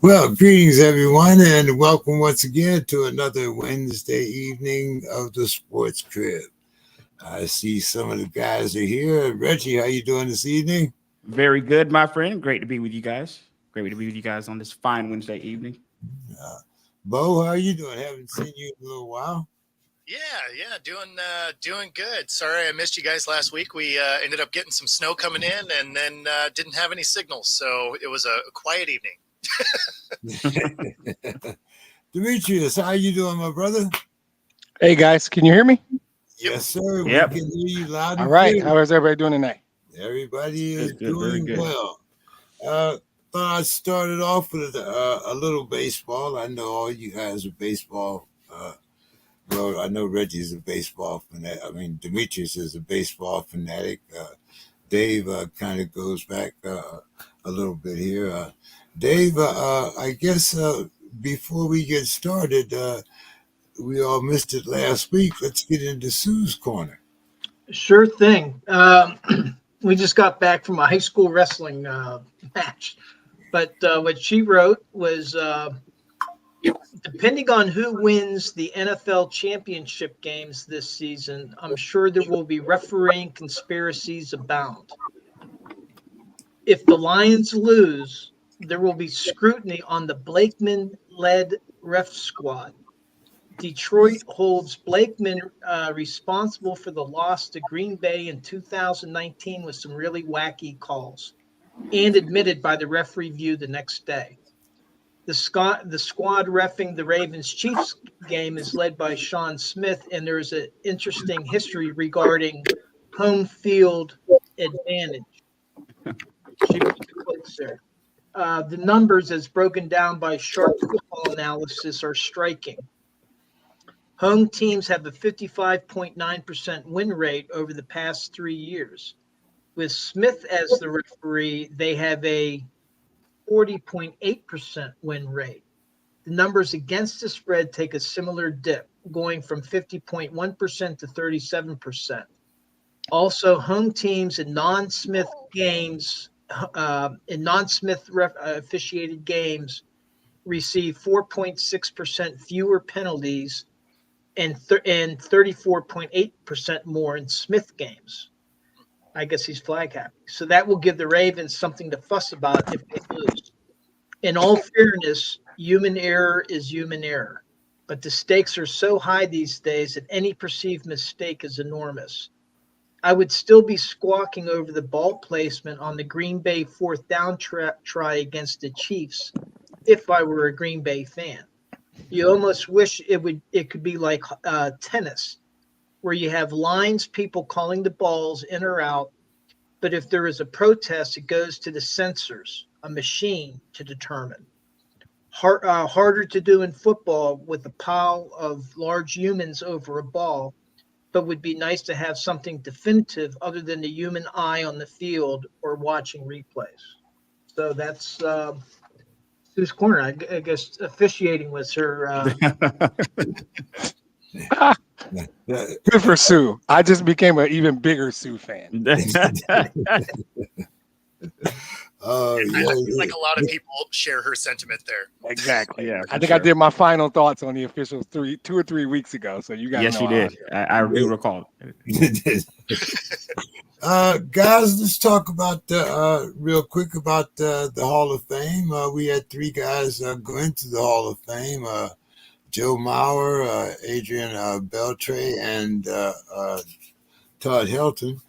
Well, greetings everyone, and welcome once again to another Wednesday evening of the Sports Crib. I see some of the guys are here. Reggie, how you doing this evening? Very good, my friend. Great to be with you guys. Great to be with you guys on this fine Wednesday evening. Uh, Bo, how are you doing? Haven't seen you in a little while. Yeah, doing good. Sorry I missed you guys last week. We ended up getting some snow coming in, and then didn't have any signals, so it was a quiet evening. Demetrius, how you doing, my brother? Hey guys, can you hear me? Yes, sir. Yep. We can hear you loud and All right. clear. How is everybody doing tonight? Everybody is Good, very doing good. well. Thought I started off with a little baseball. I know all you guys are baseball. Well, I know Reggie's a baseball fanatic. I mean, Demetrius is a baseball fanatic. Dave kind of goes back a little bit here. Dave, I guess before we get started, we all missed it last week. Let's get into Sue's corner. Sure thing. We just got back from a high school wrestling match. But what she wrote was, depending on who wins the NFL championship games this season, I'm sure there will be refereeing conspiracies abound. If the Lions lose, there will be scrutiny on the Blakeman-led ref squad. Detroit holds Blakeman responsible for the loss to Green Bay in 2019 with some really wacky calls, and admitted by the ref review the next day. The squad reffing the Ravens-Chiefs game is led by Sean Smith, and there is an interesting history regarding home field advantage. She put the quotes there. The numbers, as broken down by Sharp Football Analysis, are striking. Home teams have a 55.9% win rate over the past 3 years. With Smith as the referee, they have a 40.8% win rate. The numbers against the spread take a similar dip, going from 50.1% to 37%. Also, home teams in non-Smith games, officiated games, receive 4.6% fewer penalties and 34.8% more in Smith games. I guess he's flag happy. So that will give the Ravens something to fuss about if they lose. In all fairness, human error is human error. But the stakes are so high these days that any perceived mistake is enormous. I would still be squawking over the ball placement on the Green Bay fourth down try against the Chiefs if I were a Green Bay fan. You almost wish it could be like tennis, where you have lines, people calling the balls in or out, but if there is a protest, it goes to the censors, a machine to determine. Harder to do in football with a pile of large humans over a ball, but would be nice to have something definitive other than the human eye on the field or watching replays. So that's Sue's corner. I guess officiating was her. Good for Sue. I just became an even bigger Sue fan. I feel like a lot of people share her sentiment there. Exactly. Yeah, I think sure. I did my final thoughts on the officials 2 or 3 weeks ago. So you guys Yes, know you how I did. feel. I do recall. Guys, let's talk about real quick about the Hall of Fame. We had 3 guys go into the Hall of Fame: Joe Mauer, Adrian Beltre, and Todd Helton.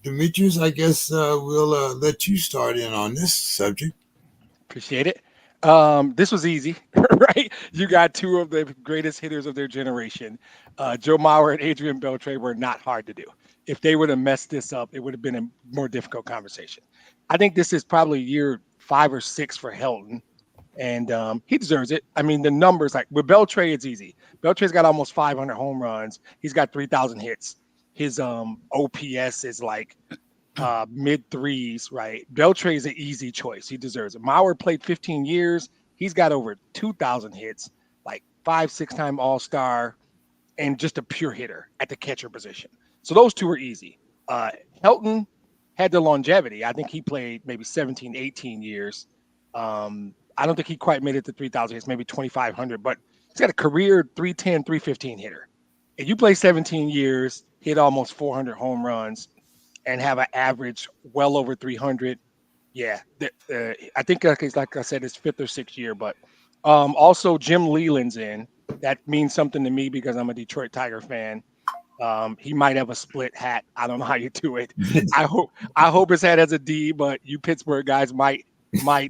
Demetrius, I guess we'll let you start in on this subject. Appreciate it. This was easy, right? You got 2 of the greatest hitters of their generation. Joe Mauer and Adrian Beltre were not hard to do. If they would have messed this up, it would have been a more difficult conversation. I think this is probably year 5 or 6 for Helton, and he deserves it. I mean, the numbers, like with Beltre, it's easy. Beltre's got almost 500 home runs. He's got 3,000 hits. His OPS is like mid 3s, right? Beltre is an easy choice. He deserves it. Mauer played 15 years. He's got over 2,000 hits, like 5-6-time All-Star, and just a pure hitter at the catcher position. So those 2 are easy. Helton had the longevity. I think he played maybe 17, 18 years. I don't think he quite made it to 3,000 hits, maybe 2,500, but he's got a career 310, 315 hitter. And you play 17 years, hit almost 400 home runs, and have an average well over 300. Yeah, I think like I said, it's 5th or 6th year. But also Jim Leland's in. That means something to me because I'm a Detroit Tiger fan. He might have a split hat. I don't know how you do it. I hope his hat has a D, but you Pittsburgh guys might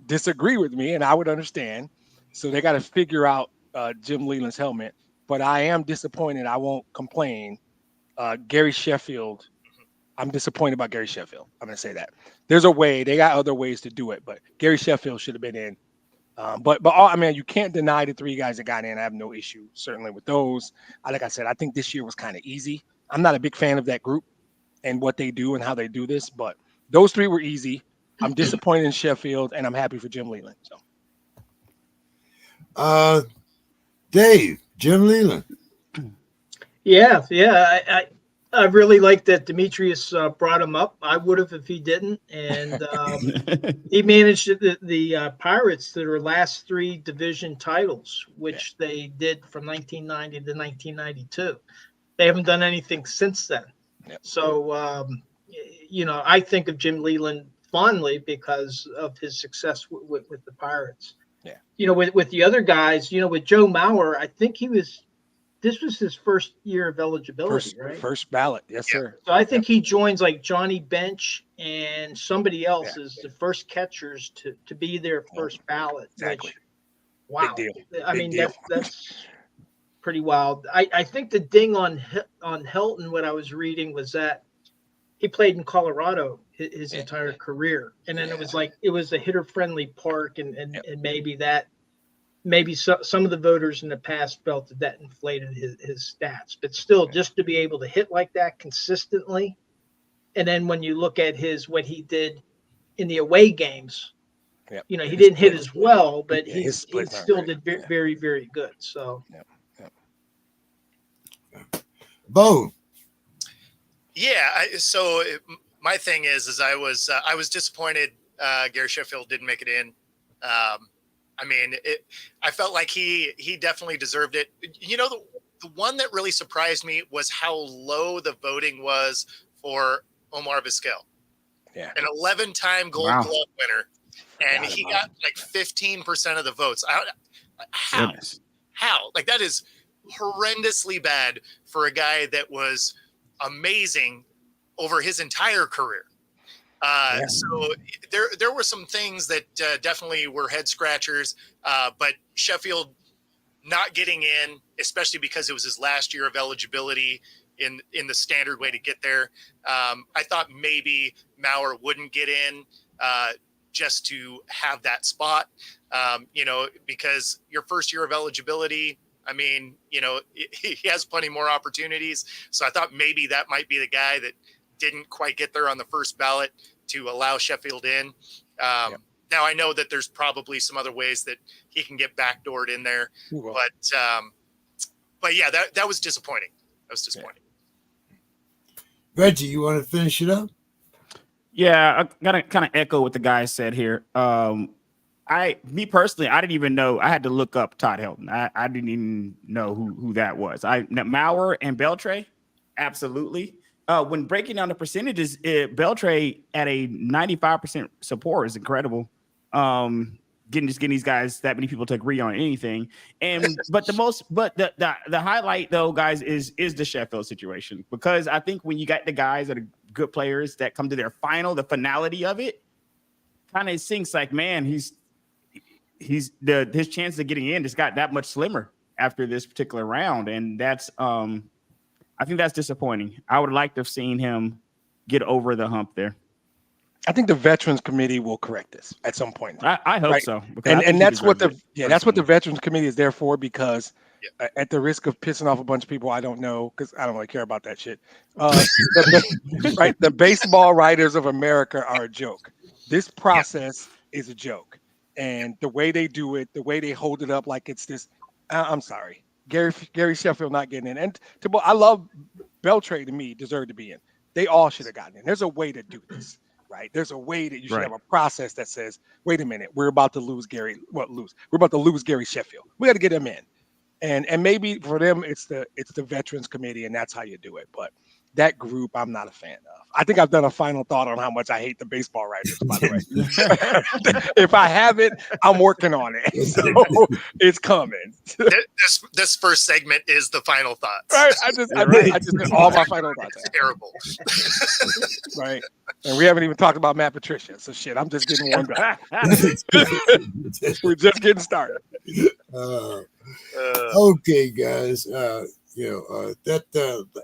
disagree with me, and I would understand. So they got to figure out Jim Leland's helmet. But I am disappointed. I won't complain. Gary Sheffield. I'm disappointed about Gary Sheffield. I'm going to say that. There's a way. They got other ways to do it, but Gary Sheffield should have been in. But I mean, you can't deny the 3 guys that got in. I have no issue, certainly, with those. Like I said, I think this year was kind of easy. I'm not a big fan of that group and what they do and how they do this, but those 3 were easy. I'm disappointed in Sheffield, and I'm happy for Jim Leland. So, Dave, Jim Leland. Yeah. I really like that Demetrius brought him up. I would have if he didn't. And he managed the Pirates to their last 3 division titles, which they did from 1990 to 1992. They haven't done anything since then. Yep. So, I think of Jim Leland fondly because of his success with the Pirates. Yeah. With the other guys, with Joe Mauer, I think this was his first year of eligibility, right? First ballot. Yes, sir. So I think he joins like Johnny Bench and somebody else as the first catchers to be their first ballot. Exactly. Which, wow. Big deal. I Big mean, deal. that's pretty wild. I think the ding on Helton, what I was reading, was that he played in Colorado his entire career. And then it was a hitter-friendly park, and maybe some of the voters in the past felt that inflated his stats, but still, just to be able to hit like that consistently. And then when you look at what he did in the away games, he didn't hit as well, but he still did very, very good. So, Bo. Yeah. So my thing is I was disappointed Gary Sheffield didn't make it in. I mean, I felt like he definitely deserved it. The one that really surprised me was how low the voting was for Omar Vizquel. Yeah. An 11-time Gold Glove winner, and he got like 15% of the votes. How? Goodness. How? Like, that is horrendously bad for a guy that was amazing over his entire career. So there were some things that definitely were head scratchers, but Sheffield not getting in, especially because it was his last year of eligibility in the standard way to get there. I thought maybe Mauer wouldn't get in just to have that spot, because your first year of eligibility, I mean, he has plenty more opportunities. So I thought maybe that might be the guy that didn't quite get there on the first ballot to allow Sheffield in. Now I know that there's probably some other ways that he can get backdoored in there, but yeah, that was disappointing. That was disappointing. Reggie, you want to finish it up? Yeah, I gotta kind of echo what the guy said here. Me personally, I didn't even know. I had to look up Todd Helton. I didn't even know who that was. Mauer and Beltre, absolutely. When breaking down the percentages, Beltre at a 95% support is incredible. Getting these guys, that many people to agree on anything. But the highlight though, guys, is the Sheffield situation, because I think when you got the guys that are good players that come to their the finality of it, kind of sinks like, man, his chance of getting in just got that much slimmer after this particular round, and that's I think that's disappointing. I would like to have seen him get over the hump there. I think the Veterans Committee will correct this at some point. I hope so. And that's what the Veterans Committee is there for, because at the risk of pissing off a bunch of people I don't know, because I don't really care about that shit. The baseball writers of America are a joke. This process is a joke. And the way they do it, the way they hold it up like it's this, I'm sorry. Gary Sheffield not getting in. And I love Beltre, to me, deserved to be in. They all should have gotten in. There's a way to do this. right? There's a way that you should have a process that says, wait a minute, we're about to lose Gary. We're about to lose Gary Sheffield. We got to get him in. And maybe for them, it's the Veterans Committee, and that's how you do it. But that group, I'm not a fan of. I think I've done a final thought on how much I hate the baseball writers, by the way. If I haven't, I'm working on it. So it's coming. This first segment is the final thoughts. Right. I just did all my final thoughts. It's terrible. Right. And we haven't even talked about Matt Patricia. So shit, I'm just getting warmed up. We're just getting started. Okay, guys. That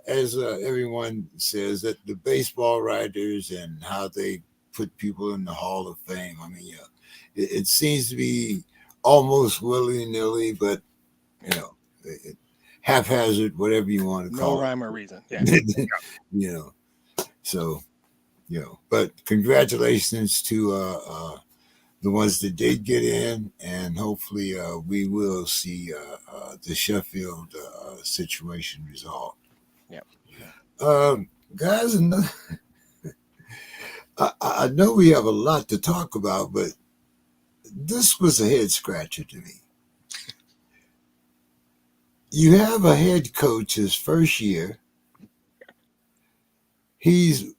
as everyone says, that the baseball writers and how they put people in the Hall of Fame. I mean, it seems to be almost willy-nilly, but haphazard, whatever you want to call it. No rhyme or reason. Yeah. But congratulations to the ones that did get in, and hopefully we will see the Sheffield situation resolved. Yeah. Guys, I know we have a lot to talk about, but this was a head scratcher to me. You have a head coach his first year. He's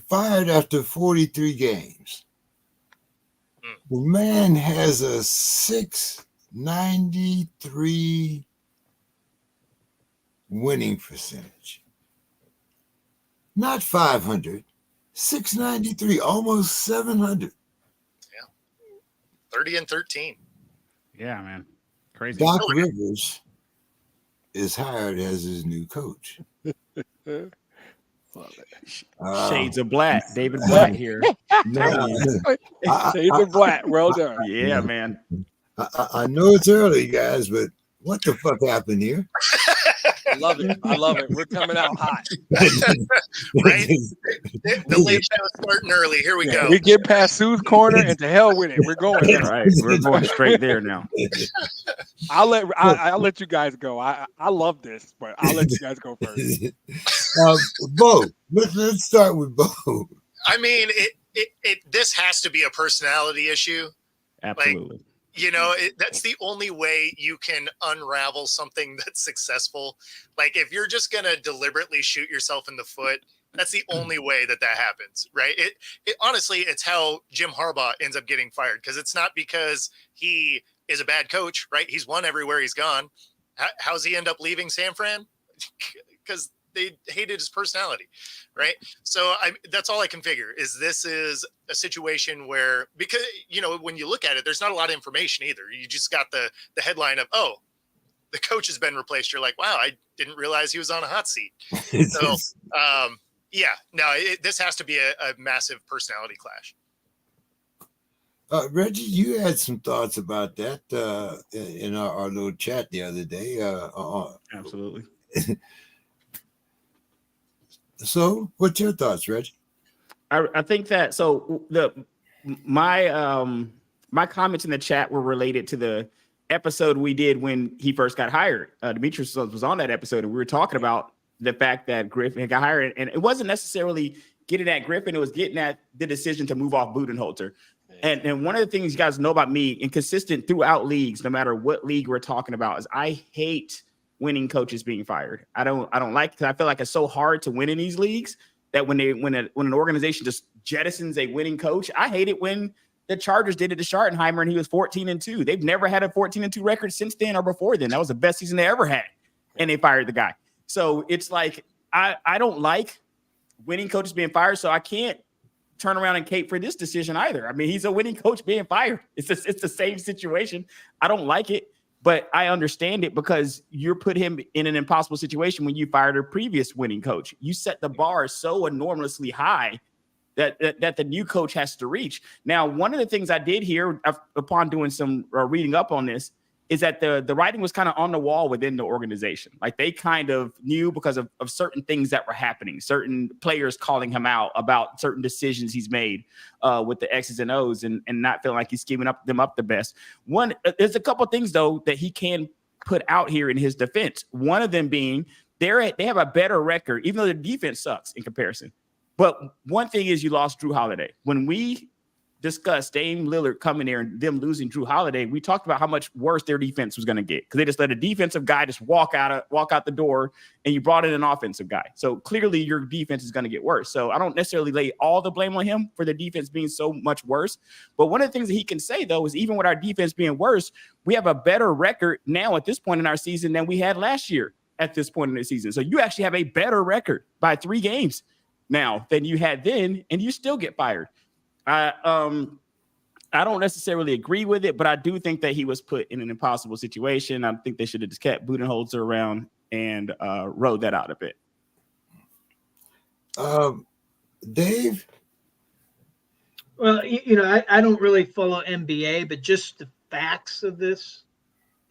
fired after 43 games. The man has a 693 winning percentage. Not 500, 693, almost 700. Yeah. 30-13. Yeah, man. Crazy. Doc Rivers is hired as his new coach. Shades of Black. David Black here. Shades of Black. Well done. Yeah, man. I know it's early, guys, but what the fuck happened here? I love it. We're coming out hot. Right? The late show starting early. Here we go. We get past Sue's corner and to hell with it. We're going there. All right, we're going straight there now. I'll let you guys go. I love this, but I'll let you guys go first. Bo, let's start with Bo. I mean, this has to be a personality issue. Absolutely. That's the only way you can unravel something that's successful. Like, if you're just going to deliberately shoot yourself in the foot, that's the only way that happens, right? Honestly, it's how Jim Harbaugh ends up getting fired, because it's not because he is a bad coach, right? He's won everywhere he's gone. How's he end up leaving San Fran? Because they hated his personality, right? So that's all I can figure is this is a situation where, because, when you look at it, there's not a lot of information either. You just got the headline of, oh, the coach has been replaced. You're like, wow, I didn't realize he was on a hot seat. So, this has to be a massive personality clash. Reggie, you had some thoughts about that in our little chat the other day. Absolutely. So, what's your thoughts, Reggie? I think that my comments in the chat were related to the episode we did when he first got hired. Demetrius was on that episode, and we were talking about the fact that Griffin got hired, and it wasn't necessarily getting at Griffin; it was getting at the decision to move off Budenholzer. And one of the things you guys know about me, and consistent throughout leagues, no matter what league we're talking about, is I hate winning coaches being fired. I don't like it, because I feel like it's so hard to win in these leagues that when an organization just jettisons a winning coach. I hate it when the Chargers did it to Schottenheimer and he was 14-2. They've never had a 14-2 record since then or before then. That was the best season they ever had, and they fired the guy. So it's like I don't like winning coaches being fired, so I can't turn around and cape for this decision either. I mean, he's a winning coach being fired. It's the same situation. I don't like it. But I understand it, because you're put him in an impossible situation when you fired a previous winning coach. You set the bar so enormously high that the new coach has to reach. Now, one of the things I did hear upon doing some reading up on this is that the writing was kind of on the wall within the organization. Like, they kind of knew because of certain things that were happening, certain players calling him out about certain decisions he's made with the X's and O's, and not feeling like he's scheming them up the best. There's a couple of things, though, that he can put out here in his defense. One of them being they have a better record, even though the defense sucks in comparison. But one thing is you lost Drew Holiday. When we discussed Dame Lillard coming there and them losing Drew Holiday, we talked about how much worse their defense was going to get because they just let a defensive guy just walk out the door, and you brought in an offensive guy. So clearly your defense is going to get worse. So I don't necessarily lay all the blame on him for the defense being so much worse. But one of the things that he can say, though, is even with our defense being worse, we have a better record now at this point in our season than we had last year at this point in the season. So you actually have a better record by 3 games now than you had then, and you still get fired. I don't necessarily agree with it, but I do think that he was put in an impossible situation. I think they should have just kept Budenholzer around and rode that out a bit. Dave? Well, I don't really follow NBA, but just the facts of this,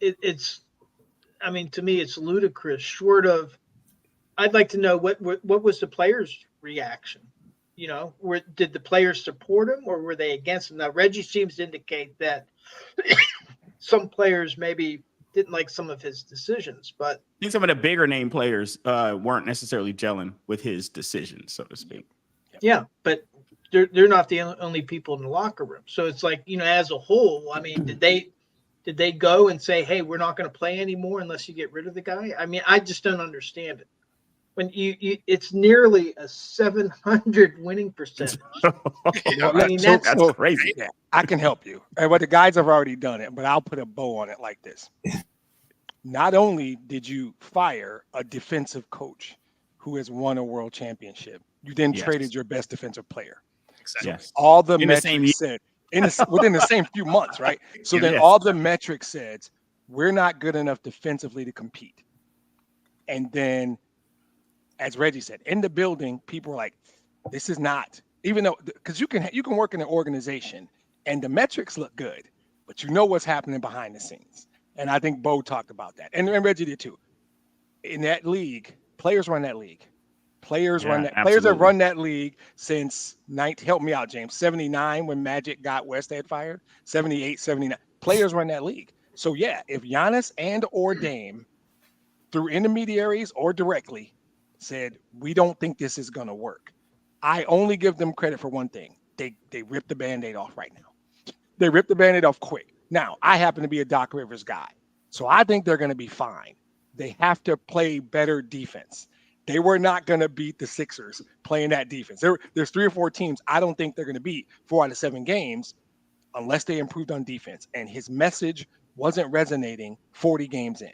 I mean, to me, it's ludicrous. Short of, I'd like to know what was the players' reaction. Did the players support him or were they against him? Now, Reggie seems to indicate that some players maybe didn't like some of his decisions, but I think some of the bigger name players weren't necessarily gelling with his decisions, so to speak. Yeah, but they're not the only people in the locker room. So it's like, as a whole, I mean, did they go and say, hey, we're not going to play anymore unless you get rid of the guy? I mean, I just don't understand it. When it's nearly a 700 winning percentage. I mean, that's crazy. Yeah, I can help you. And the guys have already done it, but I'll put a bow on it like this. Not only did you fire a defensive coach who has won a world championship, you then traded your best defensive player. Exactly. Yes. All the metrics said within the same few months, right? So then all the metrics said we're not good enough defensively to compete. And then, as Reggie said, in the building, people were like, this is not, even though, because you can work in an organization and the metrics look good, but you know what's happening behind the scenes. And I think Bo talked about that. And Reggie did too. In that league, players run that league. Players have run that league since help me out, James, 79 when Magic got Westhead fired, 78, 79. Players run that league. So yeah, if Giannis and or Dame through intermediaries or directly said, we don't think this is going to work, I only give them credit for one thing. They ripped the Band-Aid off right now. They ripped the Band-Aid off quick. Now, I happen to be a Doc Rivers guy, so I think they're going to be fine. They have to play better defense. They were not going to beat the Sixers playing that defense. There's 3 or 4 teams I don't think they're going to beat 4 out of 7 games unless they improved on defense. And his message wasn't resonating 40 games in.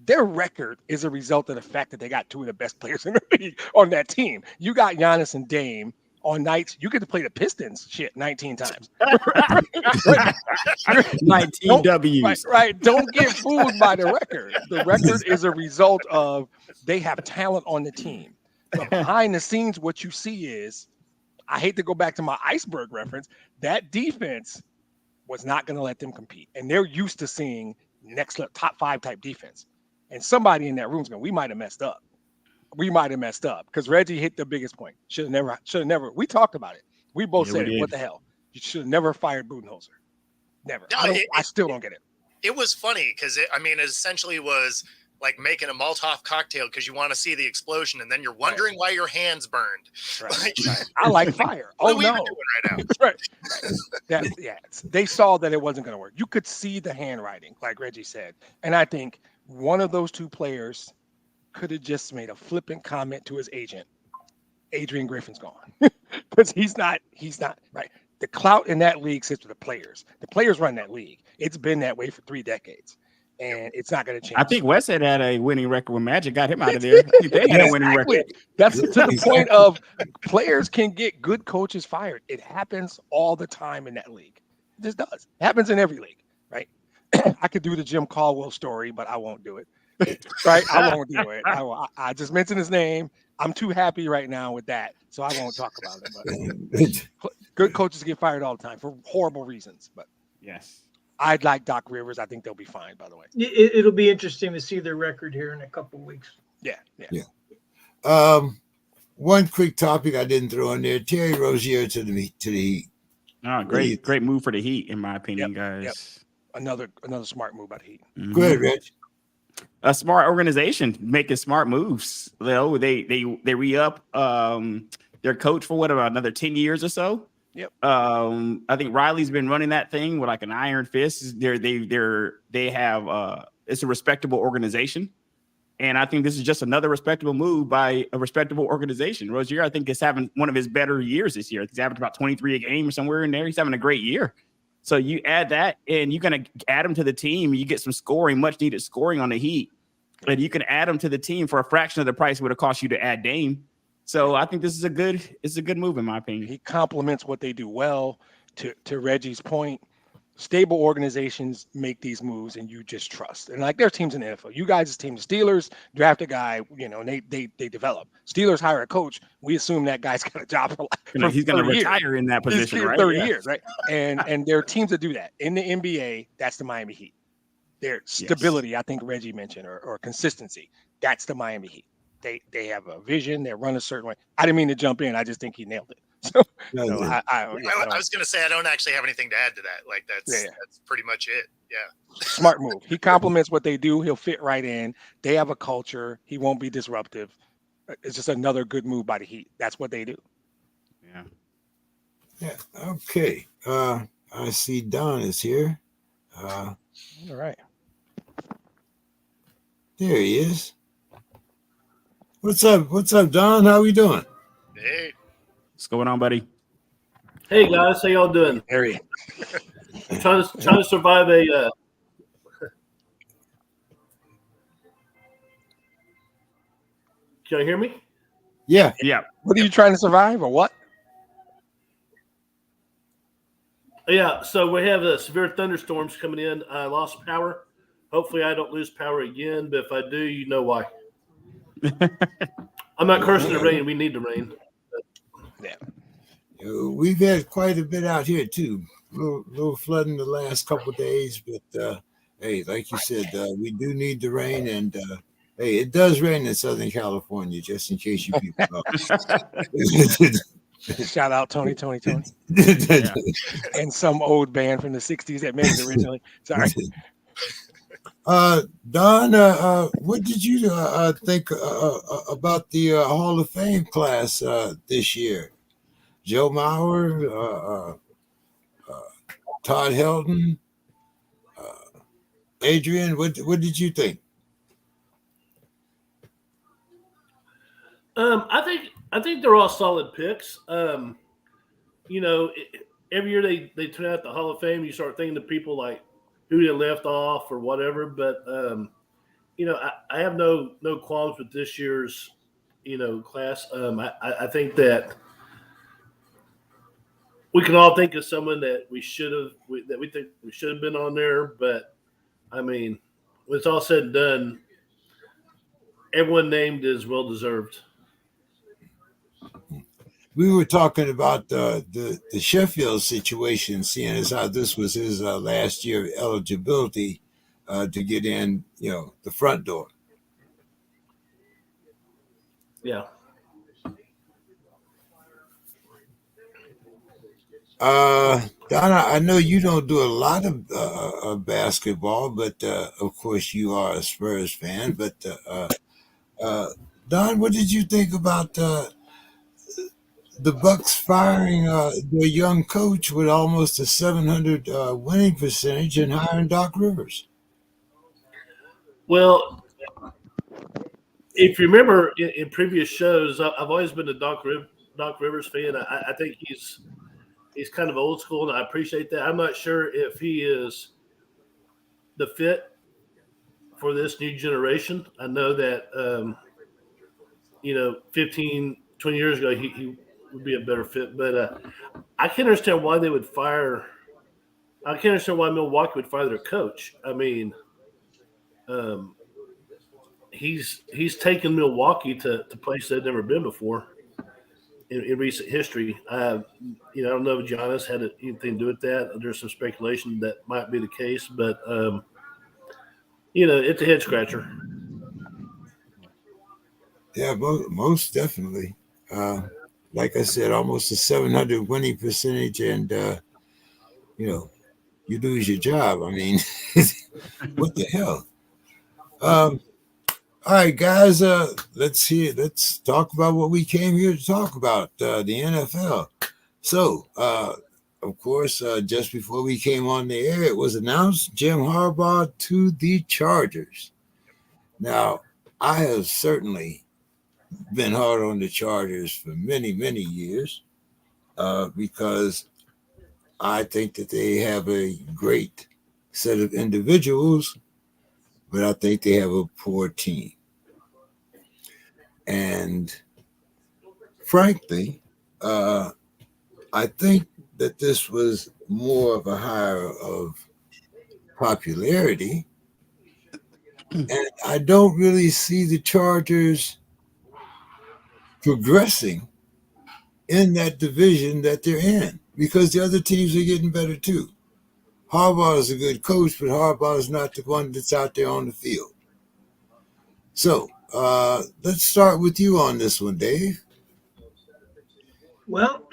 Their record is a result of the fact that they got 2 of the best players in the league on that team. You got Giannis and Dame on nights you get to play the Pistons 19 times. 19 W's. Right. Don't get fooled by the record. The record is a result of they have talent on the team. But behind the scenes, what you see is, I hate to go back to my iceberg reference, that defense was not going to let them compete. And they're used to seeing next level, top 5 type defense. And somebody in that room is going, we might have messed up. Because Reggie hit the biggest point. Should have never. We talked about it. We both said, what the hell? You should have never fired Budenholzer. Never. No, I still don't get it. It was funny because it essentially was like making a Molotov cocktail because you want to see the explosion, and then you're wondering why your hands burned. Right. I like fire. Oh, no. Right. They saw that it wasn't going to work. You could see the handwriting, like Reggie said. And I think one of those 2 players could have just made a flippant comment to his agent. Adrian Griffin's gone. Because he's not right. The clout in that league sits with the players. The players run that league. It's been that way for 3 decades. And it's not going to change. I think Wes had a winning record when Magic got him out of there. They had a winning record. That's to the point of players can get good coaches fired. It happens all the time in that league. It just does. It happens in every league, right? I could do the Jim Caldwell story, but I won't do it. Right? I won't do it. I just mentioned his name. I'm too happy right now with that, so I won't talk about it. But good coaches get fired all the time for horrible reasons. But yes. I'd like Doc Rivers. I think they'll be fine, by the way. It'll be interesting to see their record here in a couple of weeks. Yeah. One quick topic I didn't throw in there: Terry Rozier to the Heat. Oh, great move for the Heat, in my opinion, guys. Yep. Another smart move by the Heat. Mm-hmm. Go ahead, Rich. A smart organization making smart moves. They re-up their coach for what, about another 10 years or so. Yep. I think Riley's been running that thing with like an iron fist. They have it's a respectable organization. And I think this is just another respectable move by a respectable organization. Rozier, I think, is having one of his better years this year. He's averaging about 23 a game or somewhere in there. He's having a great year. So you add that, and you're going to add him to the team. You get some scoring, much needed scoring on the Heat. And you can add him to the team for a fraction of the price it would have cost you to add Dame. So I think this is a good move, in my opinion. He complements what they do well. To Reggie's point, stable organizations make these moves, and you just trust. And like, their teams in the NFL, you guys' team, the Steelers draft a guy, and they develop. Steelers hire a coach. We assume that guy's got a job for he's going to retire in that position, right? 30 years, right? And there are teams that do that. In the NBA, that's the Miami Heat. Their stability, I think Reggie mentioned, or consistency. That's the Miami Heat. They have a vision. They run a certain way. I didn't mean to jump in. I just think he nailed it. I was going to say, I don't actually have anything to add to that. Like that's pretty much it. Yeah. Smart move. He complements what they do. He'll fit right in. They have a culture. He won't be disruptive. It's just another good move by the Heat. That's what they do. Yeah. Yeah. Okay. I see Don is here. All right. There he is. What's up, Don? How we doing? Hey. What's going on, buddy? Hey guys, how y'all doing? Harry. Trying to survive a. Can you hear me? Yeah. What are you trying to survive, or what? Yeah. So we have severe thunderstorms coming in. I lost power. Hopefully, I don't lose power again. But if I do, you know why. I'm not cursing the rain. We need the rain. Yeah. We've had quite a bit out here too. A little flooding the last couple of days, but hey, like you said, we do need the rain, and hey, it does rain in Southern California, just in case you people know. Shout out Tony. Yeah. And some old band from the 60s that made it originally. Sorry. Don, what did you think about the Hall of Fame class this year? Joe Mauer, Todd Helton, Adrian. What did you think? I think they're all solid picks. Every year they turn out the Hall of Fame. You start thinking of people like who they left off or whatever. But I have no qualms with this year's class. I think that we can all think of someone that we think we should have been on there. But I mean, when it's all said and done, everyone named is well deserved. We were talking about the Sheffield situation, seeing as how this was his last year of eligibility to get in, the front door. Yeah. Donna, I know you don't do a lot of basketball, but of course you are a Spurs fan. But Don, what did you think about the Bucks firing their young coach with almost a 700 winning percentage and hiring Doc Rivers? Well, if you remember in previous shows, I've always been a Doc Rivers fan. I think he's kind of old school, and I appreciate that. I'm not sure if he is the fit for this new generation. I know that 15, 20 years ago he would be a better fit, but I can't understand why they would fire. I can't understand why Milwaukee would fire their coach. I mean, he's taken Milwaukee to places they've never been before in recent history. I don't know if Giannis had anything to do with that. There's some speculation that might be the case, but it's a head scratcher. Yeah, most definitely. Like I said, almost a 700 winning percentage, and you lose your job. I mean, what the hell? All right, guys. Let's talk about what we came here to talk about. The NFL. So, of course, just before we came on the air, it was announced Jim Harbaugh to the Chargers. Now, I have certainly been hard on the Chargers for many, many years because I think that they have a great set of individuals, but I think they have a poor team. And frankly, I think that this was more of a hire of popularity. And I don't really see the Chargers progressing in that division that they're in because the other teams are getting better too. Harbaugh is a good coach, but Harbaugh is not the one that's out there on the field. So let's start with you on this one, Dave. Well,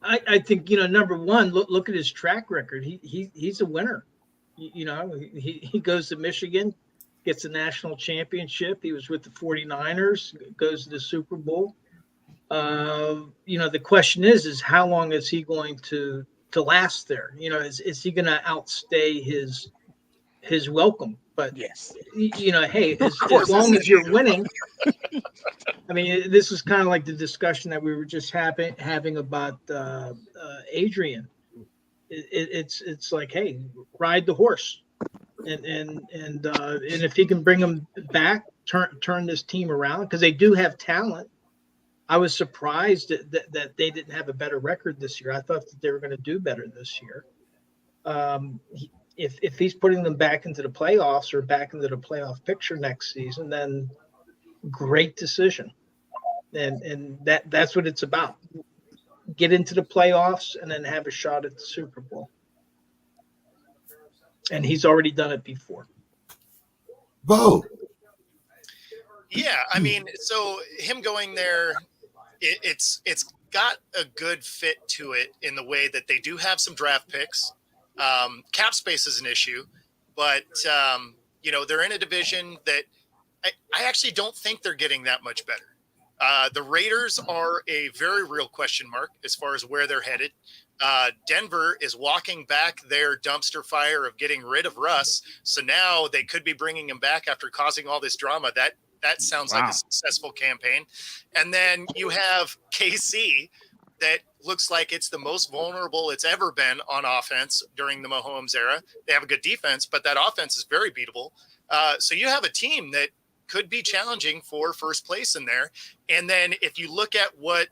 I think number one, look at his track record. He's a winner. He goes to Michigan, gets a national championship. He was with the 49ers, goes to the Super Bowl. The question is how long is he going to last there? Is he going to outstay his welcome? But Yes. Hey, as long as you're winning. I mean, this is kind of like the discussion that we were just having about Adrian. It's like, hey, ride the horse, and if he can bring them back, turn this team around, because they do have talent. I was surprised that they didn't have a better record this year. I thought that they were going to do better this year. If he's putting them back into the playoffs or back into the playoff picture next season, then great decision. And that's what it's about. Get into the playoffs and then have a shot at the Super Bowl. And he's already done it before. Bo. Yeah, I mean, so him going there, it's got a good fit to it in the way that they do have some draft picks. Cap space is an issue, but they're in a division that I actually don't think they're getting that much better. The Raiders are a very real question mark as far as where they're headed. Denver is walking back their dumpster fire of getting rid of Russ. So now they could be bringing him back after causing all this drama. That sounds like a successful campaign. And then you have KC that looks like it's the most vulnerable it's ever been on offense during the Mahomes era. They have a good defense, but that offense is very beatable. So you have a team that could be challenging for first place in there. And then if you look at what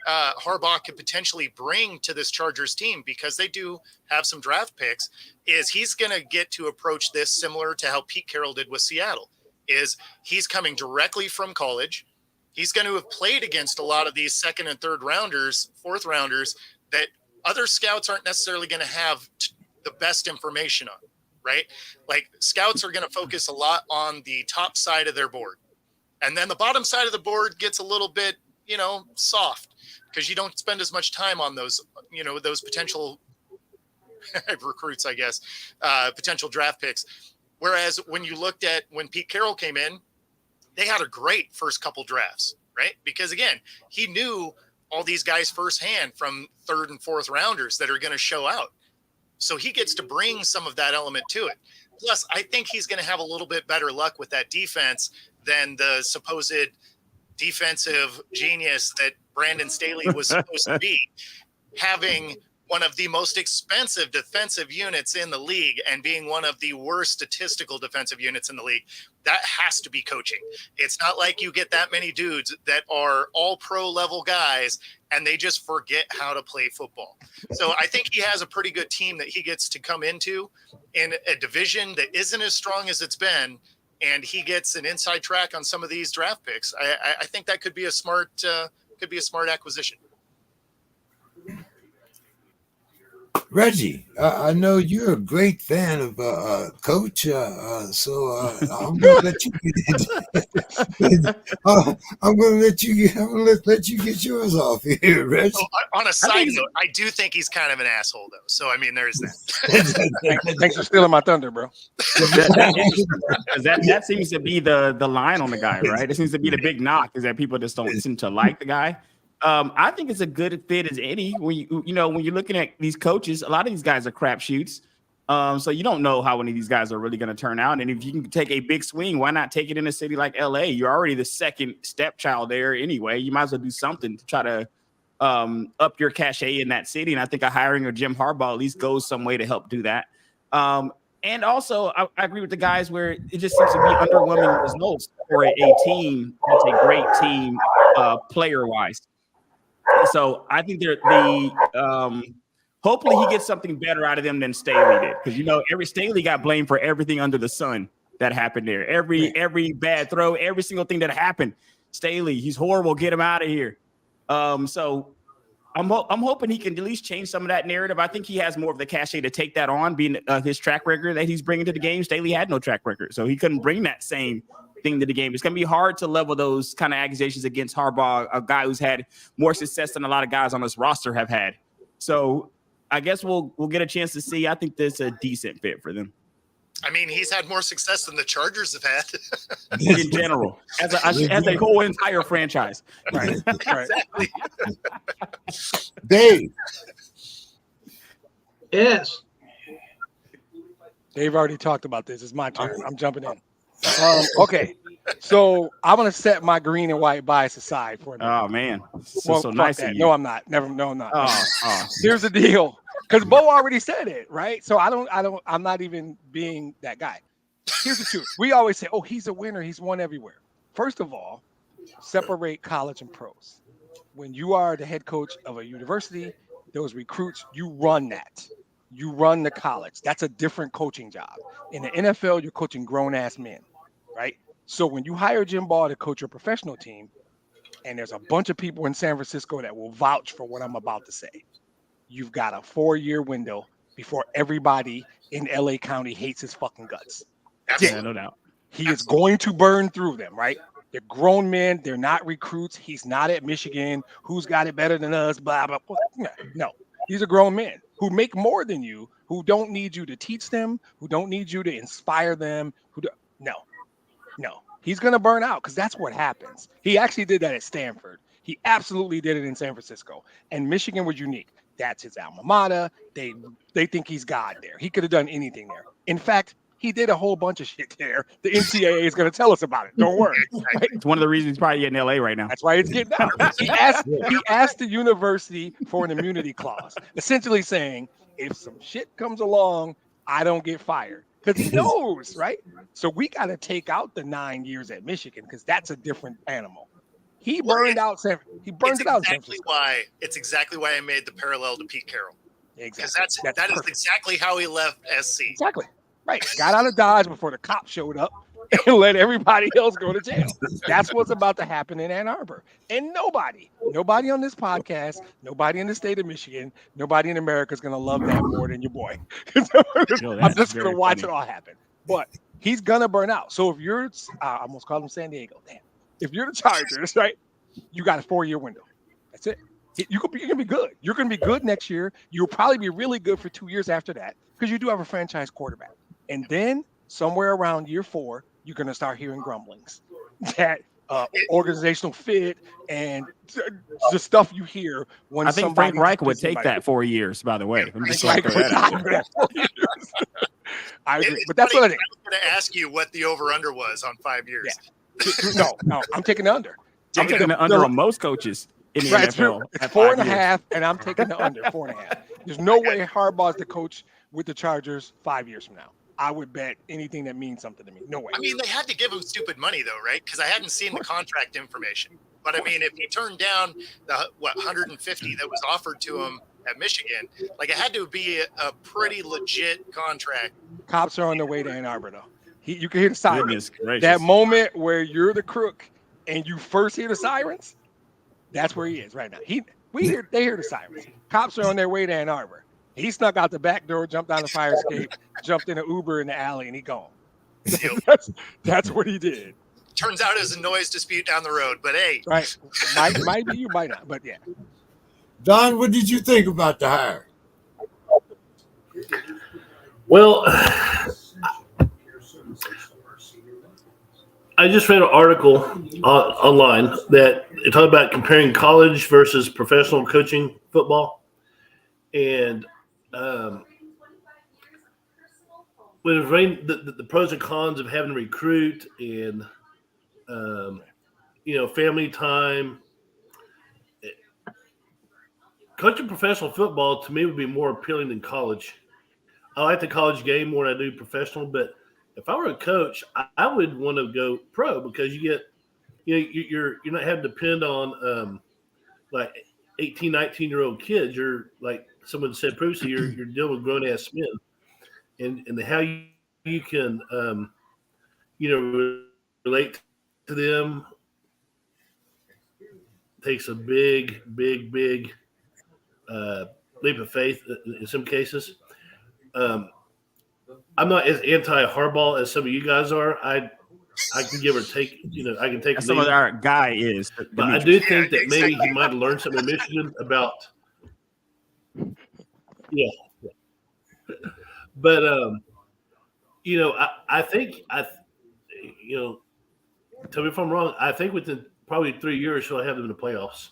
Harbaugh could potentially bring to this Chargers team, because they do have some draft picks, is he's going to get to approach this similar to how Pete Carroll did with Seattle. Is he's coming directly from college. He's going to have played against a lot of these second and third rounders, fourth rounders that other scouts aren't necessarily going to have the best information on, right? Like scouts are going to focus a lot on the top side of their board. And then the bottom side of the board gets a little bit, soft because you don't spend as much time on those, those potential recruits, I guess, potential draft picks. Whereas when you looked at when Pete Carroll came in, they had a great first couple drafts, right? Because again, he knew all these guys firsthand from third and fourth rounders that are going to show out. So he gets to bring some of that element to it. Plus, I think he's going to have a little bit better luck with that defense than the supposed defensive genius that Brandon Staley was supposed to be, having one of the most expensive defensive units in the league and being one of the worst statistical defensive units in the league. That has to be coaching. It's not like you get that many dudes that are all pro level guys and they just forget how to play football. So I think he has a pretty good team that he gets to come into in a division that isn't as strong as it's been. And he gets an inside track on some of these draft picks. I think that could be a smart acquisition. Reggie, I know you're a great fan of Coach, so I'm gonna let you get I'm gonna let you let you get yours off here, Reggie. Oh, on a side note, I do think he's kind of an asshole, though. So I mean, there's that. Thanks for stealing my thunder, bro. That seems to be the line on the guy, right? It seems to be the big knock is that people just don't seem to like the guy. I think it's a good fit as any. When when you're looking at these coaches, a lot of these guys are crapshoots. So you don't know how any of these guys are really going to turn out. And if you can take a big swing, why not take it in a city like LA? You're already the second stepchild there anyway. You might as well do something to try to up your cachet in that city. And I think a hiring of Jim Harbaugh at least goes some way to help do that. And also, I agree with the guys where it just seems to be underwhelming results for a team that's a great team player-wise. So I think hopefully he gets something better out of them than Staley did. Because, every Staley got blamed for everything under the sun that happened there. Every bad throw, every single thing that happened. Staley, he's horrible. Get him out of here. So I'm hoping he can at least change some of that narrative. I think he has more of the cachet to take that on, being his track record that he's bringing to the game. Staley had no track record, so he couldn't bring that same thing to the game. It's going to be hard to level those kind of accusations against Harbaugh, a guy who's had more success than a lot of guys on this roster have had. So I guess we'll get a chance to see. I think this is a decent fit for them. I mean, he's had more success than the Chargers have had in general, as a whole entire franchise. Right. Exactly. Dave. Yes. Dave already talked about this. It's my turn. I'm jumping in. Okay. So I'm going to set my green and white bias aside for a minute. Oh, man. So nice of you. No, I'm not. No, I'm not. Oh. Here's the deal. Because Bo already said it, right? So I'm not even being that guy. Here's the truth. We always say, oh, he's a winner. He's won everywhere. First of all, separate college and pros. When you are the head coach of a university, those recruits, you run that. You run the college. That's a different coaching job. In the NFL, you're coaching grown-ass men, right? So when you hire Jim Ball to coach your professional team, and there's a bunch of people in San Francisco that will vouch for what I'm about to say, you've got a 4-year window before everybody in LA County hates his fucking guts. Yeah, no doubt. He is going to burn through them, right? They're grown men. They're not recruits. He's not at Michigan. Who's got it better than us? Blah, blah, blah. No. These are grown men who make more than you, who don't need you to teach them, who don't need you to inspire them. No. He's going to burn out because that's what happens. He actually did that at Stanford. He absolutely did it in San Francisco. And Michigan was unique. That's his alma mater. They think he's God there. He could have done anything there. In fact, he did a whole bunch of shit there. The NCAA is going to tell us about it. Don't worry. Right? It's one of the reasons he's probably in LA right now. That's why it's getting out. He asked the university for an immunity clause, essentially saying, if some shit comes along, I don't get fired. Because he knows, right? So we got to take out the 9 years at Michigan because that's a different animal. He burned out San Francisco. It's exactly why I made the parallel to Pete Carroll. Exactly. Because that is exactly how he left SC. Exactly. Right. Got out of Dodge before the cops showed up and let everybody else go to jail. That's what's about to happen in Ann Arbor. And nobody on this podcast, nobody in the state of Michigan, nobody in America is going to love that more than your boy. I'm just going to watch it all happen. But he's going to burn out. So if you're, I almost called him San Diego. Damn. If you're the Chargers, right, you got a 4-year window. That's it. You're going to be good. You're going to be good next year. You'll probably be really good for 2 years after that because you do have a franchise quarterback. And then somewhere around year 4, you're going to start hearing grumblings that organizational fit and the stuff you hear when I think Frank Reich would take that 4 years, by the way. I agree. But that's what it is. I was going to ask you what the over-under was on 5 years. Yeah. No, I'm taking the under. I'm taking the under on most coaches in the NFL. It's 4.5, and I'm taking the under 4.5. There's no way Harbaugh's the coach with the Chargers 5 years from now. I would bet anything that means something to me. No way. I mean, they had to give him stupid money, though, right? Because I hadn't seen the contract information. But, I mean, if he turned down the, 150 that was offered to him at Michigan, like, it had to be a pretty legit contract. Cops are on their way to Ann Arbor, though. You can hear the sirens. That moment where you're the crook and you first hear the sirens, that's where he is right now. They hear the sirens. Cops are on their way to Ann Arbor. He snuck out the back door, jumped down the fire escape, jumped in an Uber in the alley, and he gone. That's what he did. Turns out it was a noise dispute down the road, but hey. Right. Might be, you might not, but yeah. Don, what did you think about the hire? Well, I just read an article online that it talked about comparing college versus professional coaching football, and when it rained, the pros and cons of having to recruit and family time. Coaching professional football to me would be more appealing than college. I like the college game more than I do professional, but if I were a coach, I would want to go pro because you're not having to depend on like 18, 19-year-old kids. You're like someone said previously, you're dealing with grown ass men, and how you can relate to them takes a big leap of faith in some cases. I'm not as anti-Harbaugh as some of you guys are. I can give or take. I can take. Some of our guy is, but I do think that maybe he might have learned something in Michigan about. Yeah, but I think tell me if I'm wrong. I think within probably 3 years he'll have them in the playoffs,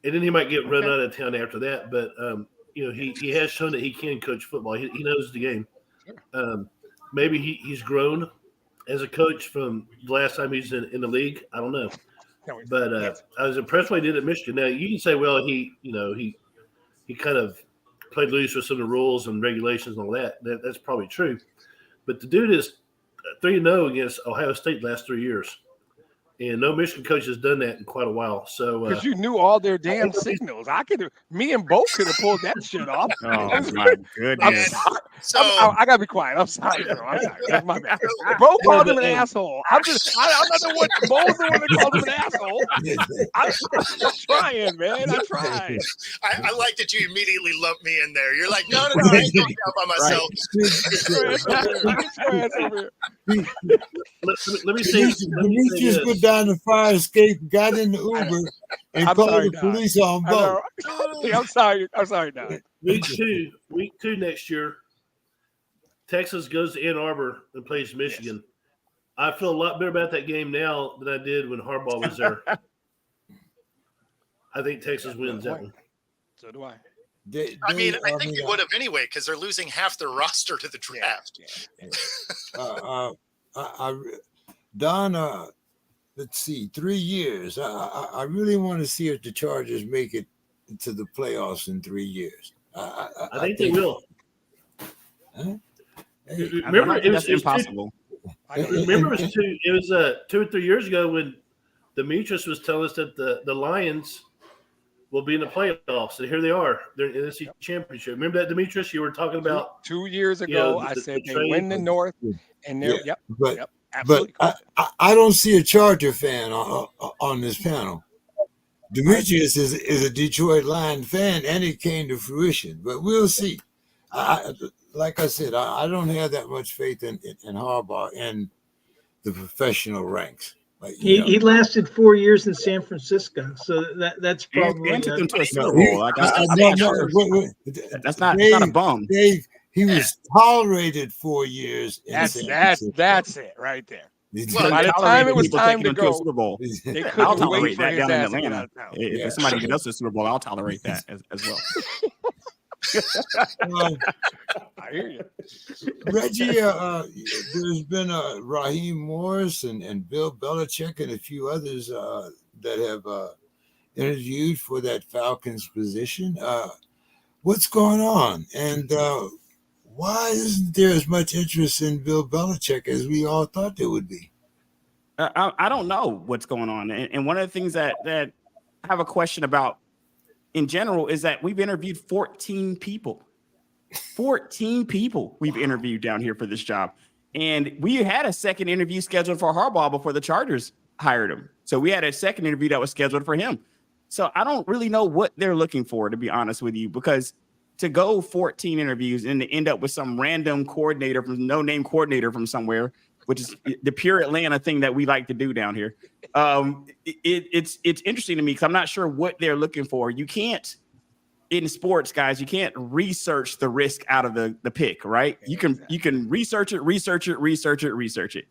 and then he might get run out of town after that. But he has shown that he can coach football. He knows the game. Maybe he's grown as a coach from the last time he's in the league. I don't know, but I was impressed what he did at Michigan. Now you can say, well, he kind of played loose with some of the rules and regulations and all that. That's probably true, but the dude is 3-0 against Ohio State the last 3 years. And no Michigan coach has done that in quite a while. So because you knew all their damn signals, me and Bo could have pulled that shit off. Oh my goodness! I gotta be quiet. I'm sorry, bro. I'm sorry. That's my bad. Bo called him an asshole. I'm not the one. Bo's the one that called him an asshole. I'm trying, man. I tried. I like that you immediately lumped me in there. You're like, no, I ain't going down by myself. Let me say. Demetrius went down the fire escape, got in the Uber, and called the police on Bo. I'm sorry, Don. Week two next year, Texas goes to Ann Arbor and plays Michigan. Yes. I feel a lot better about that game now than I did when Harbaugh was there. I think Texas wins that one. So do I. I think they would have anyway because they're losing half their roster to the draft. Don, let's see, 3 years. I really want to see if the Chargers make it to the playoffs in 3 years. I think they will. Huh? Hey, remember, it was impossible. Remember, it was 2 or 3 years ago when Demetrius was telling us that the Lions will be in the playoffs, and here they are. They're in the NFC Championship. Remember that, Demetrius? You were talking about 2 years ago. I said they win the North, and they're But absolutely. I don't see a Charger fan on this panel. Demetrius is a Detroit Lion fan, and it came to fruition. But we'll see. Like I said, I don't have that much faith in Harbaugh in the professional ranks. Like, he lasted 4 years in San Francisco, so that's probably and took them to a Super Bowl. That's not a bum. Dave, he was tolerated 4 years. That's it right there. Well, by the time it was time to go, Super Bowl, they I'll couldn't wait tolerate for that his down in ass to get Atlanta. out of town. If somebody gets us to the Super Bowl, I'll tolerate that as well. I hear you. Reggie, there's been Raheem Morris and Bill Belichick and a few others that have interviewed for that Falcons position. What's going on? And why isn't there as much interest in Bill Belichick as we all thought there would be? I don't know what's going on. And one of the things that I have a question about in general is that we've interviewed 14 people. 14 people we've interviewed down here for this job. And we had a second interview scheduled for Harbaugh before the Chargers hired him. So we had a second interview that was scheduled for him. So I don't really know what they're looking for, to be honest with you, because to go 14 interviews and to end up with some random coordinator from no-name coordinator from somewhere, which is the pure Atlanta thing that we like to do down here. It's interesting to me because I'm not sure what they're looking for. You can't, in sports, guys, you can't research the risk out of the pick, right? You can research it.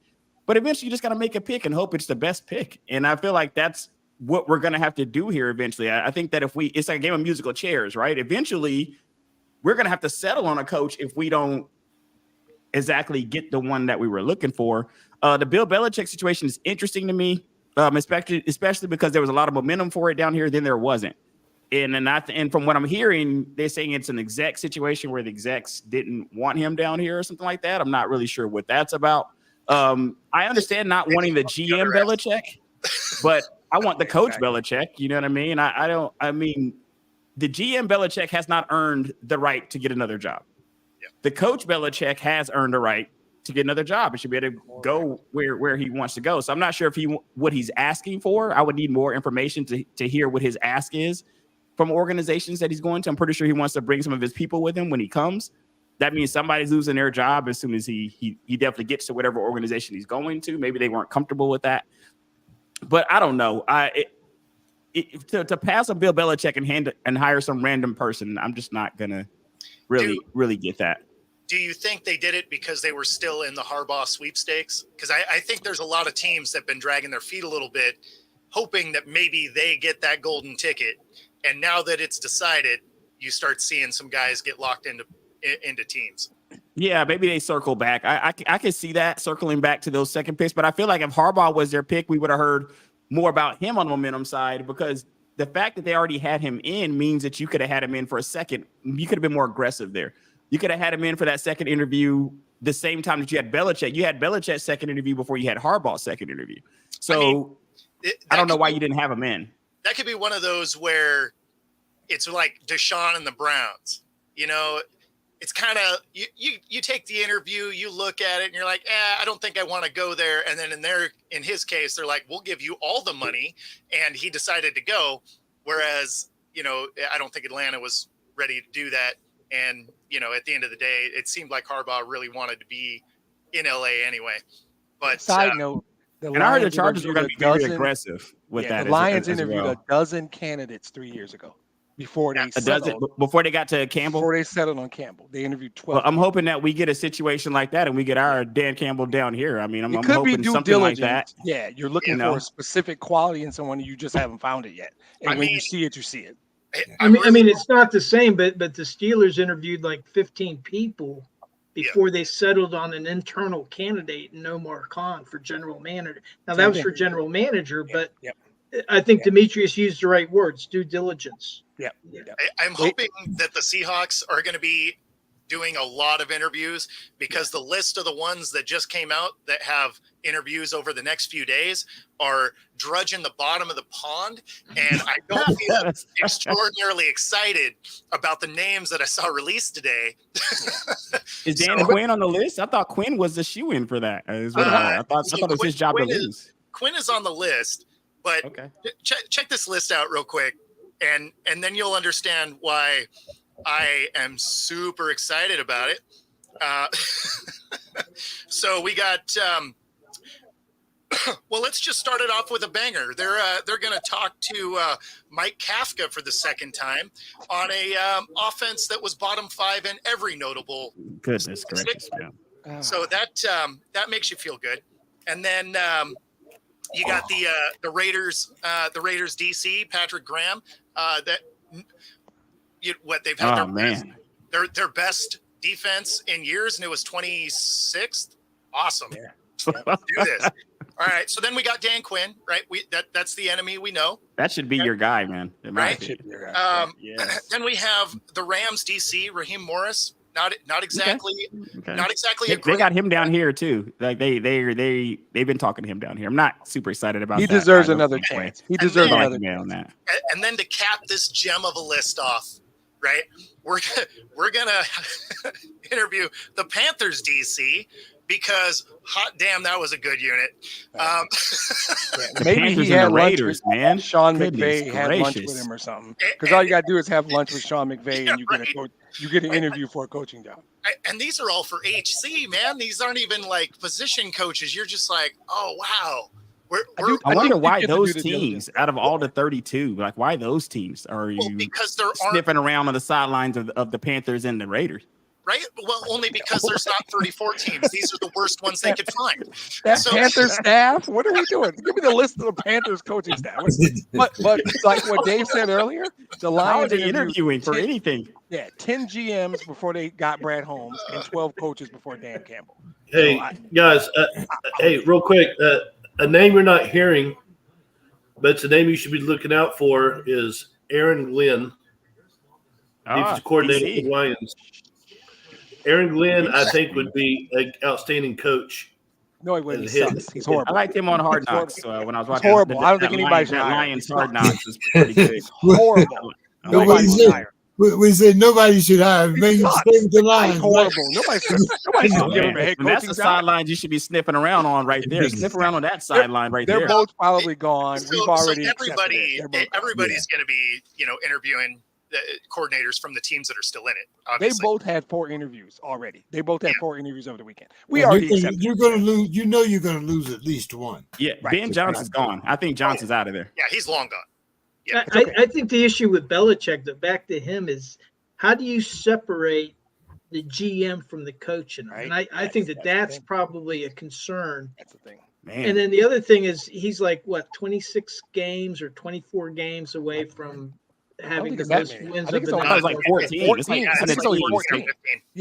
But eventually you just got to make a pick and hope it's the best pick. And I feel like that's what we're going to have to do here eventually. I think that it's like a game of musical chairs, right? Eventually we're going to have to settle on a coach if we don't exactly get the one that we were looking for. The Bill Belichick situation is interesting to me, especially because there was a lot of momentum for it down here. Then there wasn't. And from what I'm hearing, they're saying it's an exec situation where the execs didn't want him down here or something like that. I'm not really sure what that's about. I understand not wanting the GM Belichick, but I want the coach Belichick. You know what I mean? I mean, the GM Belichick has not earned the right to get another job. Yeah. The coach Belichick has earned the right to get another job. He should be able to go where he wants to go. So I'm not sure if what he's asking for. I would need more information to hear what his ask is from organizations that he's going to. I'm pretty sure he wants to bring some of his people with him when he comes. That means somebody's losing their job as soon as he definitely gets to whatever organization he's going to. Maybe they weren't comfortable with that. But I don't know. To pass on Bill Belichick and hire some random person, I'm just not gonna really get that. Do you think they did it because they were still in the Harbaugh sweepstakes? Because I think there's a lot of teams that have been dragging their feet a little bit, hoping that maybe they get that golden ticket. And now that it's decided, you start seeing some guys get locked into teams. Yeah, maybe they circle back. I can see that circling back to those second picks. But I feel like if Harbaugh was their pick, we would have heard more about him on the momentum side, because the fact that they already had him in means that you could have had him in for a second. You could have been more aggressive there. You could have had him in for that second interview the same time that you had Belichick. You had Belichick's second interview before you had Harbaugh's second interview. So I don't know why you didn't have him in. That could be one of those where it's like Deshaun and the Browns. You know, it's kind of you take the interview, you look at it, and you're like, I don't think I want to go there. And then in his case, they're like, we'll give you all the money, and he decided to go. Whereas, you know, I don't think Atlanta was ready to do that. And you know, at the end of the day, it seemed like Harbaugh really wanted to be in LA anyway. But side note. And I heard the Chargers were going to be very aggressive with that. The Lions interviewed a dozen candidates 3 years ago before they before they got to Campbell. Before they settled on Campbell, they interviewed 12. Well, I'm hoping that we get a situation like that and we get our Dan Campbell down here. I mean, I'm could hoping be due something diligence. like that. Yeah, you're looking for a specific quality in someone, you just haven't found it yet. And when you see it, you see it. I mean, it's not the same, but the Steelers interviewed like 15 people before they settled on an internal candidate, Nomar Khan, for general manager. Now that was for general manager, but I think Demetrius used the right words: due diligence. I'm hoping that the Seahawks are going to be doing a lot of interviews, because the list of the ones that just came out that have interviews over the next few days are drudging the bottom of the pond. And I don't feel extraordinarily excited about the names that I saw released today. Is Dan Quinn on the list? I thought Quinn was the shoe-in for that. I thought it was his job to lose. Quinn is on the list, but check this list out real quick, and then you'll understand why I am super excited about it. So we got, well, let's just start it off with a banger. They're going to talk to Mike Kafka for the second time on a offense that was bottom 5 in every notable. Goodness gracious, man. So that makes you feel good. And then you got the Raiders DC, Patrick Graham, they've had their best defense in years, and it was 26th. Awesome. Do this. All right. So then we got Dan Quinn, right? That's the enemy we know. That should be your guy, man. Right. Then we have the Rams DC, Raheem Morris. Not exactly. Okay. Not exactly. They got him down here too. Like they've been talking to him down here. I'm not super excited about. He that. Deserves another chance. He deserves another chance on that. And then to cap this gem of a list off, right? We're gonna interview the Panthers DC, because hot damn, that was a good unit. Maybe he had Raiders, man. Sean McVay had lunch with him or something. Because all you gotta do is have lunch with Sean McVay, and you get a coach. You get an interview for a coaching job. And these are all for HC, man. These aren't even like position coaches. You're just like, oh wow. I wonder why those teams, out of all the 32, like why those teams are you because there sniffing around on the sidelines of the Panthers and the Raiders? Right? Well, only because there's not 34 teams. These are the worst ones they could find. Panthers staff? What are we doing? Give me the list of the Panthers coaching staff. But like what Dave said earlier, the Lions are interviewing for anything. Yeah, 10 GMs before they got Brad Holmes and 12 coaches before Dan Campbell. Hey, guys, hey, real quick, a name you're not hearing, but it's a name you should be looking out for is Aaron Glenn, defensive coordinator for the Lions. Aaron Glenn, I think, would be an outstanding coach. No, he wouldn't. He's horrible. I liked him on Hard Knocks when I was watching. Horrible. I don't think anybody should hire Lions Hard Knocks is pretty good. Horrible. Nobody should hire. We said nobody should hire. Maybe stay with the Lions. Horrible. Nobody should give him a head coaching job. That's the sidelines you should be sniffing around on right there. Sniff around on that sideline right there. They're both probably gone. We've already everybody's going to be, interviewing the coordinators from the teams that are still in it. Obviously. They both had 4 interviews already. They both had 4 interviews over the weekend. We already accepted. You're going to lose. You know you're going to lose at least one. Yeah, right. Ben Johnson's gone. I think Johnson's out of there. Yeah, he's long gone. Yeah, I think the issue with Belichick, back to him, is how do you separate the GM from the coach? And I think that's probably a concern. That's the thing. Man. And then the other thing is he's like, 26 games or 24 games away from having the most wins of the night. Like 14. It's like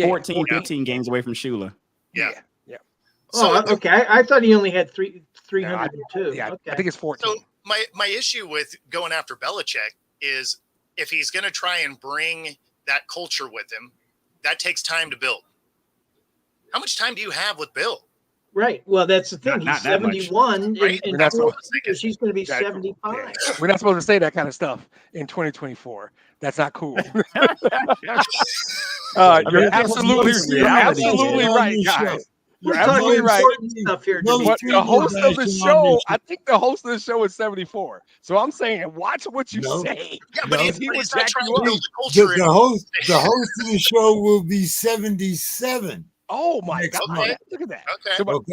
14, 15 games away from Shula. Yeah. So, okay. I thought he only had 302. Yeah, okay. I think it's 14. So my issue with going after Belichick is if he's going to try and bring that culture with him, that takes time to build. How much time do you have with Bill? Right. Well, that's the thing. Not he's 71. Right? In 4 years, he's going to be 75. We're not supposed to say that kind of stuff in 2024. That's not cool. You're absolutely right, guys. You're absolutely right. Stuff here, But the host of the show, I think the host of the show is 74. So I'm saying, watch what you say. Yeah, but he would jack trying you to up. build the culture. The host of the show will be 77. Oh my God! Okay. Look at that. Okay. So,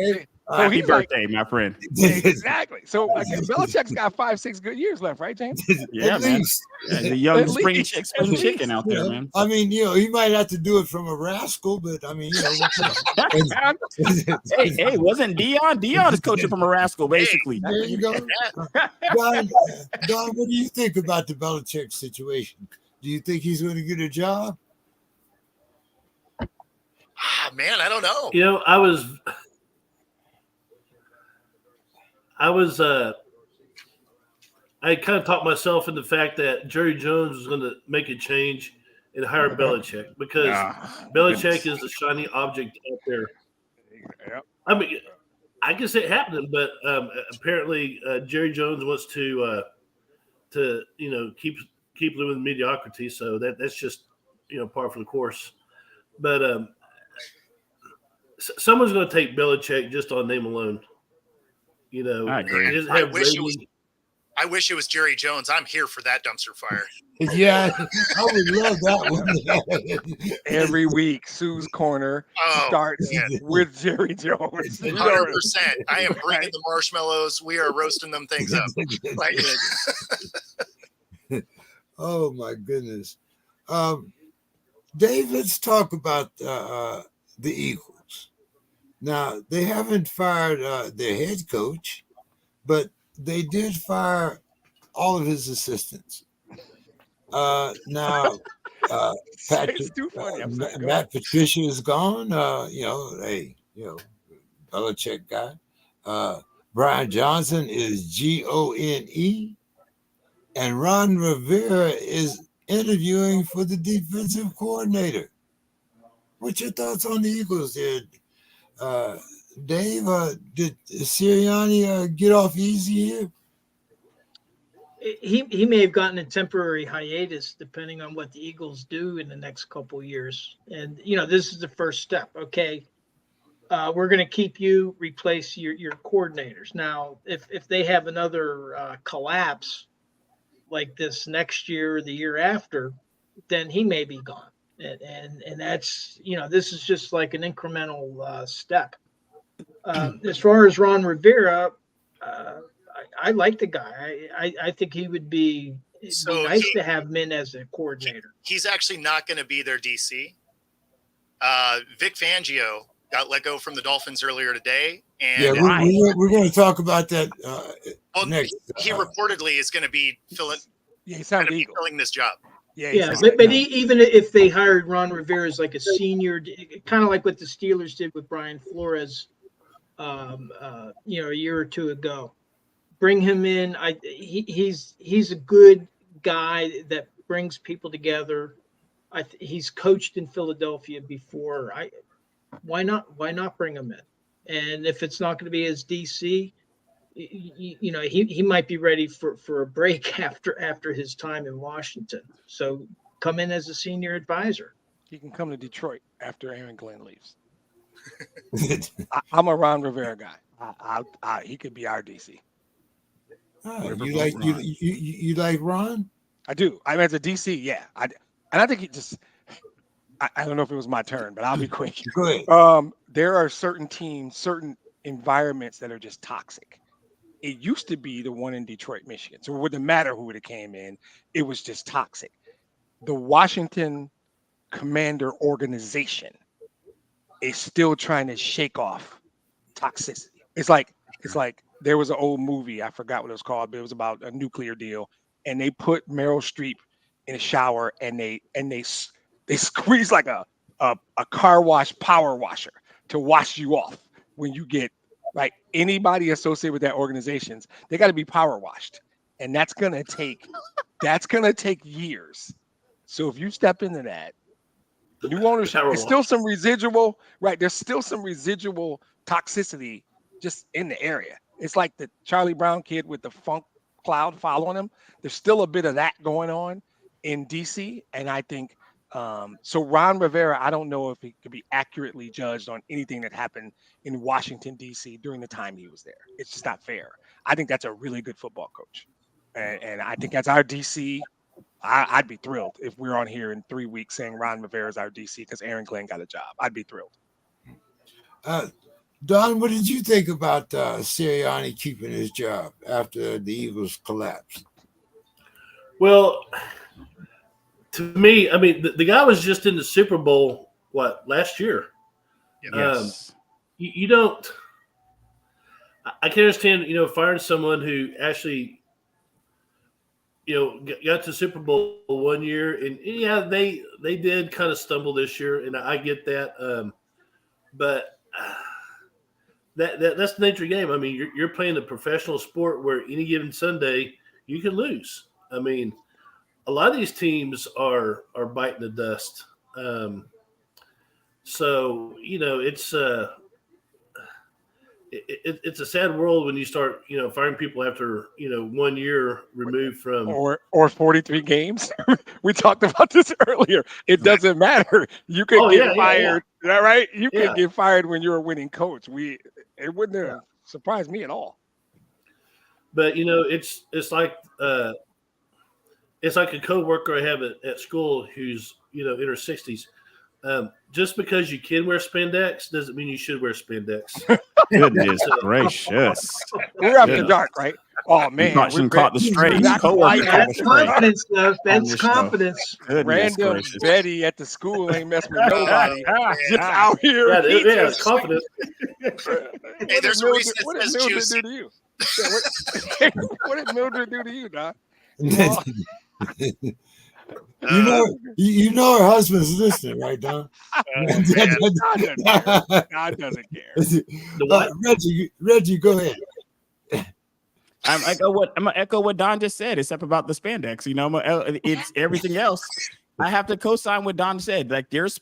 Happy birthday, my friend. Exactly. So Belichick's got 5-6 good years left, right, James? Yeah, At man. least. Yeah, the young At spring least. chicken out there, man. I mean, he might have to do it from a rascal, but I mean, hey, wasn't Dion? Dion is coaching from a rascal, basically. There you go. Don, what do you think about the Belichick situation? Do you think he's going to get a job? Man, I don't know. I kind of talked myself in the fact that Jerry Jones was going to make a change and hire Belichick because Belichick is the shiny object out there. Yep. I mean, I can see it happening, but apparently Jerry Jones wants to keep living in mediocrity. So that's just par for the course. But someone's going to take Belichick just on name alone. I agree. I wish it was Jerry Jones. I'm here for that dumpster fire. Yeah, I would love that one. Every week, Sue's Corner starts with Jerry Jones. 100%. I am bringing the marshmallows. We are roasting them things up. Oh, my goodness. Dave, let's talk about the Eagles. Now, they haven't fired their head coach, but they did fire all of his assistants. Now, Matt Patricia is gone. Belichick guy. Brian Johnson is Gone, and Ron Rivera is interviewing for the defensive coordinator. What's your thoughts on the Eagles there? Dave, did Sirianni get off easy here? He may have gotten a temporary hiatus depending on what the Eagles do in the next couple of years. And, this is the first step. Okay, we're going to keep you, replace your coordinators. Now, if they have another collapse like this next year or the year after, then he may be gone. And that's, this is just like an incremental step. As far as Ron Rivera, I like the guy. I think it'd be nice to have him in as a coordinator. He's actually not going to be their DC. Vic Fangio got let go from the Dolphins earlier today, and we're going to talk about that next. He reportedly is going to be filling this job. But even if they hired Ron Rivera as like a senior, kind of like what the Steelers did with Brian Flores, a year or two ago, bring him in. He's a good guy that brings people together. He's coached in Philadelphia before. Why not bring him in? And if it's not going to be as DC, he might be ready for a break after his time in Washington. So come in as a senior advisor. He can come to Detroit after Aaron Glenn leaves. I'm a Ron Rivera guy. He could be our DC. You like Ron? I do. I mean, as a DC, yeah. I think he just. I don't know if it was my turn, but I'll be quick. Go ahead. There are certain teams, certain environments that are just toxic. It used to be the one in Detroit, Michigan. So it wouldn't matter who it came in. It was just toxic. The Washington Commander organization is still trying to shake off toxicity. It's like there was an old movie. I forgot what it was called, but it was about a nuclear deal. And they put Meryl Streep in a shower and they squeeze like a car wash power washer to wash you off when you get right. Anybody associated with that organizations, they got to be power washed, and that's gonna take years. So if you step into that, new ownership, there's still some residual, right? There's still some residual toxicity just in the area. It's like the Charlie Brown kid with the funk cloud following him. There's still a bit of that going on in DC, and I think. So Ron Rivera, I don't know if he could be accurately judged on anything that happened in Washington, D.C. during the time he was there. It's just not fair. I think that's a really good football coach. And I think that's our D.C. I'd be thrilled if we're on here in 3 weeks saying Ron Rivera is our D.C. because Aaron Glenn got a job. I'd be thrilled. Don, what did you think about Sirianni keeping his job after the Eagles collapsed? Well, to me, I mean, the guy was just in the Super Bowl, last year? Yes. You don't – I can understand, firing someone who actually, got to Super Bowl one year. And, yeah, they did kind of stumble this year, and I get that. But that's the nature of the game. I mean, you're playing a professional sport where any given Sunday you can lose. I mean – a lot of these teams are biting the dust. So, it's a sad world when you start, firing people after, 1 year removed from. Or 43 games. We talked about this earlier. It doesn't matter. You could get fired. Is that right? You could get fired when you're a winning coach. It wouldn't have surprised me at all. But, it's like a coworker I have at school who's, in her 60s. Just because you can wear spandex doesn't mean you should wear spandex. Goodness gracious. We're after dark, right? Oh, man. Caught the straight. That's confidence, though. That's confidence. Random Betty at the school ain't messing with nobody. Just out here. Yeah, it's confidence. Hey, there's a reason it says juicy. What did Mildred do to you, Doc? You know her husband's listening, right, Don? God doesn't care. Reggie, go ahead. I'm gonna echo what Don just said, except about the spandex. It's everything else. I have to co-sign what Don said. Like, there's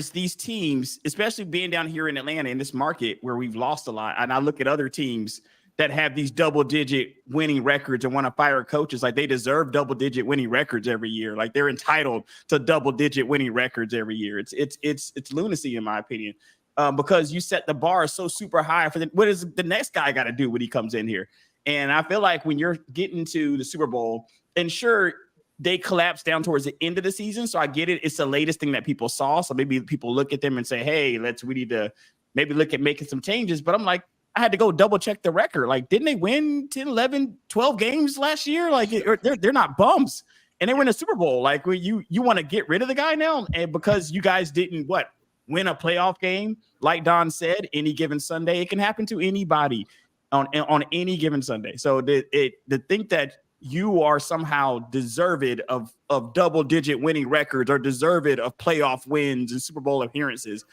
these teams, especially being down here in Atlanta in this market where we've lost a lot. And I look at other teams that have these double-digit winning records and want to fire coaches. Like, they deserve double-digit winning records every year. Like, they're entitled to double-digit winning records every year. It's lunacy, in my opinion, because you set the bar so super high for what is the next guy got to do when he comes in here? And I feel like when you're getting to the Super Bowl, and sure, they collapsed down towards the end of the season. So I get it. It's the latest thing that people saw. So maybe people look at them and say, hey, we need to maybe look at making some changes. But I'm like, I had to go double check the record. Like, didn't they win 10, 11, 12 games last year? Like, they're not bums. And they win a Super Bowl. Like, you want to get rid of the guy now? And because you guys didn't win a playoff game, like Don said, any given Sunday, it can happen to anybody on any given Sunday. So to think that you are somehow deserved of double-digit winning records or deserved of playoff wins and Super Bowl appearances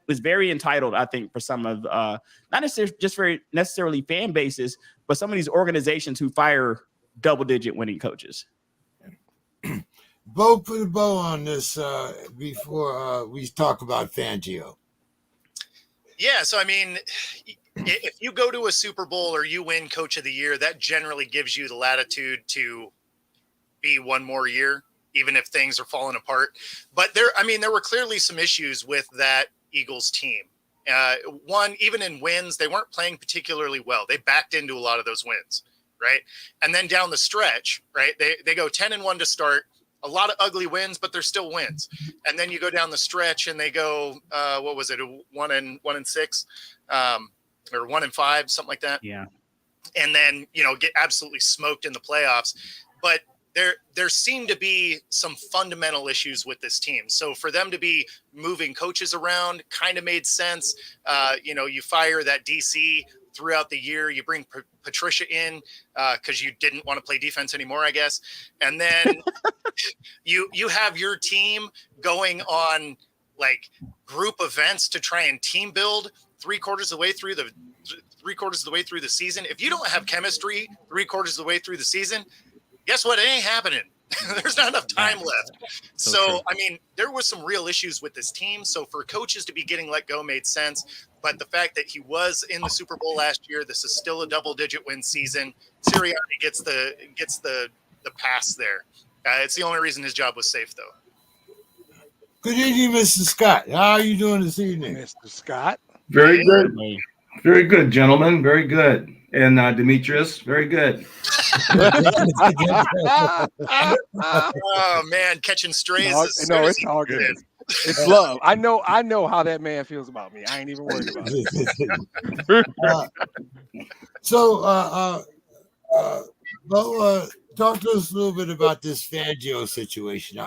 is very entitled, I think, for some of not necessarily just very necessarily fan bases, but some of these organizations who fire double-digit winning coaches. Bo, put a bow on this before we talk about Fangio. Yeah, so I mean, if you go to a Super Bowl or you win Coach of the Year, that generally gives you the latitude to be one more year, even if things are falling apart. But there were clearly some issues with that Eagles team. One, even in wins, they weren't playing particularly well. They backed into a lot of those wins, right? And then down the stretch, right, they go 10-1 to start. A lot of ugly wins, but they're still wins. And then you go down the stretch and they go, 1-6, or 1-5, something like that. Yeah. And then, get absolutely smoked in the playoffs. But there seem to be some fundamental issues with this team. So for them to be moving coaches around kind of made sense. You fire that DC throughout the year. You bring Patricia in because you didn't want to play defense anymore, I guess. And then you have your team going on like group events to try and team build three quarters of the way through the season. If you don't have chemistry 3/4 of the way through the season, guess what? It ain't happening. There's not enough time left. So I mean, there were some real issues with this team. So for coaches to be getting let go made sense. But the fact that he was in the Super Bowl last year, this is still a double-digit win season. Sirianni gets the pass there. It's the only reason his job was safe, though. Good evening, Mr. Scott. How are you doing this evening? Mr. Scott. Very good. Very good, gentlemen. Very good. And Demetrius, very good. Oh, man, catching strays. It's all good. It's love. I know how that man feels about me. I ain't even worried about it. Bo, talk to us a little bit about this Fangio situation.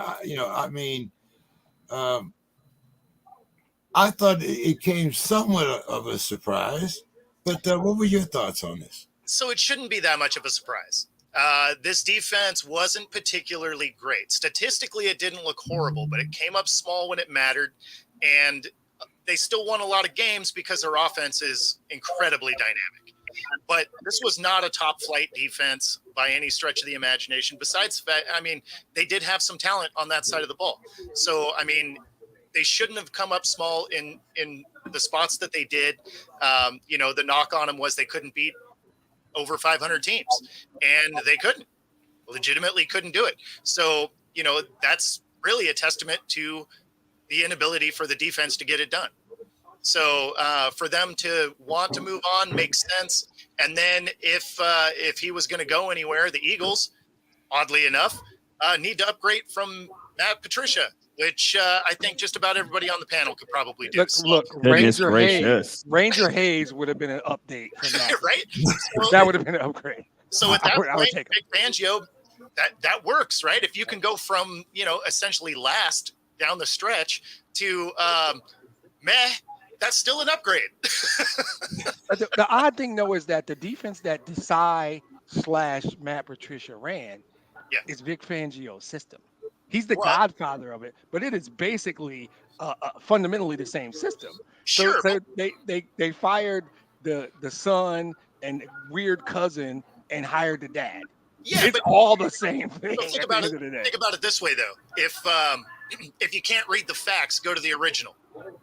I thought it came somewhat of a surprise, but what were your thoughts on this? So it shouldn't be that much of a surprise. This defense wasn't particularly great. Statistically, it didn't look horrible, but it came up small when it mattered. And they still won a lot of games because their offense is incredibly dynamic. But this was not a top flight defense by any stretch of the imagination. Besides that, they did have some talent on that side of the ball. So, they shouldn't have come up small in the spots that they did. The knock on them was they couldn't beat over 500 teams, and they legitimately couldn't do it. So, that's really a testament to the inability for the defense to get it done. So for them to want to move on makes sense. And then if he was going to go anywhere, the Eagles, oddly enough, need to upgrade from Matt Patricia, which I think just about everybody on the panel could probably do. Look, Ranger Hayes would have been an update from that. Right? So, that would have been an upgrade. So at that point, Big Fangio, that works, right? If you can go from, essentially last down the stretch to meh, that's still an upgrade. The odd thing, though, is that the defense that Desai/Matt Patricia ran is Vic Fangio's system. He's the godfather of it, but it is basically fundamentally the same system. Sure. So they fired the son and weird cousin and hired the dad. Yeah, it's all the same thing. Think about it this way, though. If you can't read the facts, go to the original. Right.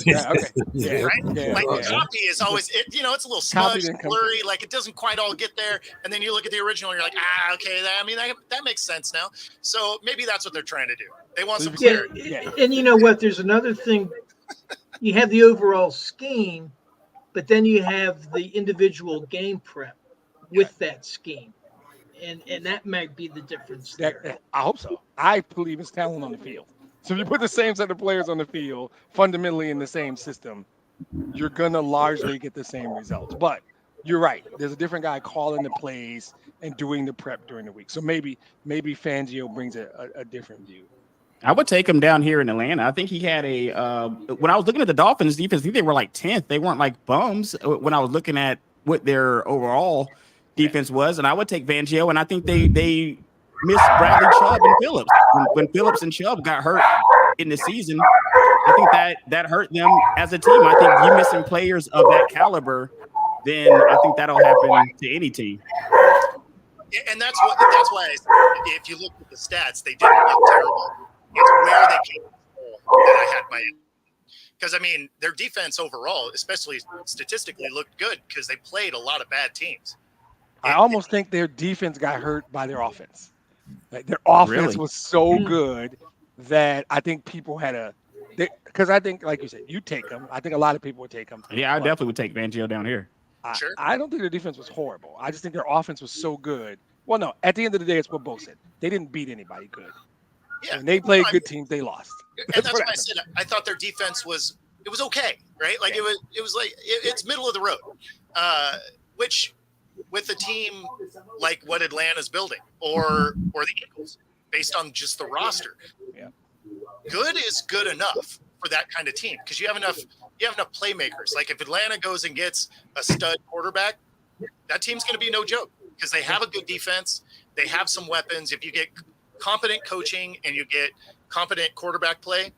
Yeah, okay. Yeah. Right? Yeah, copy is always it's a little smudged, blurry, like it doesn't quite all get there. And then you look at the original and you're like, okay, that makes sense now. So maybe that's what they're trying to do. They want some clarity. Yeah. And you know what? There's another thing. You have the overall scheme, but then you have the individual game prep with that scheme. and that might be the difference That, there. I hope so. I believe it's talent on the field. So if you put the same set of players on the field, fundamentally in the same system, you're gonna largely get the same results. But you're right. There's a different guy calling the plays and doing the prep during the week. So maybe Fangio brings a different view. I would take him down here in Atlanta. I think he had a when I was looking at the Dolphins defense, I think they were like 10th. They weren't like bums when I was looking at what their overall defense was. And I would take Fangio, and I think they missed Bradley Chubb and Phillips. When Phillips and Chubb got hurt in the season, I think that hurt them as a team. I think you missing players of that caliber, then I think that'll happen to any team. And that's why if you look at the stats, they didn't look terrible. It's where they came from that I had my, because I mean their defense overall, especially statistically, looked good because they played a lot of bad teams. I almost think their defense got hurt by their offense. Like their offense was so good that I think people had because I think, like you said, you take them. I think a lot of people would take them. Yeah, I definitely would take Fangio down here. Sure. I don't think their defense was horrible. I just think their offense was so good. Well, no, at the end of the day, it's what Bo said. They didn't beat anybody good. Yeah. When they played good teams, they lost. And that's why I said I thought their defense was okay, right? Like it was like it's middle of the road, which with a team like what Atlanta's building or the Eagles, based on just the roster, good is good enough for that kind of team because you have enough playmakers. Like if Atlanta goes and gets a stud quarterback, that team's going to be no joke because they have a good defense, they have some weapons. If you get competent coaching and you get competent quarterback play,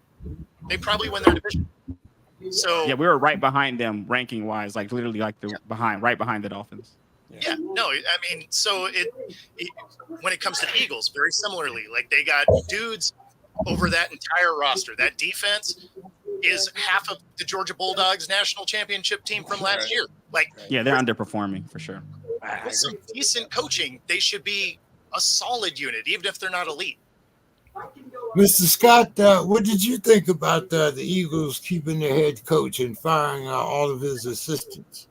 they probably win their division. So yeah, we were right behind them ranking wise, like literally like right behind the Dolphins. Yeah, no, I mean, so it when it comes to the Eagles, very similarly, like they got dudes over that entire roster. That defense is half of the Georgia Bulldogs national championship team from last year. Like, yeah, they're underperforming for sure. With some decent coaching, they should be a solid unit, even if they're not elite. Mr. Scott, what did you think about the Eagles keeping their head coach and firing all of his assistants?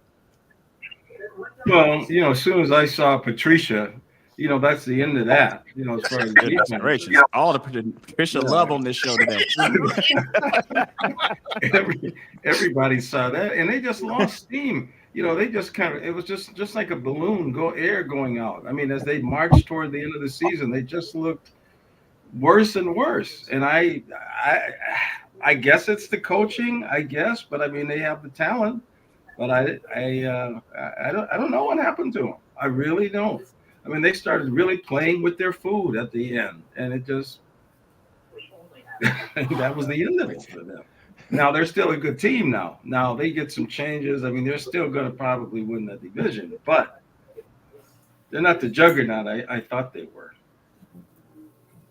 Well, as soon as I saw Patricia, that's the end of that. As far as gracious, all the Patricia love on this show today. Everybody saw that, and they just lost steam. They just it was just like a balloon, air going out. I mean, as they marched toward the end of the season, they just looked worse and worse. And I guess it's the coaching, but I mean, they have the talent, but I don't know what happened to them. I really don't. I mean, they started really playing with their food at the end, and it just that was the end of it for them. Now they're still a good team now. Now they get some changes. I mean, they're still going to probably win the division, but they're not the juggernaut I thought they were.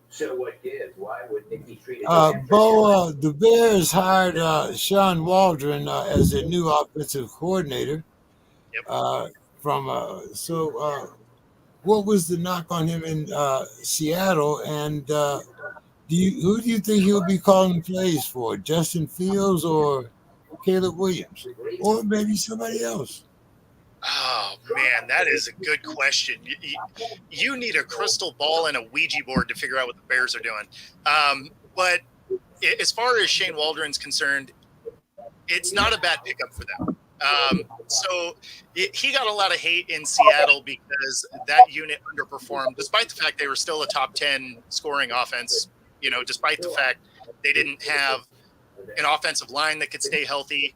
So what gives? Why would Nicky treat it? Bo, the Bears hired Sean Waldron as their new offensive coordinator. Yep. What was the knock on him in Seattle? And who do you think he'll be calling plays for? Justin Fields or Caleb Williams, or maybe somebody else? Oh man, that is a good question. You need a crystal ball and a Ouija board to figure out what the Bears are doing. But as far as Shane Waldron's concerned, it's not a bad pickup for them. He got a lot of hate in Seattle because that unit underperformed, despite the fact they were still a top 10 scoring offense. Despite the fact they didn't have an offensive line that could stay healthy.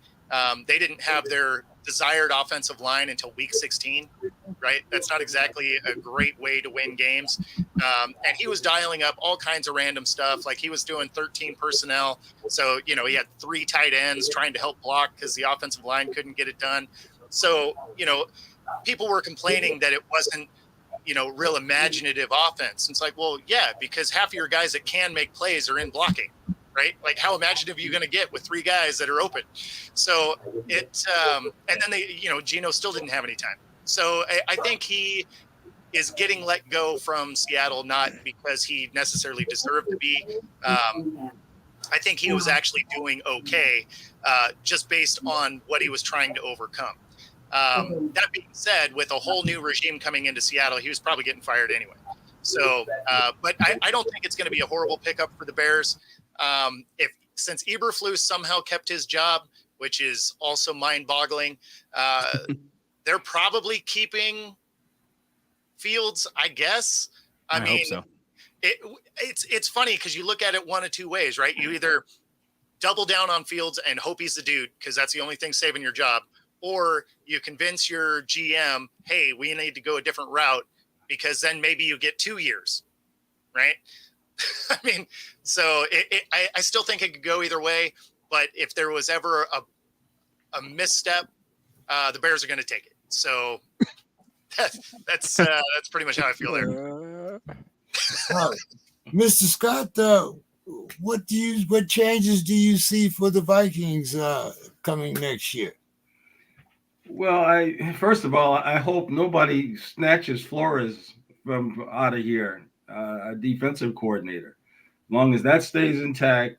They didn't have their desired offensive line until week 16, right? That's not exactly a great way to win games. And he was dialing up all kinds of random stuff. Like he was doing 13 personnel. So, he had 3 tight ends trying to help block because the offensive line couldn't get it done. So, people were complaining that it wasn't, real imaginative offense. And it's like, well, yeah, because half of your guys that can make plays are in blocking. Right? Like how imaginative are you going to get with 3 guys that are open? So and then Geno still didn't have any time. So I think he is getting let go from Seattle, not because he necessarily deserved to be. I think he was actually doing okay, just based on what he was trying to overcome. That being said, with a whole new regime coming into Seattle, he was probably getting fired anyway. So, but I don't think it's going to be a horrible pickup for the Bears. Since Eberflus somehow kept his job, which is also mind-boggling, they're probably keeping Fields, I guess. I mean, hope so. It's funny because you look at it one of two ways, right? You either double down on Fields and hope he's the dude because that's the only thing saving your job, or you convince your GM, hey, we need to go a different route because then maybe you get 2 years, right? I mean, so I still think it could go either way, but if there was ever a misstep, the Bears are going to take it. So that's pretty much how I feel there. Mr. Scott, what changes do you see for the Vikings coming next year? Well, first of all, I hope nobody snatches Flores from out of here, a defensive coordinator. As long as that stays intact.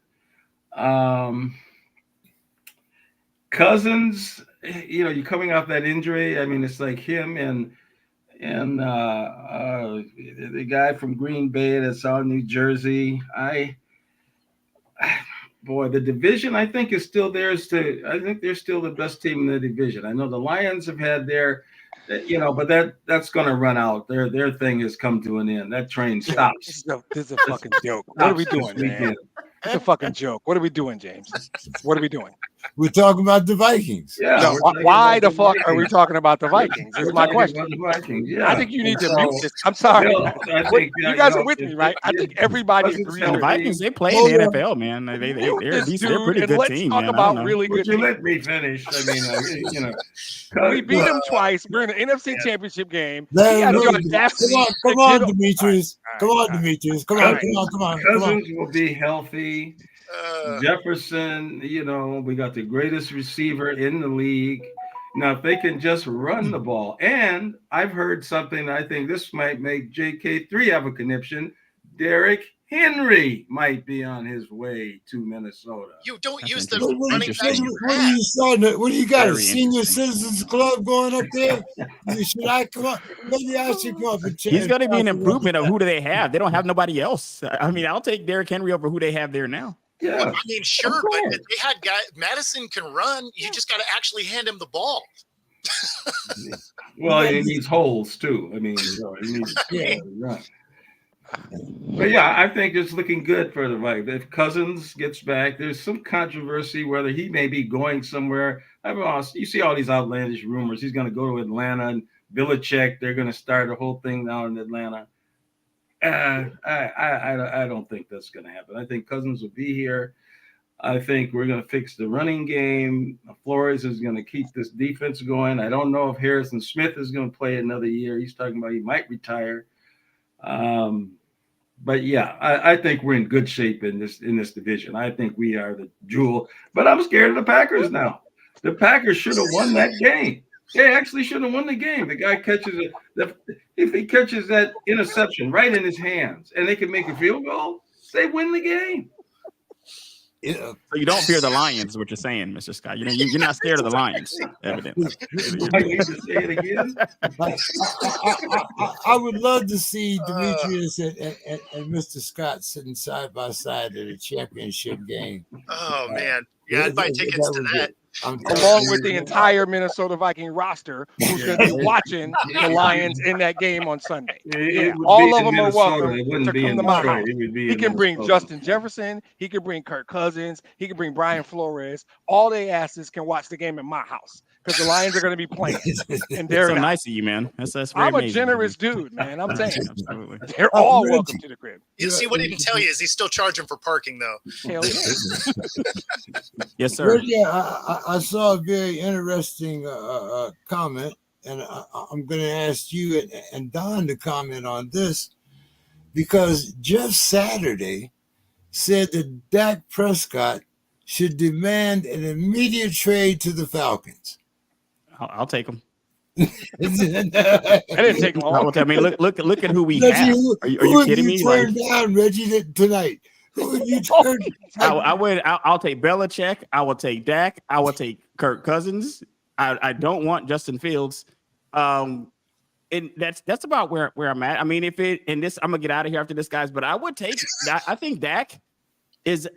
Cousins, you're coming off that injury. I mean, it's like him and the guy from Green Bay that's out in New Jersey. The division I think is still theirs I think they're still the best team in the division. I know the Lions have had their, but that's going to run out. Their thing has come to an end. That train stops. This is a fucking joke. What are we doing, man? It's a fucking joke. What are we doing, James? What are we doing? We're talking about the Vikings. Yeah. No, why the fuck are we talking about the Vikings? Is my question. Yeah. I think you need to mute this. I'm sorry. You guys are with me, right? I think everybody agrees. The Vikings, they play in the NFL, man. They're a pretty good let's team. Talk about really good. Would you let me finish? I mean, we beat them twice. We're in the NFC Championship game. Come on, Demetrius. Come on, Demetrius. Come on. Cousins will be healthy. Jefferson, we got the greatest receiver in the league. Now, if they can just run the ball, and I've heard something, I think this might make JK3 have a conniption. Derrick Henry might be on his way to Minnesota. You don't That's use the running back. What do you got? Very A senior citizens club going up there? Should I come up? Maybe I should come up and check. He's going to be an improvement of who do they have. They don't have nobody else. I mean, I'll take Derrick Henry over who they have there now. Yeah, well, I mean, sure, but they had guys. Madison can run. You just got to actually hand him the ball. Well, he needs holes too. I mean, he needs to run. But yeah, I think it's looking good for the Vikings. If Cousins gets back, there's some controversy whether he may be going somewhere. You see all these outlandish rumors. He's going to go to Atlanta and Belichick. They're going to start a whole thing down in Atlanta. I don't think that's going to happen. I think Cousins will be here. I think we're going to fix the running game. Flores is going to keep this defense going. I don't know if Harrison Smith is going to play another year. He's talking about he might retire. But yeah, I think we're in good shape in this division. I think we are the jewel. But I'm scared of the Packers now. The Packers should have won that game. They actually should have won the game. The guy catches it. If he catches that interception right in his hands and they can make a field goal, they win the game. Yeah. So you don't fear the Lions, is what you're saying, Mr. Scott. You're not scared of the Lions, evidently. I need to say it again. I would love to see Demetrius and Mr. Scott sitting side by side at a championship game. Oh man, yeah, I'd buy tickets to that. Along with the entire Minnesota Viking roster, who's going to be watching the Lions in that game on Sunday. Yeah, all of them are welcome to come to my house. He can bring Justin Jefferson. He can bring Kirk Cousins. He can bring Brian Flores. All they asses can watch the game in my house because the Lions are going to be playing. And they're so nice of you, man. That's very I'm a amazing. generous dude, man. I'm saying Absolutely. they're all welcome to the crib. You see what he didn't tell you is he's still charging for parking though. Hell yeah. Yes, sir. Yeah, I saw a very interesting comment, and I'm going to ask you and Don to comment on this because Jeff Saturday said that Dak Prescott should demand an immediate trade to the Falcons. I'll take them. That didn't take long. I mean, look at who we Reggie, have. Are you kidding me? Turn down Reggie tonight. Who would you turn? I'll take Belichick. I will take Dak. I will take Kirk Cousins. I don't want Justin Fields. And that's about where I'm at. I mean, I'm gonna get out of here after this, guys. But I would take. I think Dak is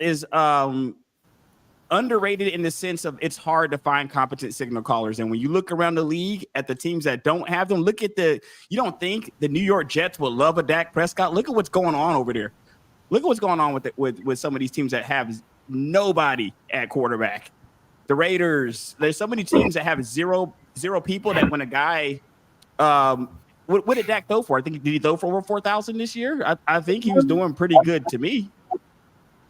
underrated in the sense of it's hard to find competent signal callers. And when you look around the league at the teams that don't have them, you don't think the New York Jets will love a Dak Prescott? Look at what's going on over there. Look at what's going on with some of these teams that have nobody at quarterback. The Raiders, there's so many teams that have zero people that when a guy, what did Dak throw for? Did he throw for over 4,000 this year? I think he was doing pretty good to me.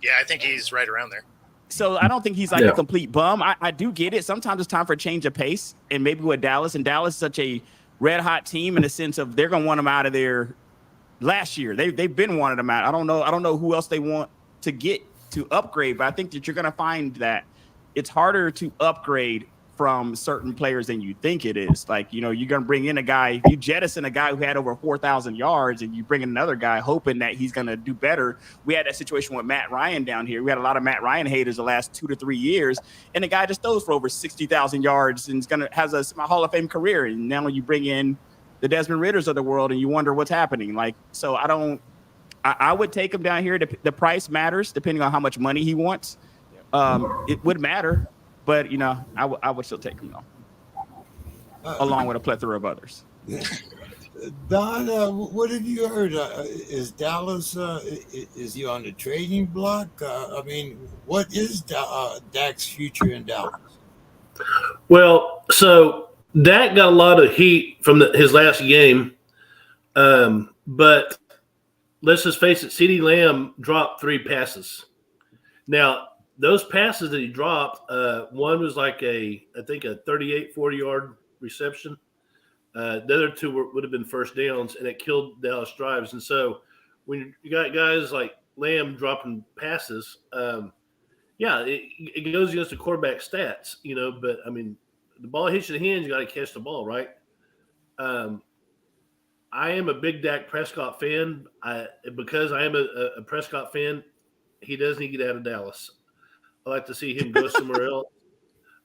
Yeah, I think he's right around there. So I don't think he's like a complete bum. I do get it. Sometimes it's time for a change of pace, and maybe with Dallas, and Dallas is such a red hot team in the sense of they're gonna want him out of there. Last year, they've been wanting him out. I don't know who else they want to get to upgrade, but I think that you're gonna find that it's harder to upgrade from certain players than you think it is. Like, you're going to bring in a guy, you jettison a guy who had over 4,000 yards and you bring in another guy hoping that he's going to do better. We had that situation with Matt Ryan down here. We had a lot of Matt Ryan haters the last 2 to 3 years, and the guy just throws for over 60,000 yards and has a Hall of Fame career. And now you bring in the Desmond Ritters of the world and you wonder what's happening. Like, so I would take him down here. The price matters depending on how much money he wants. It would matter. But, I would still take him, though, along with a plethora of others. Don, what have you heard? Is Dallas, is he on the trading block? I mean, what is Dak's future in Dallas? Well, so Dak got a lot of heat from his last game. But let's just face it, CeeDee Lamb dropped 3 passes. Now, those passes that he dropped, one was like I think a 38, 40-yard reception. The other 2 would have been first downs, and it killed Dallas drives. And so when you got guys like Lamb dropping passes, it goes against the quarterback stats, But, I mean, the ball hits your hands, you got to catch the ball, right? I am a big Dak Prescott fan. Because I am a Prescott fan, he does need to get out of Dallas. I like to see him go somewhere else.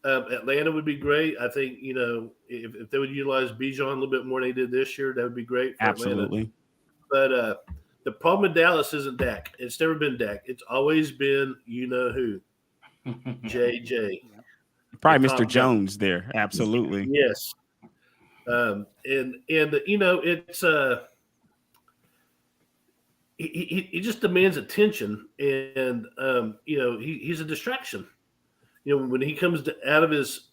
Atlanta would be great. I think, if they would utilize Bijan a little bit more than they did this year, that would be great for Absolutely. Atlanta. But the problem with Dallas isn't Dak. It's never been Dak. It's always been who. JJ. Probably Mr. Jones there. Absolutely. Yes. It's he just demands attention, and he's a distraction. When he comes out of his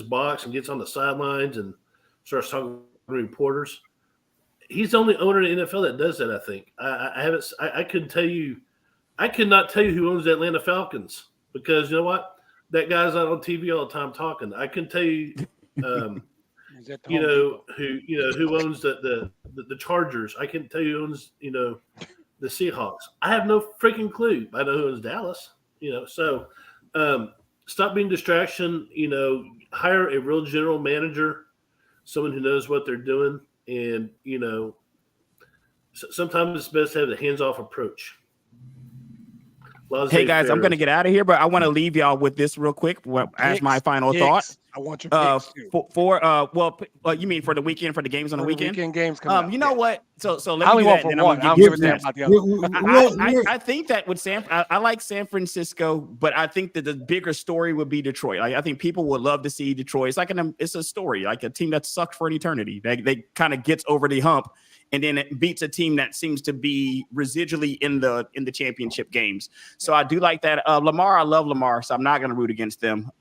box and gets on the sidelines and starts talking to reporters, he's the only owner in the NFL that does that. I think I couldn't tell you. I could not tell you who owns the Atlanta Falcons, because you know what, that guy's out on TV all the time talking. I can tell you. Who owns the Chargers. I can tell you who owns the Seahawks. I have no freaking clue. I know who owns Dallas. So stop being distraction. Hire a real general manager, someone who knows what they're doing, and sometimes it's best to have a hands-off approach. Hey guys, I'm going to get out of here, but I want to leave y'all with this real quick as my final thought. I want your picks too. You mean for the weekend, for the games on the weekend? Weekend games coming up. You know what? So let I me only do want that, for one. I don't give a damn about the other. I think that with I like San Francisco, but I think that the bigger story would be Detroit. Like, I think people would love to see Detroit. It's like it's a story, like a team that sucked for an eternity. They kind of gets over the hump, and then it beats a team that seems to be residually in the championship games. So I do like that. Lamar, I love Lamar, so I'm not going to root against them.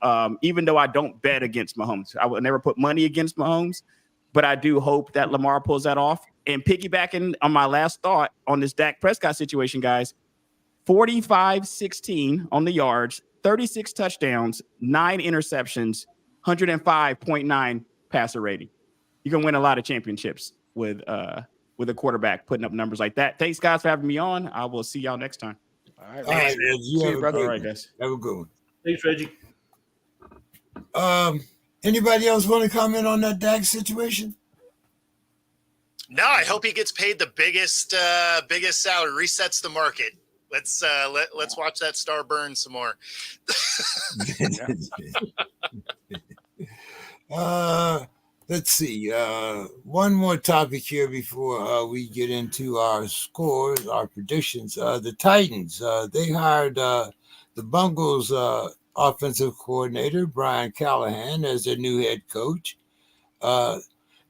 Even though I don't bet against Mahomes, I would never put money against Mahomes, but I do hope that Lamar pulls that off. And piggybacking on my last thought on this Dak Prescott situation, guys, 45-16 on the yards, 36 touchdowns, 9 interceptions, 105.9 passer rating. You can win a lot of championships with a quarterback putting up numbers like that. Thanks, guys, for having me on. I will see y'all next time. All right, Reggie. See you, brother. All right, guys. Have a good one. Thanks, Reggie. Anybody else want to comment on that Dak situation? No, I hope he gets paid the biggest salary, resets the market. Let's watch that star burn some more. Uh, let's see. One more topic here before we get into our scores, our predictions. The Titans. They hired the Bungles offensive coordinator Brian Callahan as their new head coach. Uh,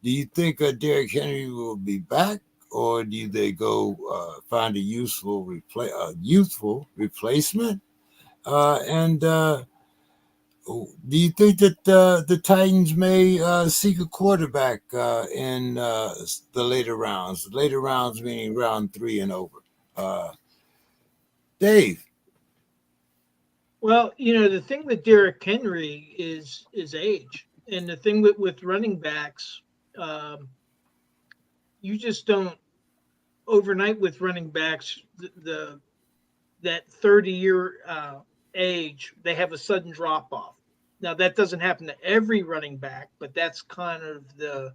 do you think Derrick Henry will be back, or do they go find a youthful replacement? And do you think that the Titans may seek a quarterback in the later rounds? Later rounds meaning round 3 and over. Uh, Dave. Well, the thing with Derrick Henry is age, and the thing with running backs, you just don't overnight with running backs. That 30-year age, they have a sudden drop off. Now that doesn't happen to every running back, but that's kind of the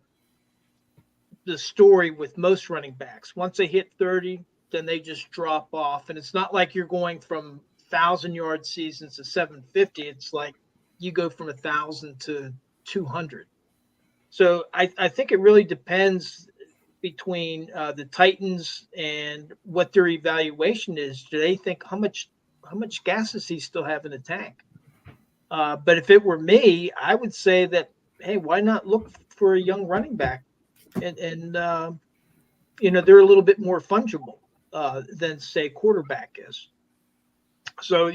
story with most running backs. Once they hit 30, then they just drop off, and it's not like you're going from 1,000-yard seasons to 750. It's like you go from 1,000 to 200. So I think it really depends between the Titans and what their evaluation is. Do they think how much gas does he still have in the tank? But if it were me, I would say that, hey, why not look for a young running back? And they're a little bit more fungible than, say, quarterback is. So,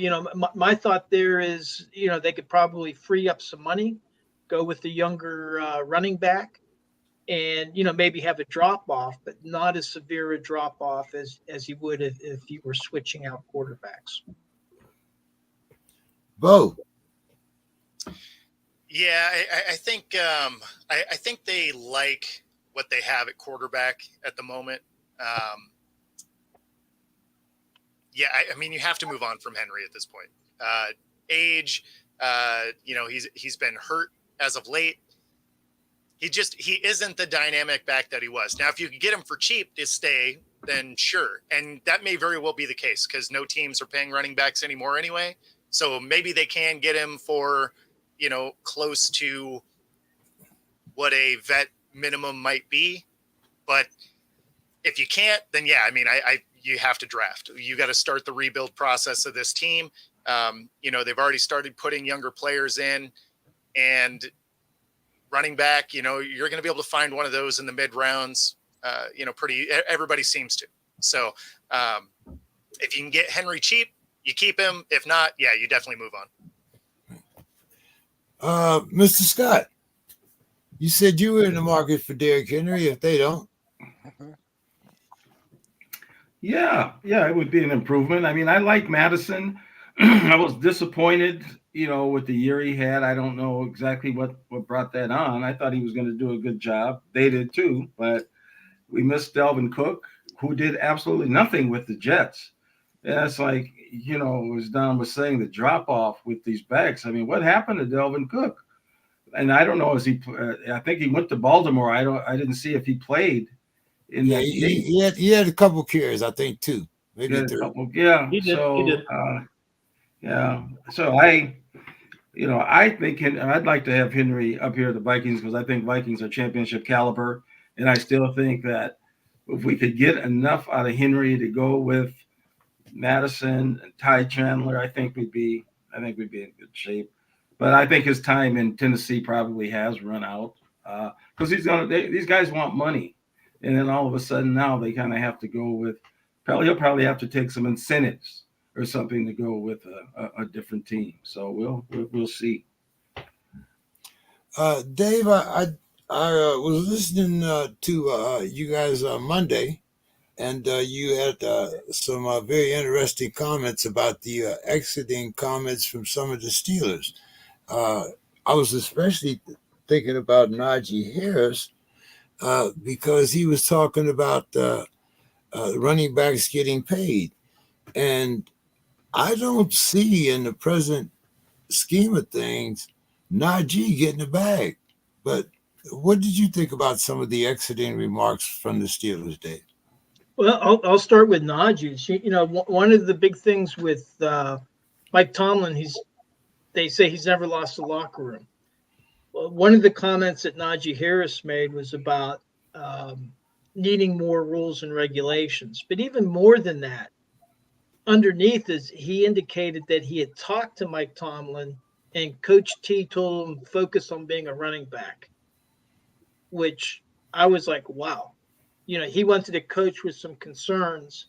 my thought there is, they could probably free up some money, go with the younger running back, and, maybe have a drop off, but not as severe a drop off as you would if you were switching out quarterbacks. Bo. Yeah, I think I think they like what they have at quarterback at the moment. Yeah, I mean, you have to move on from Henry at this point. Age, he's been hurt as of late. He isn't the dynamic back that he was. Now, if you could get him for cheap to stay, then sure. And that may very well be the case because no teams are paying running backs anymore anyway. So maybe they can get him for, close to what a vet minimum might be. But if you can't, then yeah, I mean, you have to draft. You got to start the rebuild process of this team. They've already started putting younger players in, and running back, you're going to be able to find one of those in the mid rounds. Everybody seems to. So if you can get Henry cheap, you keep him. If not, yeah, you definitely move on. Mr. Scott, you said you were in the market for Derrick Henry. If they don't, Yeah, it would be an improvement. I mean, I like Madison. I was disappointed, with the year he had. I don't know exactly what brought that on. I thought he was going to do a good job. They did too, but we missed Dalvin Cook, who did absolutely nothing with the Jets. And it's like, as Don was saying, the drop off with these backs. I mean, what happened to Dalvin Cook? And I don't know. I think he went to Baltimore. I didn't see if he played in that game. He had a couple carries, I think, too. Maybe three. Yeah. He did. Yeah. So I think I'd like to have Henry up here at the Vikings because I think Vikings are championship caliber. And I still think that if we could get enough out of Henry to go with Madison and Ty Chandler, I think we'd be in good shape. But I think his time in Tennessee probably has run out because these guys want money. And then all of a sudden now they kind of have to go with he'll probably have to take some incentives or something to go with a different team. So we'll see. Dave, I was listening to you guys on Monday, and you had some very interesting comments about the exiting comments from some of the Steelers. I was especially thinking about Najee Harris because he was talking about running backs getting paid. And I don't see in the present scheme of things Najee getting a bag. But what did you think about some of the exiting remarks from the Steelers, Dave? Well, I'll start with Najee. One of the big things with Mike Tomlin, they say he's never lost a locker room. one of the comments that Najee Harris made was about needing more rules and regulations. But even more than that, underneath is he indicated that he had talked to Mike Tomlin and Coach T told him focus on being a running back, which I was like, wow. He wanted to coach with some concerns.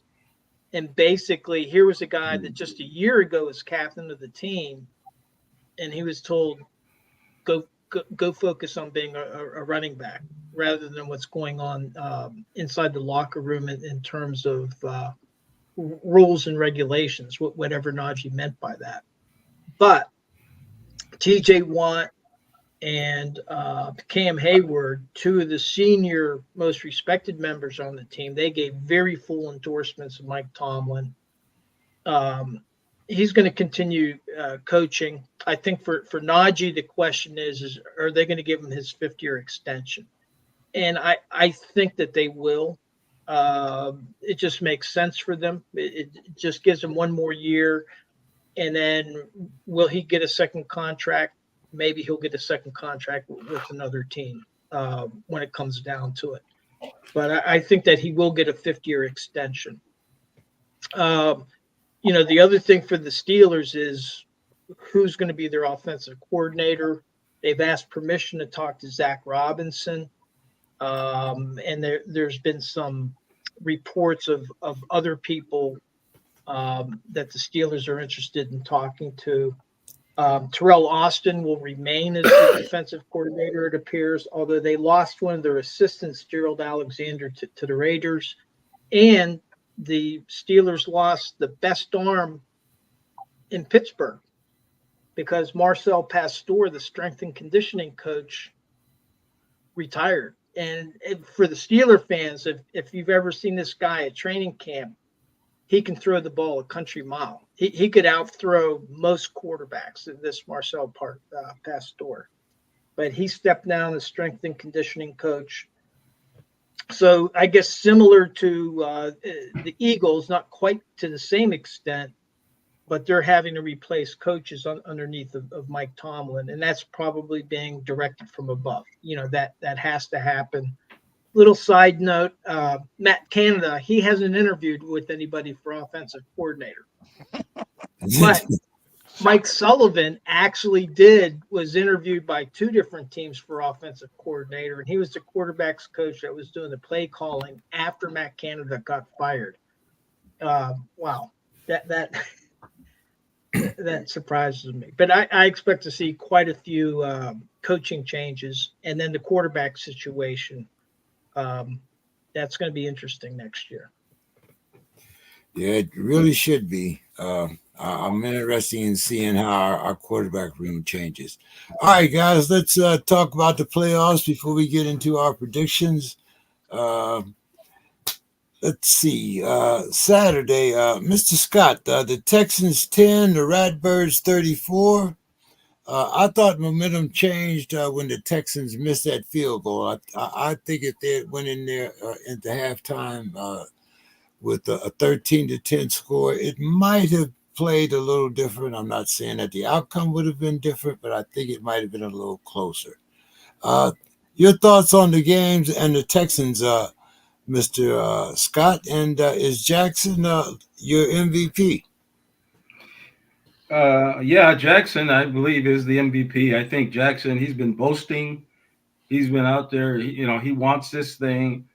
And basically, here was a guy that just a year ago was captain of the team, and he was told, go focus on being a running back rather than what's going on inside the locker room in terms of rules and regulations, whatever Najee meant by that. But TJ Watt and Cam Hayward, two of the senior, most respected members on the team, they gave very full endorsements of Mike Tomlin. He's going to continue coaching. I think for Najee, the question is are they going to give him his 5th-year extension? And I think that they will. It just makes sense for them. It just gives him one more year. And then will he get a second contract? Maybe he'll get a second contract with another team when it comes down to it. But I think that he will get a 5th-year extension. The other thing for the Steelers is who's going to be their offensive coordinator. They've asked permission to talk to Zach Robinson. And there's been some reports of other people that the Steelers are interested in talking to. Terrell Austin will remain as the defensive coordinator, it appears, although they lost one of their assistants, Gerald Alexander, to the Raiders. And the Steelers lost the best arm in Pittsburgh because Marcel Pastor, the strength and conditioning coach, retired. And for the Steeler fans, if you've ever seen this guy at training camp, he can throw the ball a country mile. He could outthrow most quarterbacks, this Marcel Pastor. But he stepped down as strength and conditioning coach. So I guess similar to the Eagles, not quite to the same extent, but they're having to replace coaches underneath of Mike Tomlin. And that's probably being directed from above. That has to happen. Little side note, Matt Canada, he hasn't interviewed with anybody for offensive coordinator. But Mike Sullivan actually was interviewed by 2 different teams for offensive coordinator, and he was the quarterback's coach that was doing the play calling after Matt Canada got fired. Wow, that surprises me. But I expect to see quite a few coaching changes, and then the quarterback situation. That's going to be interesting next year. Yeah, it really should be. I'm interested in seeing how our quarterback room changes. All right, guys, let's talk about the playoffs before we get into our predictions. Let's see. Saturday, Mr. Scott, the Texans 10, the Ratbirds 34. I thought momentum changed when the Texans missed that field goal. I think if they went in there into halftime with a 13-10 score, it might have played a little different. I'm not saying that the outcome would have been different, but I think it might have been a little closer. Your thoughts on the games and the Texans, Mr. Scott, and is Jackson your MVP? Yeah, Jackson, I believe, is the MVP. I think Jackson, he's been boasting. He's been out there. He wants this thing.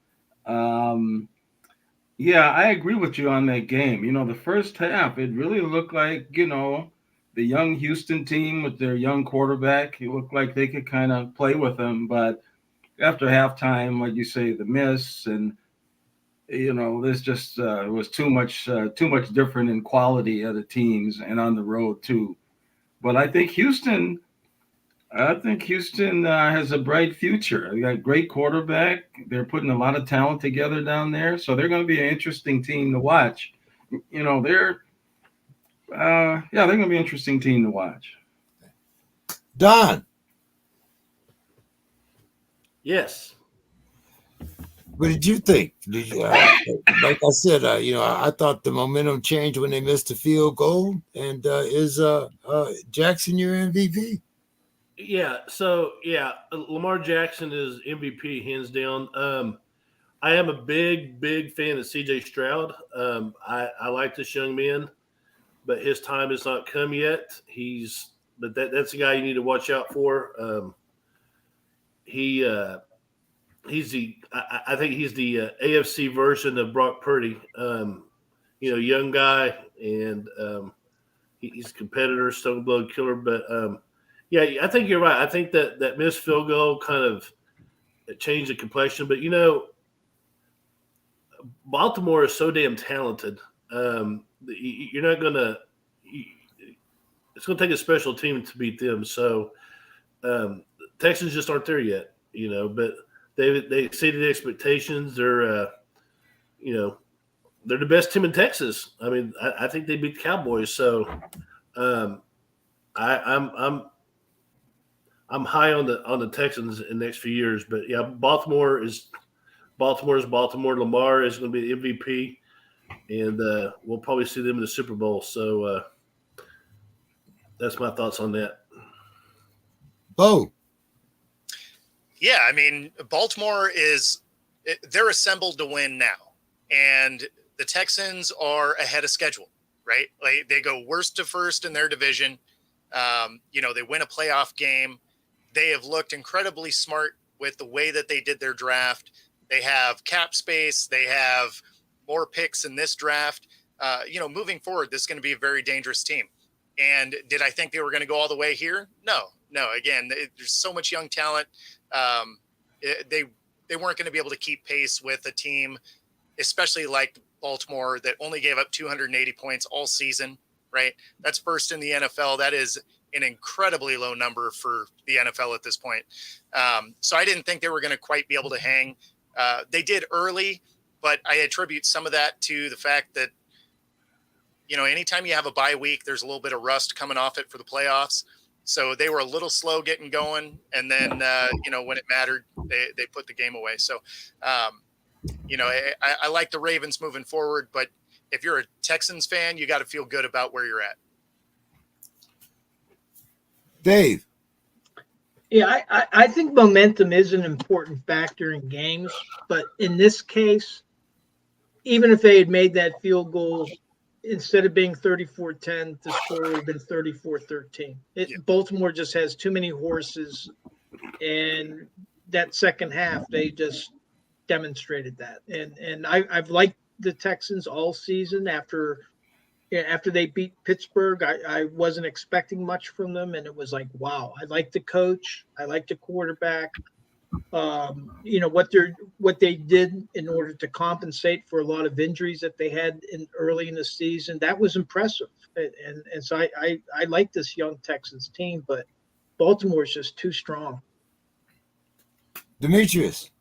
Yeah, I agree with you on that game. The first half, it really looked like, the young Houston team with their young quarterback. It looked like they could kind of play with him. But after halftime, like you say, the miss and there's just it was too much different in quality of the teams and on the road too. But I think Houston has a bright future. They got a great quarterback. They're putting a lot of talent together down there, so they're going to be an interesting team to watch. They're going to be an interesting team to watch. Don. Yes. What did you think? Did you, like I said, I thought the momentum changed when they missed the field goal. And is Jackson your MVP? Yeah. So Lamar Jackson is MVP hands down. I am a big fan of C.J. Stroud. I like this young man, but his time has not come yet. That's a guy you need to watch out for. I think he's the AFC version of Brock Purdy. Young guy, and he's a competitor, stone blood killer. But I think you're right. I think that missed field goal kind of changed the complexion. But Baltimore is so damn talented. You're not gonna. It's going to take a special team to beat them. So Texans just aren't there yet. But they exceeded expectations. They're they're the best team in Texas. I mean, I think they beat the Cowboys. So I'm high on the Texans in the next few years. But yeah, Baltimore is Baltimore. Lamar is going to be the MVP, and we'll probably see them in the Super Bowl. So that's my thoughts on that. Bo. Yeah, I mean, Baltimore they're assembled to win now, and the Texans are ahead of schedule, right? Like they go worst to first in their division. They win a playoff game. They have looked incredibly smart with the way that they did their draft. They have cap space. They have more picks in this draft. Moving forward, this is going to be a very dangerous team. And did I think they were going to go all the way here? No. Again, there's so much young talent. They weren't going to be able to keep pace with a team, especially like Baltimore, that only gave up 280 points all season, right? That's first in the NFL. That is an incredibly low number for the NFL at this point. So I didn't think they were going to quite be able to hang. They did early, but I attribute some of that to the fact that, anytime you have a bye week, there's a little bit of rust coming off it for the playoffs. So they were a little slow getting going. And then, when it mattered, they put the game away. So, I like the Ravens moving forward, but if you're a Texans fan, you got to feel good about where you're at. Dave. Yeah, I think momentum is an important factor in games, but in this case, even if they had made that field goal, instead of being 34-10, the score would have been 34-13. Baltimore just has too many horses, and that second half, they just demonstrated that. And I've liked the Texans all season after they beat Pittsburgh. I wasn't expecting much from them, and it was like, wow. I like the coach. I like the quarterback. What they did in order to compensate for a lot of injuries that they had early in the season, that was impressive. And so I like this young Texans team, but Baltimore is just too strong. Demetrius.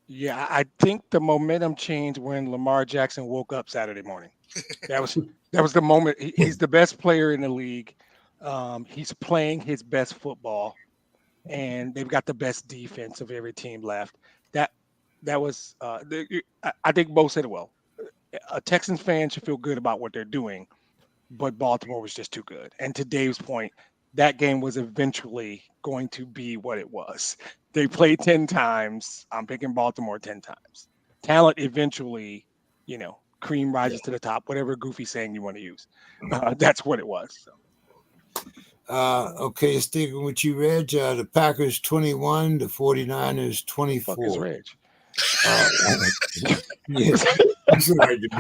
Yeah, I think the momentum changed when Lamar Jackson woke up Saturday morning. That was the moment. He's the best player in the league. He's playing his best football, and they've got the best defense of every team left. That was. I think Bo said it well. A Texans fan should feel good about what they're doing, but Baltimore was just too good. And to Dave's point, that game was eventually going to be what it was. They played 10 times. I'm picking Baltimore 10 times. Talent eventually, cream rises to the top, whatever goofy saying you want to use. That's what it was. So. Okay, sticking with you, Reg. The Packers 21, the 49ers 24. Fuck is Reg? Yeah.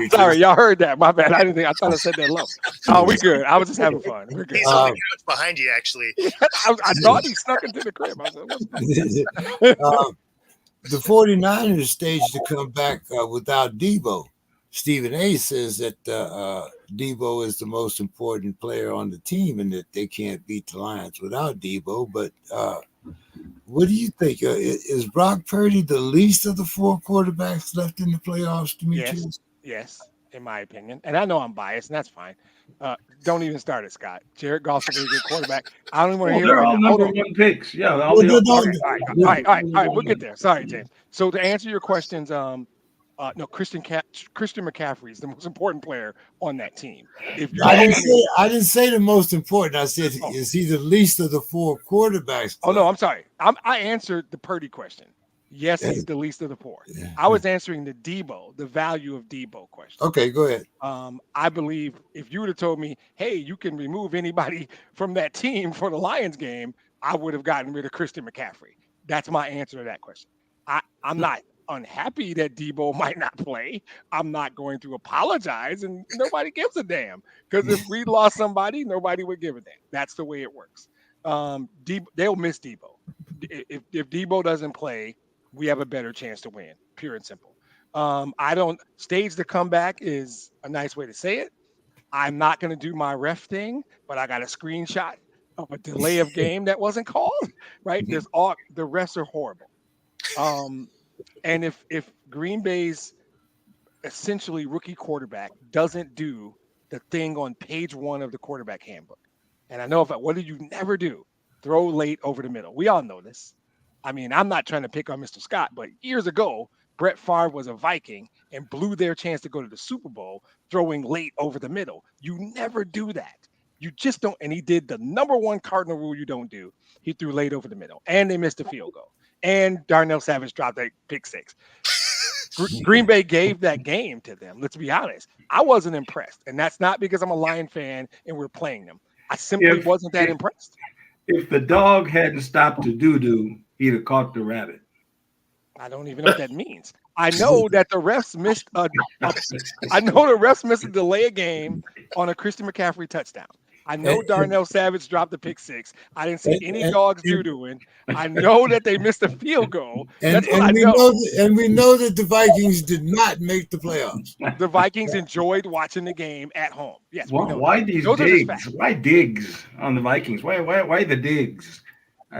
Sorry, y'all heard that. My bad. I thought I said that low. Oh, we good. I was just having fun. We're good. He's on the couch behind you, actually. I thought he snuck into the crib. I said, the 49ers staged to come back without Debo. Stephen A says that Debo is the most important player on the team and that they can't beat the Lions without Debo. But what do you think? Is Brock Purdy the least of the four quarterbacks left in the playoffs, Demetrius? Yes, in my opinion. And I know I'm biased, and that's fine. Don't even start it, Scott. Jared Goff's a really good quarterback. I don't even want to hear they're it. all number one picks. Yeah. All right, we'll get there. Sorry, James. So to answer your questions, No, Christian McCaffrey is the most important player on that team. If you I told didn't me, say I didn't say the most important. I said, Oh. is he the least of the 4 quarterbacks? oh no, I'm sorry. I answered the Purdy question. Yes, he's the least of the 4. I was answering the value of Debo question. Okay, go ahead. I believe if you would have told me, hey, you can remove anybody from that team for the Lions game, I would have gotten rid of Christian McCaffrey. That's my answer to that question. I'm not unhappy that Debo might not play. I'm not going to apologize, and nobody gives a damn, because if we lost somebody, nobody would give a damn. That's the way it works. They'll miss Debo. If Debo doesn't play, we have a better chance to win, pure and simple. Stage the comeback is a nice way to say it. I'm not going to do my ref thing, but I got a screenshot of a delay of game that wasn't called, right? The refs are horrible. And if Green Bay's essentially rookie quarterback doesn't do the thing on page 1 of the quarterback handbook, and I know what do you never do? Throw late over the middle. We all know this. I mean, I'm not trying to pick on Mr. Scott, but years ago, Brett Favre was a Viking and blew their chance to go to the Super Bowl throwing late over the middle. You never do that. You just don't. And he did the number 1 cardinal rule you don't do. He threw late over the middle, and they missed a field goal. And Darnell Savage dropped that pick 6. Green Bay gave that game to them. Let's be honest. I wasn't impressed, and that's not because I'm a Lion fan and we're playing them. I simply wasn't that impressed. If the dog hadn't stopped to doo-doo, he'd have caught the rabbit. I don't even know what that means. I know that the refs missed a delay of game on a Christian McCaffrey touchdown. I know Darnell Savage dropped the pick 6. I didn't see any dogs doo-dooing. I know that they missed a field goal. That's what I know. And we know that the Vikings did not make the playoffs. The Vikings enjoyed watching the game at home. Yes. Why these digs? Why digs on the Vikings? Why the digs?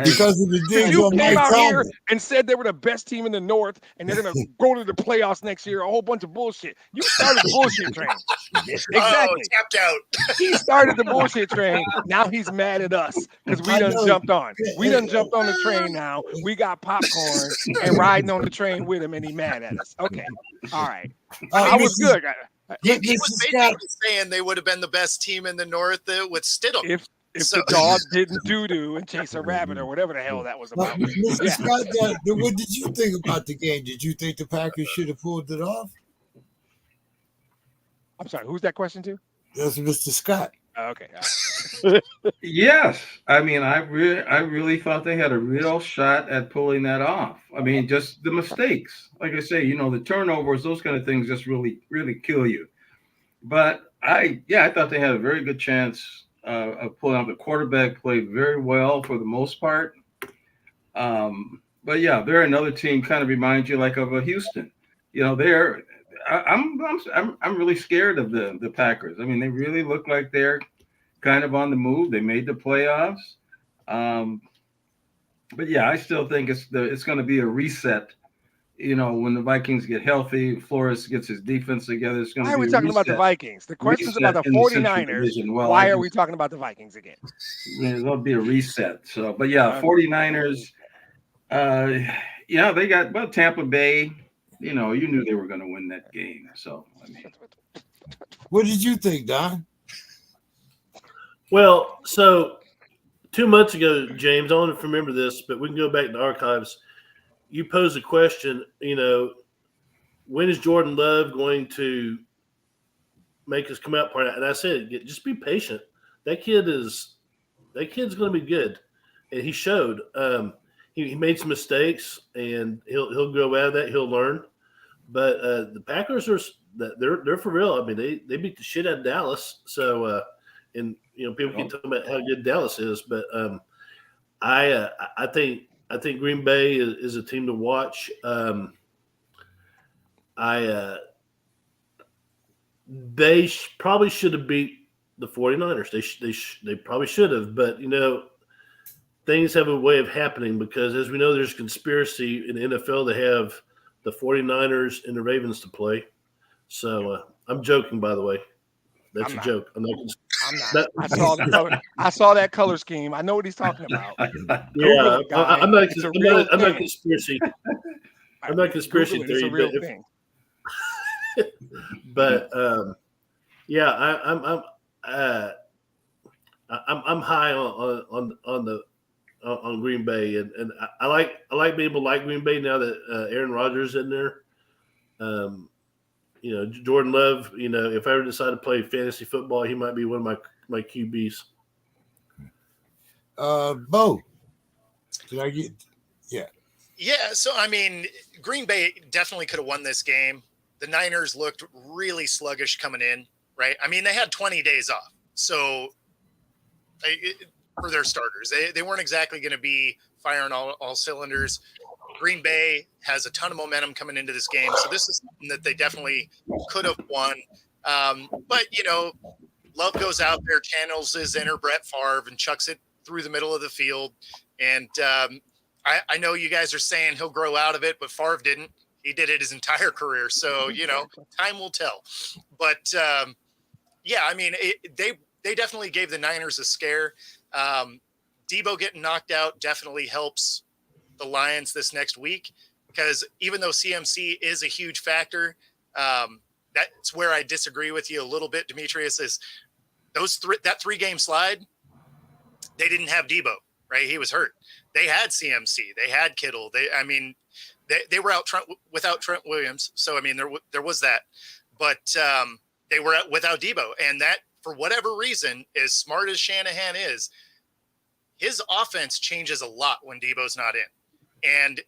Because of the digs you on came Mike out Tomlin. here and said they were the best team in the North and they're going to go to the playoffs next year. A whole bunch of bullshit. You started the bullshit train. Exactly. Oh, tapped out. He started the bullshit train. Now he's mad at us because we done jumped on. We done jumped on the train now. We got popcorn and riding on the train with him, and he mad at us. Okay. All right. I was good. He was basically saying they would have been the best team in the North with Stidham. If the dog didn't doo-doo and chase a rabbit or whatever the hell that was about. Mr. Scott, what did you think about the game? Did you think the Packers should have pulled it off? I'm sorry, who's that question to? That's Mr. Scott. Oh, okay. Yes. I mean, I really thought they had a real shot at pulling that off. I mean, just the mistakes. Like I say, the turnovers, those kind of things just really, really kill you. But I thought they had a very good chance of pulling out. The quarterback played very well for the most part. But yeah, they're another team kind of reminds you like of a Houston. I'm really scared of the Packers. I mean, they really look like they're kind of on the move. They made the playoffs. But yeah, I still think it's going to be a reset. When the Vikings get healthy, Flores gets his defense together. It's going to be. Why are we talking about the Vikings? The question's about the 49ers. Well, why are we talking about the Vikings again? There'll be a reset. So, but yeah, 49ers. They got Tampa Bay. You knew they were going to win that game. So, I mean, what did you think, Don? Well, so 2 months ago, James, I don't know if you remember this, but we can go back in the archives. You posed a question, when is Jordan Love going to make his come out party? And I said, just be patient. That kid's going to be good. And he showed. He made some mistakes, and he'll grow out of that. He'll learn. But the Packers they're for real. I mean, they beat the shit out of Dallas. So people keep talking about how good Dallas is, but I think Green Bay is a team to watch. They probably should have beat the 49ers. They probably should have, but things have a way of happening because, as we know, there's conspiracy in the NFL to have the 49ers and the Ravens to play. So I'm joking, by the way. That's a joke. I'm not. I saw that color scheme. I know what he's talking about. Yeah, I'm not conspiracy. I'm not conspiracy theory. It's a real thing. But yeah, I'm high on Green Bay, and I like being able to like Green Bay now that Aaron Rodgers in there. Jordan Love. If I ever decide to play fantasy football, he might be one of my QBs. Bo, did I get? Yeah. Yeah. So I mean, Green Bay definitely could have won this game. The Niners looked really sluggish coming in, right? I mean, they had 20 days off, so for their starters, they weren't exactly going to be firing all cylinders. Green Bay has a ton of momentum coming into this game, so this is something that they definitely could have won. But Love goes out there, channels his inner Brett Favre, and chucks it through the middle of the field. And I know you guys are saying he'll grow out of it, but Favre didn't. He did it his entire career, so time will tell. But yeah, I mean, they definitely gave the Niners a scare. Debo getting knocked out definitely helps the Lions this next week, because even though CMC is a huge factor, that's where I disagree with you a little bit, Demetrius, is that 3-game slide, they didn't have Debo, right? He was hurt. They had CMC. They had Kittle. They were out without Trent Williams. So, I mean, there was that. But they were without Debo. And that, for whatever reason, as smart as Shanahan is, his offense changes a lot when Debo's not in. And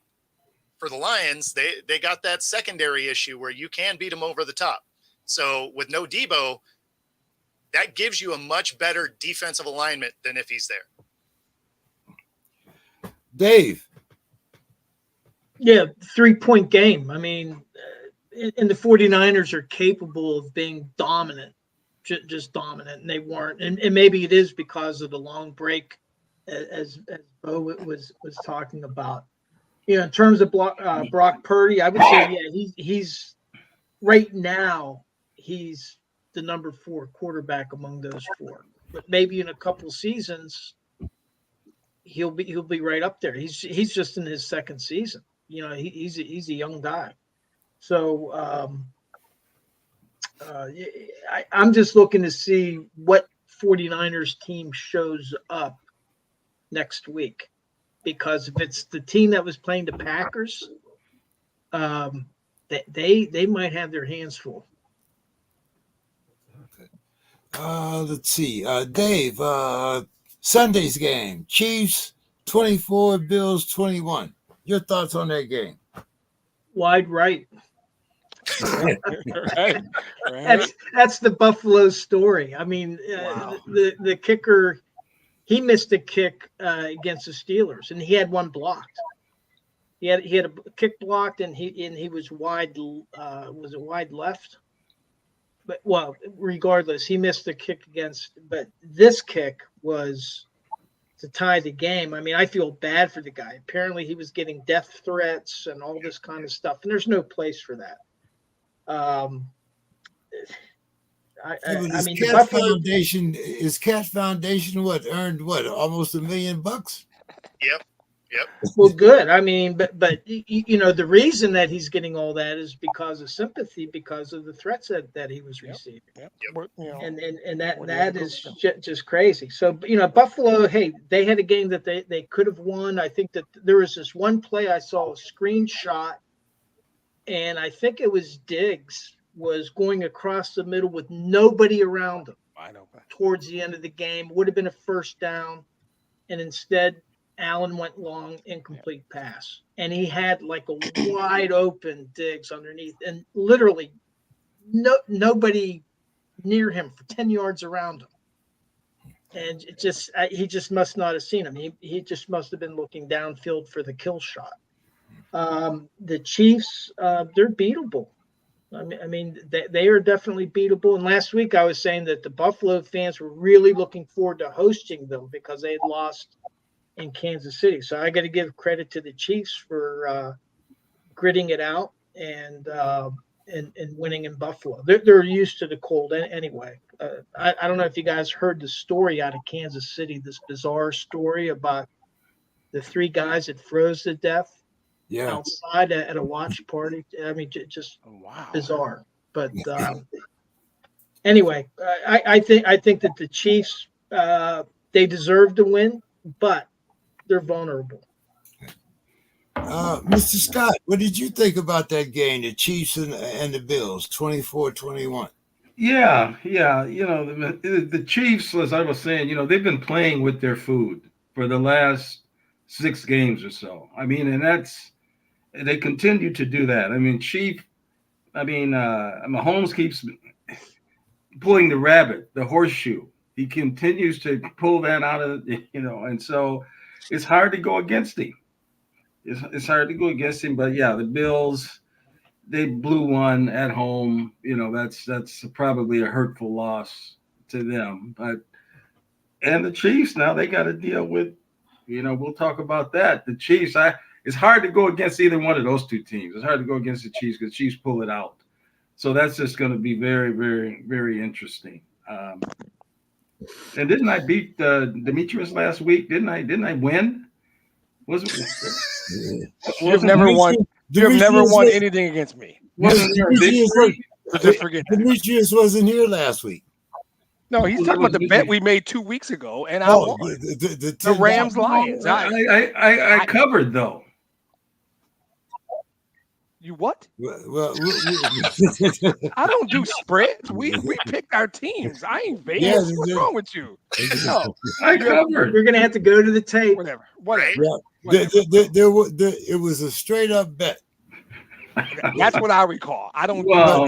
for the Lions, they got that secondary issue where you can beat them over the top. So with no Debo, that gives you a much better defensive alignment than if he's there. Dave. Yeah, 3-point game. I mean, and the 49ers are capable of being dominant, just dominant, and they weren't. And maybe it is because of the long break, as Bo was talking about. In terms of Brock Purdy, I would say, yeah, he's right now, he's the number 4 quarterback among those 4. But maybe in a couple seasons, he'll be right up there. He's just in his second season. He's a young guy. So I'm just looking to see what 49ers team shows up next week. Because if it's the team that was playing the Packers, they might have their hands full. Okay. Let's see. Dave, Sunday's game. Chiefs 24, Bills 21. Your thoughts on that game? Wide right. Right. That's the Buffalo story. I mean, wow. The kicker, he missed a kick against the Steelers, and he had one blocked. He had a kick blocked, and he was wide. Was it wide left? But regardless, he missed the kick against. But this kick was to tie the game. I mean, I feel bad for the guy. Apparently, he was getting death threats and all this kind of stuff, and there's no place for that. I mean, Cat Foundation earned almost $1 million? Yep. Well, good. I mean, but the reason that he's getting all that is because of sympathy, because of the threats that he was receiving. Yep. And that is just crazy. So, Buffalo, hey, they had a game that they could have won. I think that there was this one play I saw a screenshot, and I think it was Diggs was going across the middle with nobody around him. I know. Towards the end of the game, would have been a first down, and instead Allen went long, incomplete pass, and he had like a wide open Diggs underneath, and literally nobody near him for 10 yards around him. And he just must not have seen him. He just must have been looking downfield for the kill shot. The Chiefs, they're beatable. I mean, they are definitely beatable. And last week I was saying that the Buffalo fans were really looking forward to hosting them because they had lost in Kansas City. So I got to give credit to the Chiefs for gritting it out and winning in Buffalo. They're used to the cold anyway. I don't know if you guys heard the story out of Kansas City, this bizarre story about the 3 guys that froze to death outside at a watch party. I mean, just bizarre. But anyway, I think that the Chiefs they deserve to win, but they're vulnerable. Mr. Scott, what did you think about that game, the Chiefs and the Bills, 24-21? Yeah, yeah. The Chiefs, as I was saying, they've been playing with their food for the last 6 games or so. I mean, and they continue to do that. I mean, Mahomes keeps pulling the rabbit, the horseshoe. He continues to pull that out of, and so it's hard to go against him. It's hard to go against him. But yeah, the Bills, they blew one at home. That's probably a hurtful loss to them. And the Chiefs now, they got to deal with, we'll talk about that. The Chiefs, it's hard to go against either one of those two teams. It's hard to go against the Chiefs because the Chiefs pull it out. So that's just going to be very, very, very interesting. And didn't I beat Demetrius last week? Didn't I win? You've never won. You've never won anything against me. So just forget that. Demetrius wasn't here last week. No, he's talking about the bet we made 2 weeks ago, and I won. The Rams Lions. I covered though. You what? Well, I don't do spreads. We picked our teams. I ain't Vegas. Yeah, What's wrong with you? No, I covered. You're gonna have to go to the tape. whatever. it was a straight up bet. That's what I recall. I don't. Well,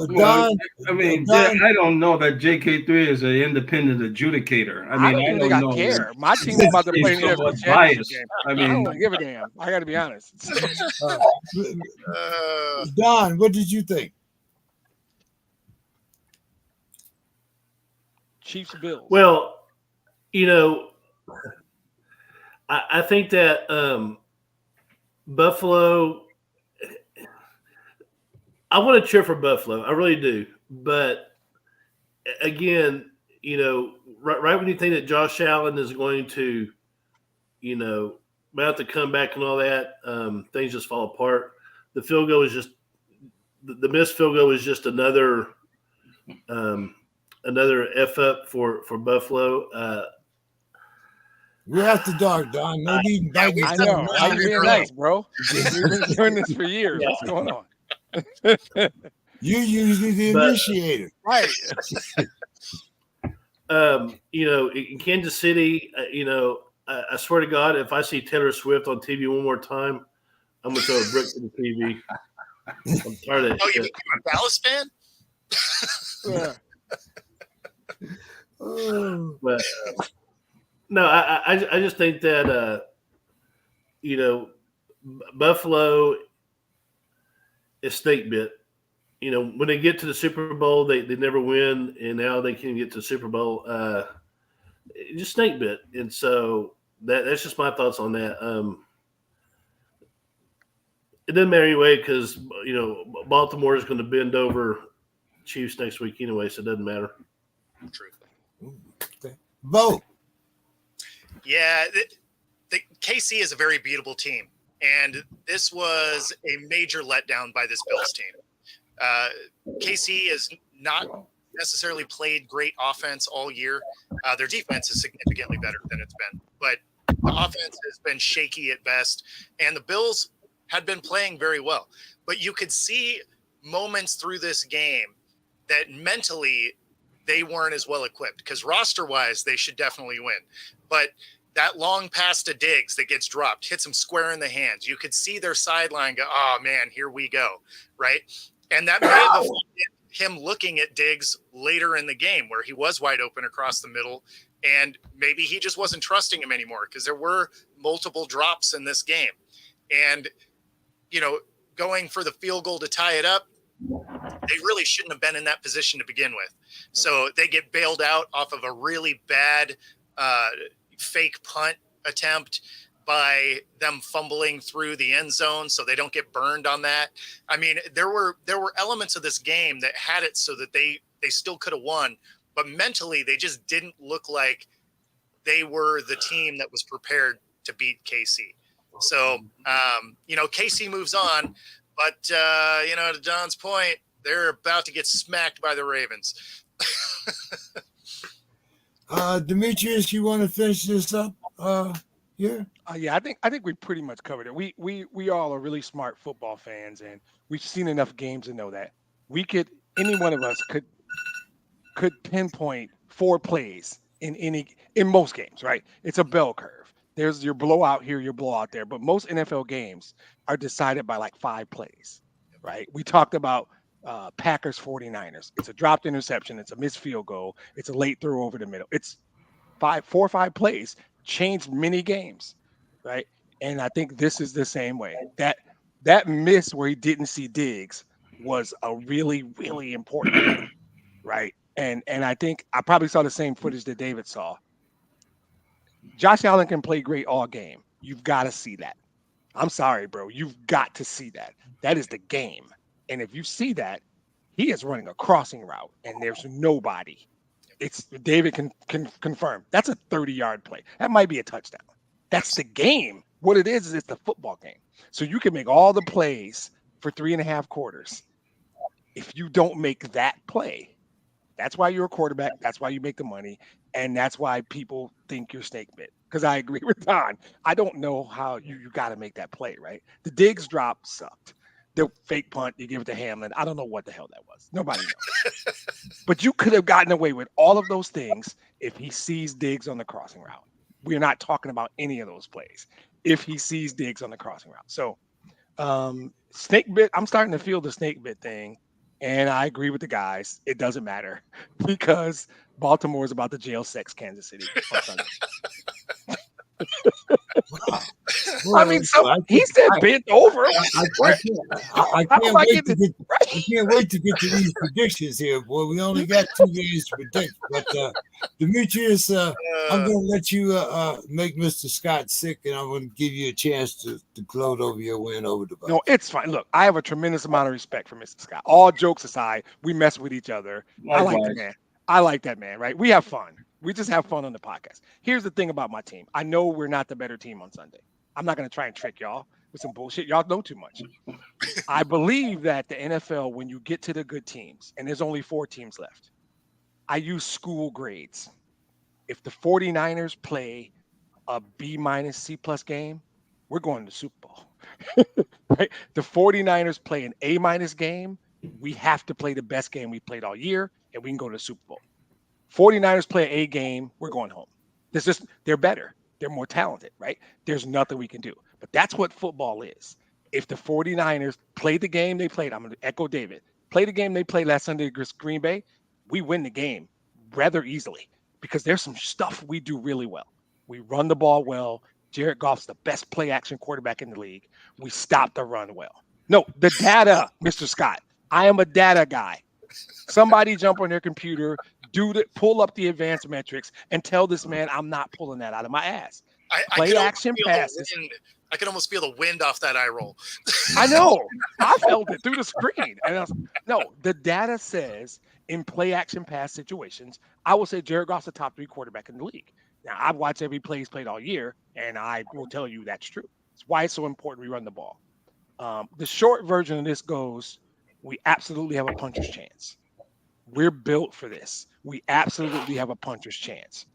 Don, I don't know that JK3 is an independent adjudicator. I don't think I know. care. My team's about to play in the so NFC biased. Championship I game. I mean, don't give a damn. I got to be honest. Don, what did you think? Chiefs Bills. Well, I think that Buffalo. I want to cheer for Buffalo. I really do. But again, right when you think that Josh Allen is going to, about to come back and all that, things just fall apart. The field goal is just the missed field goal is just another F up for Buffalo. We're after dark, Don. No need. I know. I'm being nice, bro. We've been doing this for years. What's going on? You're usually the initiator. Right. In Kansas City, I swear to God, if I see Taylor Swift on TV one more time, I'm gonna throw a brick to the TV. I'm tired of that. Oh, you're a Dallas fan? Yeah. But no, I just think that Buffalo is snake bit. When they get to the Super Bowl, they never win, and now they can get to the Super Bowl. Just snake bit, and so that's just my thoughts on that. It doesn't matter anyway because Baltimore is going to bend over Chiefs next week anyway, so it doesn't matter. True. Bo. Yeah, the KC is a very beatable team, and this was a major letdown by this Bills team. KC has not necessarily played great offense all year. Their defense is significantly better than it's been, but the offense has been shaky at best, and the Bills had been playing very well. But you could see moments through this game that mentally they weren't as well equipped because roster-wise, they should definitely win. But that long pass to Diggs that gets dropped, hits him square in the hands. You could see their sideline go, oh, man, here we go, right? And that may have affected him looking at Diggs later in the game where he was wide open across the middle, and maybe he just wasn't trusting him anymore because there were multiple drops in this game. And, going for the field goal to tie it up, they really shouldn't have been in that position to begin with. So they get bailed out off of a really bad fake punt attempt by them fumbling through the end zone so they don't get burned on that. I mean, there were elements of this game that had it so that they still could have won, but mentally they just didn't look like they were the team that was prepared to beat KC. So, KC moves on, but, to Don's point, They're about to get smacked by the Ravens. Demetrius, you want to finish this up? Here. Yeah, I think we pretty much covered it. We all are really smart football fans, and we've seen enough games to know that any one of us could pinpoint 4 plays in most games, right? It's a bell curve. There's your blowout here, your blowout there, but most NFL games are decided by like 5 plays, right? We talked about Packers 49ers. It's a dropped interception, it's a missed field goal, it's a late throw over the middle. It's 4 or 5 plays changed many games, right? And I think this is the same way. That miss where he didn't see Diggs was a really, really important play, right? And I think I probably saw the same footage that David saw. Josh Allen can play great all game. You've got to see that. I'm sorry, bro. You've got to see that. That is the game. And if you see that, he is running a crossing route, and there's nobody. It's David can confirm. That's a 30-yard play. That might be a touchdown. That's the game. What it is it's the football game. So you can make all the plays for 3.5 quarters. If you don't make that play, that's why you're a quarterback. That's why you make the money. And that's why people think you're snake bit. Because I agree with Don. I don't know how you got to make that play, right? The Diggs drop sucked. The fake punt, you give it to Hamlin. I don't know what the hell that was. Nobody knows. But you could have gotten away with all of those things if he sees Diggs on the crossing route. We're not talking about any of those plays. If he sees Diggs on the crossing route. So snake bit, I'm starting to feel the snake bit thing. And I agree with the guys. It doesn't matter because Baltimore is about to jail sex Kansas City on Sunday. I mean, he said bent over. I can't wait to get to these predictions here, boy. We only got 2 days to predict. But Demetrius, I'm going to let you make Mr. Scott sick, and I'm going to give you a chance to gloat over your win over the Bucs. No, it's fine. Look, I have a tremendous amount of respect for Mr. Scott. All jokes aside, we mess with each other. I like the man. I like that man, right? We have fun. We just have fun on the podcast. Here's the thing about my team. I know we're not the better team on Sunday. I'm not going to try and trick y'all with some bullshit. Y'all know too much. I believe that the NFL, when you get to the good teams, and there's only 4 teams left, I use school grades. If the 49ers play a B- C+ game, we're going to the Super Bowl. Right? The 49ers play an A- game, we have to play the best game we played all year, and we can go to the Super Bowl. 49ers play an A game, we're going home. They're better. They're more talented, right? There's nothing we can do. But that's what football is. If the 49ers play the game they played, I'm going to echo David, play the game they played last Sunday against Green Bay, we win the game rather easily because there's some stuff we do really well. We run the ball well. Jared Goff's the best play-action quarterback in the league. We stop the run well. No, the data, Mr. Scott. I am a data guy. Somebody jump on their computer, pull up the advanced metrics, and tell this man I'm not pulling that out of my ass. Play action passes. I can almost feel the wind off that eye roll. I know. I felt it through the screen. And the data says in play action pass situations, I will say Jared Goff's the top 3 quarterback in the league. Now, I've watched every play he's played all year, and I will tell you that's true. It's why it's so important we run the ball. The short version of this goes, we absolutely have a puncher's chance. We're built for this. We absolutely have a puncher's chance.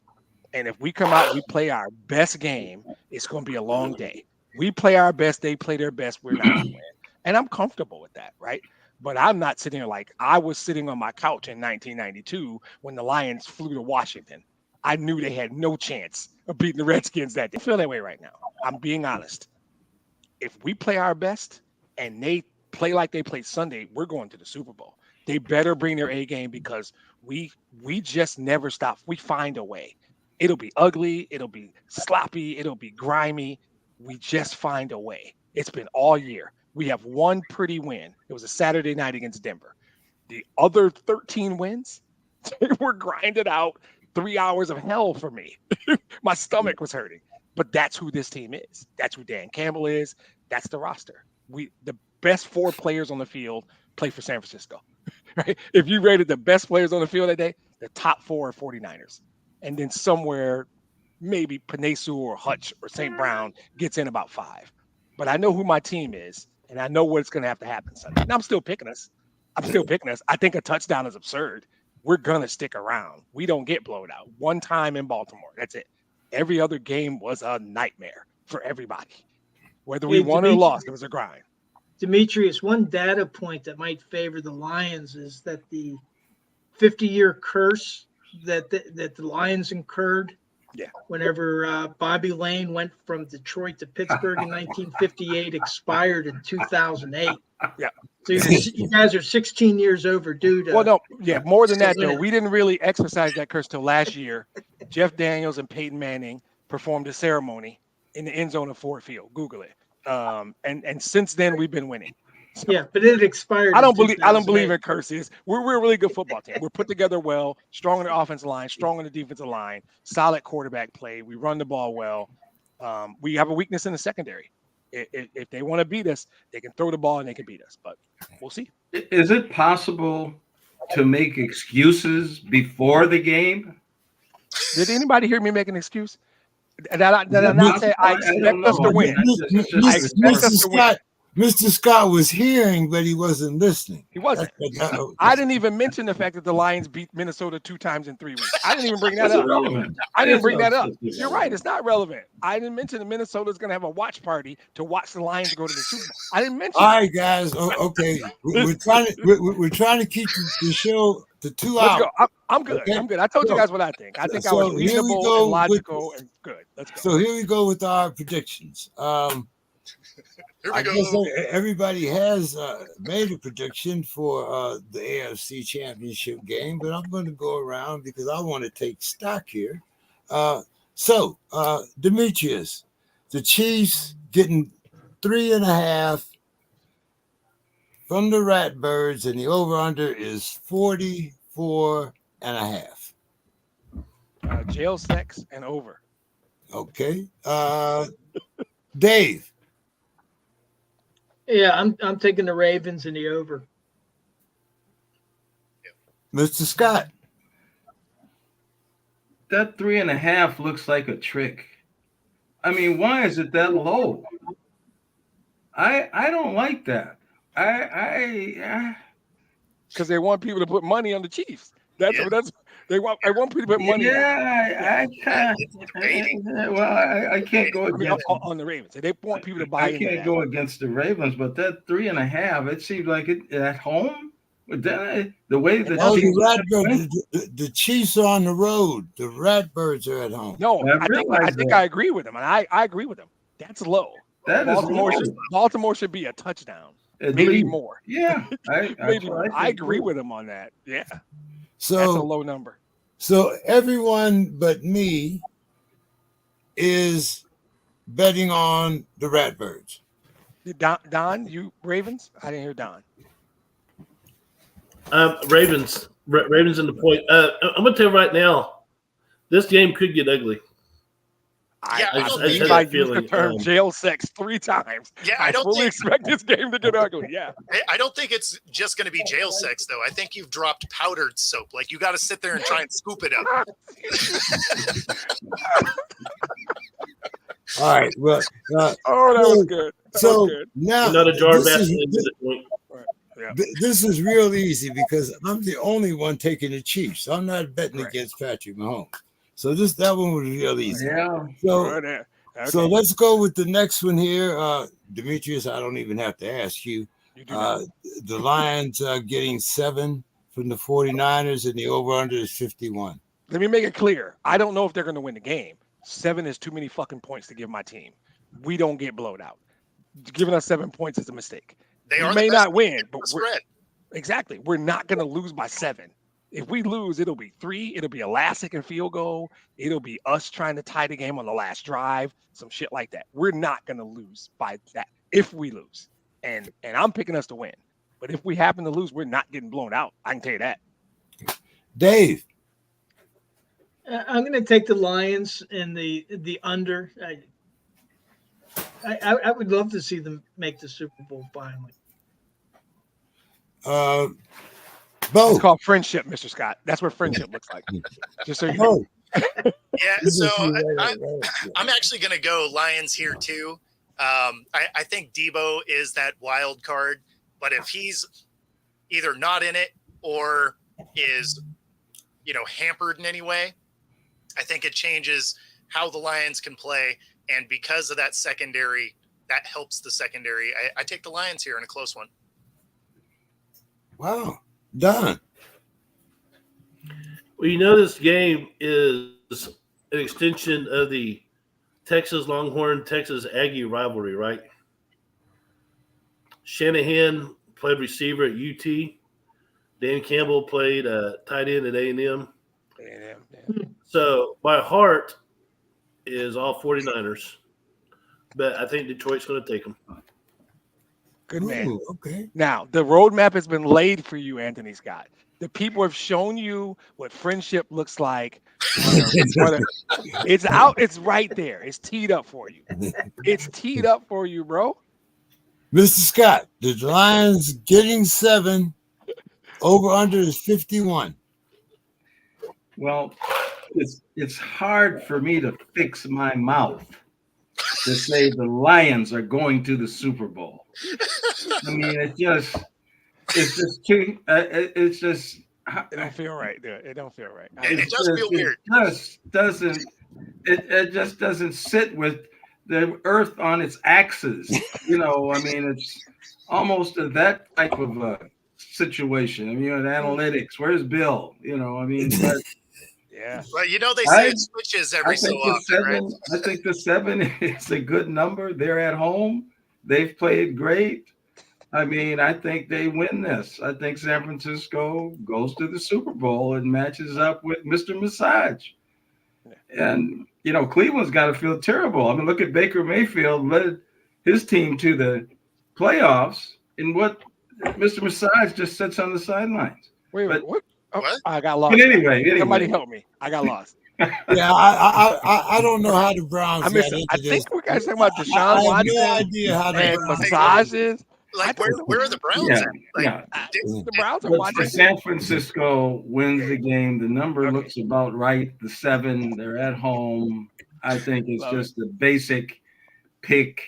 And if we come out and we play our best game, it's going to be a long day. We play our best, they play their best, we're not going to win. And I'm comfortable with that, right? But I'm not sitting here like I was sitting on my couch in 1992 when the Lions flew to Washington. I knew they had no chance of beating the Redskins that day. I feel that way right now. I'm being honest. If we play our best and they play like they played Sunday, we're going to the Super Bowl. They better bring their A game because we just never stop. We find a way. It'll be ugly. It'll be sloppy. It'll be grimy. We just find a way. It's been all year. We have one pretty win. It was a Saturday night against Denver. The other 13 wins, they were grinded out 3 hours of hell for me. My stomach was hurting. But that's who this team is. That's who Dan Campbell is. That's the roster. The best 4 players on the field play for San Francisco. Right? If you rated the best players on the field that day, the top 4 are 49ers. And then somewhere, maybe Panesu or Hutch or St. Brown gets in about 5. But I know who my team is, and I know what's going to have to happen Sunday. And I'm still picking us. I'm still picking us. I think a touchdown is absurd. We're gonna stick around. We don't get blown out. One time in Baltimore. That's it. Every other game was a nightmare for everybody. Whether we won or lost, it was a grind. Demetrius, one data point that might favor the Lions is that the 50-year curse that the Lions incurred whenever Bobby Lane went from Detroit to Pittsburgh in 1958 expired in 2008. Yeah. So you guys are 16 years overdue. More than that, though. We didn't really exercise that curse till last year. Jeff Daniels and Peyton Manning performed a ceremony in the end zone of Ford Field. Google it. And since then, we've been winning. So, yeah, but it expired. I don't believe in curses. We're a really good football team. We're put together well, strong in the offensive line, strong in the defensive line, solid quarterback play. We run the ball well. We have a weakness in the secondary. If they want to beat us, they can throw the ball and they can beat us. But we'll see. Is it possible to make excuses before the game? Did anybody hear me make an excuse? Did I not say I expect us to win? I expect us to win. Mr. Scott was hearing, but he wasn't listening. He wasn't. I didn't even mention the fact that the Lions beat Minnesota 2 times in 3 weeks. I didn't even bring that up. I didn't bring that up. You're right. It's not relevant. I didn't mention that Minnesota's going to have a watch party to watch the Lions go to the Super Bowl. I didn't mention. All right, guys. Okay, we're trying to keep the show to 2 hours. Let's go. I'm good. Okay? I'm good. I told you guys what I think. I think I was reasonable and logical and good. Let's go. So here we go with our predictions. I guess everybody has made a prediction for the AFC Championship game, but I'm going to go around because I want to take stock here. So, Demetrius, the Chiefs getting 3.5 from the Ratbirds, and the over-under is 44.5. Jail sex and over. Okay. Dave. Yeah, I'm taking the Ravens and the over. Mr. Scott. That 3.5 looks like a trick. I mean, why is it that low? I don't like that. Because they want people to put money on the Chiefs. That's they want. I want people to put money. Yeah, I can't go against on the Ravens. They want people to buy. I can't go against the Ravens, but that 3.5, it seems like it at home. The way the Chiefs are on the road, the Ratbirds are at home. No, I think I agree with them, and I agree with them. That's low. Baltimore should be a touchdown, maybe more. Yeah, maybe more. I agree with them on that. Yeah. So that's a low number. So everyone but me is betting on the Ratbirds. Don, you Ravens? I didn't hear Don. Ravens in the point. I'm going to tell you right now, this game could get ugly. I used the term jail sex 3 times. Yeah, I fully expect this game to get ugly. Yeah. I don't think it's just going to be jail sex, though. I think you've dropped powdered soap. Like, you got to sit there and try and scoop it up. All right. Well, that was good. Now another jar this is real easy because I'm the only one taking the Chiefs. I'm not betting against Patrick Mahomes. So that one was real easy. Yeah. So let's go with the next one here. Demetrius, I don't even have to ask you. The Lions are getting 7 from the 49ers, and the over-under is 51. Let me make it clear. I don't know if they're going to win the game. 7 is too many fucking points to give my team. We don't get blowed out. Giving us 7 points is a mistake. We may not win, but we're not going to lose by 7. If we lose, it'll be 3. It'll be a last-second field goal. It'll be us trying to tie the game on the last drive, some shit like that. We're not going to lose by that if we lose. And I'm picking us to win. But if we happen to lose, we're not getting blown out. I can tell you that. Dave. I'm going to take the Lions and the under. I would love to see them make the Super Bowl finally. It's called friendship, Mr. Scott. That's what friendship looks like. Just so you know. Yeah, so I'm actually going to go Lions here too. I think Debo is that wild card, but if he's either not in it or is, hampered in any way. I think it changes how the Lions can play. And because of that secondary, that helps the secondary. I take the Lions here in a close one. Wow. Don. Well, this game is an extension of the Texas Longhorn, Texas Aggie rivalry, right? Shanahan played receiver at UT. Dan Campbell played tight end at A&M. So my heart is all 49ers, but I think Detroit's going to take them. Good man. Ooh, okay. Now, the roadmap has been laid for you, Anthony Scott. The people have shown you what friendship looks like. It's out. It's right there. It's teed up for you. It's teed up for you, bro. Mr. Scott, the Lions getting 7. Over under is 51. Well, it's hard for me to fix my mouth to say the Lions are going to the Super Bowl. I mean, it's just too. It's just. It don't feel right, dude. It don't feel right. It does feel weird. It just doesn't sit with the Earth on its axis. I mean, it's almost that type of a situation. I mean, in analytics, where's Bill? I mean, but, yeah. Well, they say it switches every so often, right? I think the 7 is a good number. They're at home. They've played great. I mean, I think they win this. I think San Francisco goes to the Super Bowl and matches up with Mr. Massage. And, Cleveland's got to feel terrible. I mean, look at Baker Mayfield led his team to the playoffs in what Mr. Massage just sits on the sidelines. Wait, what? Oh, What? I got lost. But anyway. Somebody help me. I got lost. Yeah, I don't know how the Browns got into I this. think we're guys talking about I Deshaun have Watson no idea how the and Browns massages. Like, where are the Browns? Yeah, at? Like, yeah. The Browns are But watching. San Francisco wins the game. The number looks about right. The 7, they're at home. I think it's just a basic pick.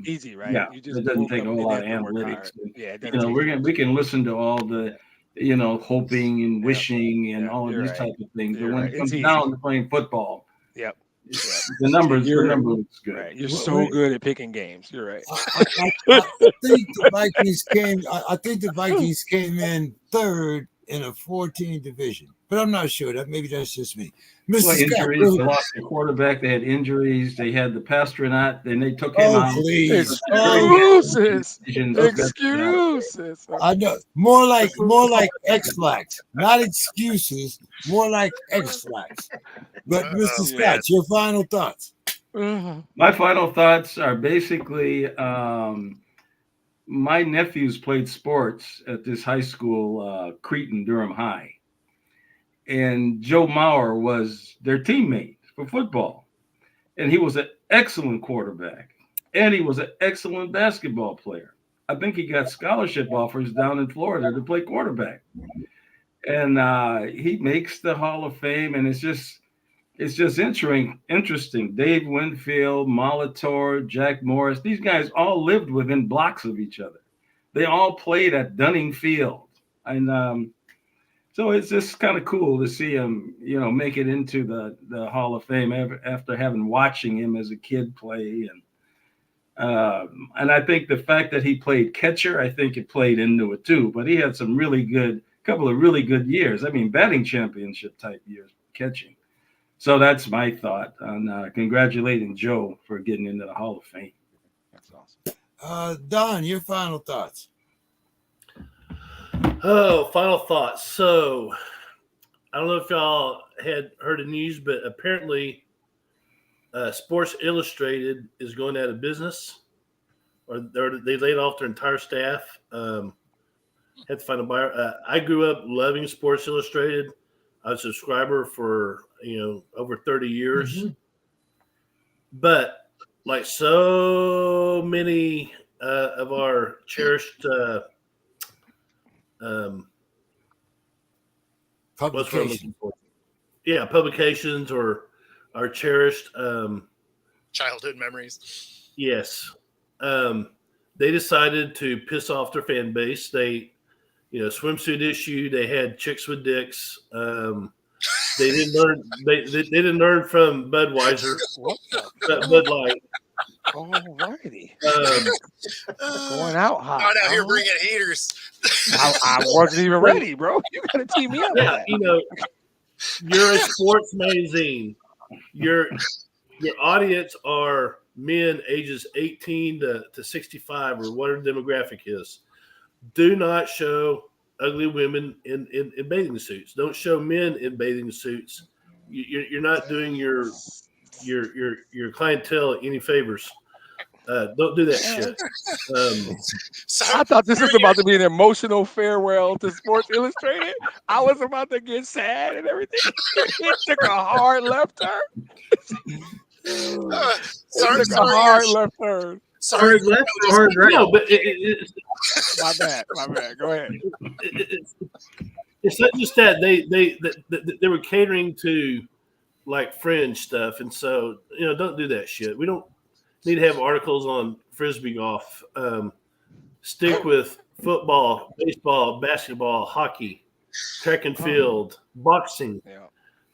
Easy, right? Yeah, You just it doesn't take a whole lot of didn't work hard. analytics. Yeah, it doesn't take We can listen to all the, hoping and wishing and all of you're these right. type of things. You're But when right. it comes It's down to playing football, Yep. the number You're looks good. Right. You're so good at picking games. You're right. I think the Vikings came. I think the Vikings came in 3rd in a 14 division, but I'm not sure. Maybe that's just me. Mr. Well, Scott, injuries. They lost their quarterback. They had injuries. They had the Pastronaut. Then they took him out. please. Excuses. I know more like X-Flax, not excuses, more like X-Flax. But Mr. Scott, your final thoughts. My final thoughts are basically my nephews played sports at this high school, Cretan Durham High. And Joe Mauer was their teammate for football. And he was an excellent quarterback. And he was an excellent basketball player. I think he got scholarship offers down in Florida to play quarterback. And he makes the Hall of Fame. And it's just interesting. Dave Winfield, Molitor, Jack Morris, these guys all lived within blocks of each other. They all played at Dunning Field. And so it's just kind of cool to see him, make it into the Hall of Fame after watching him as a kid play. And I think the fact that he played catcher, I think it played into it too. But he had couple of really good years. I mean, batting championship type years, catching. So that's my thought on congratulating Joe for getting into the Hall of Fame. That's awesome. Don, your final thoughts. Oh, final thoughts. So I don't know if y'all had heard the news, but apparently Sports Illustrated is going out of business, or they laid off their entire staff. Had to find a buyer. I grew up loving Sports Illustrated. I was a subscriber for over 30 years. Mm-hmm. But like so many of our cherished Publication. Publications or our cherished childhood memories. Yes. they decided to piss off their fan base. They, swimsuit issue. They had chicks with dicks. They didn't learn. They didn't learn from Budweiser, What the Bud Light. All righty. Going Going out hot. out here bringing heaters. I wasn't even ready, bro. You got to tee me up. Yeah, you're a sports magazine. Your audience are men ages 18 to 65 or whatever the demographic is. Do not show ugly women in bathing suits. Don't show men in bathing suits. You're not doing your clientele any favors. Don't do that shit. I thought this was about to be an emotional farewell to Sports Illustrated. I was about to get sad and everything. It took a hard left turn. Sorry, a hard left turn. Sorry, Hard left or hard right? No, but My bad. Go ahead. it's not just that they were catering to like fringe stuff, and so don't do that shit. We don't need to have articles on frisbee golf. Stick with football, baseball, basketball, hockey, track and field, boxing.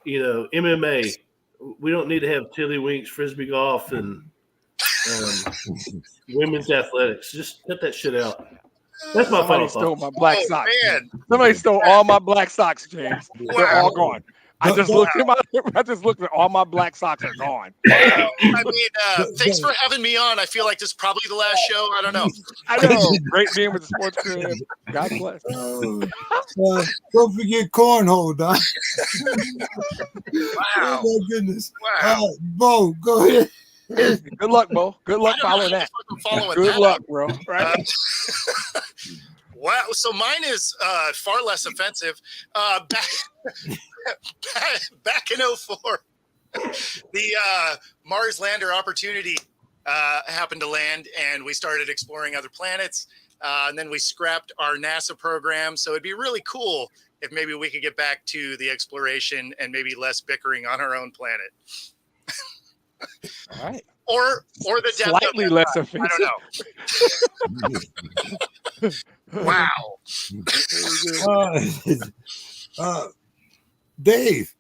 MMA. We don't need to have tiddlywinks, frisbee golf, and women's athletics. Just cut that shit out. That's my Somebody final stole thought. my black socks. Man. Somebody stole all my black socks, James. They're Wow. all gone. I just looked at all my black socks are gone. I mean, thanks for having me on. I feel like this is probably the last show. I don't know. I know. Great being with the Sports Crib. God bless. Don't forget cornhole, Doc. Wow. Oh my goodness. Wow. Bo, go ahead. Good luck, Bo. Good luck following that. Good luck, bro. Right? Wow. So mine is far less offensive. Back in 2004, the Mars lander opportunity happened to land, and we started exploring other planets. And then we scrapped our NASA program. So it'd be really cool if maybe we could get back to the exploration and maybe less bickering on our own planet. All right. Or the depth Slightly of less I offensive. don't know. Wow. Dave.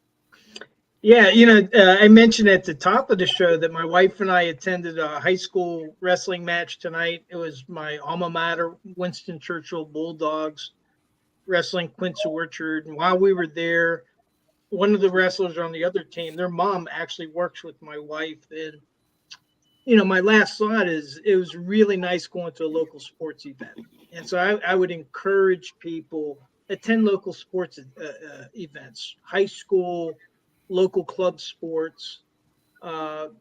Yeah, I mentioned at the top of the show that my wife and I attended a high school wrestling match tonight. It was my alma mater, Winston Churchill Bulldogs, wrestling Quincy Orchard. And while we were there, one of the wrestlers on the other team, their mom actually works with my wife. And, my last thought is it was really nice going to a local sports event. And so I would encourage people, attend local sports events, high school, local club sports.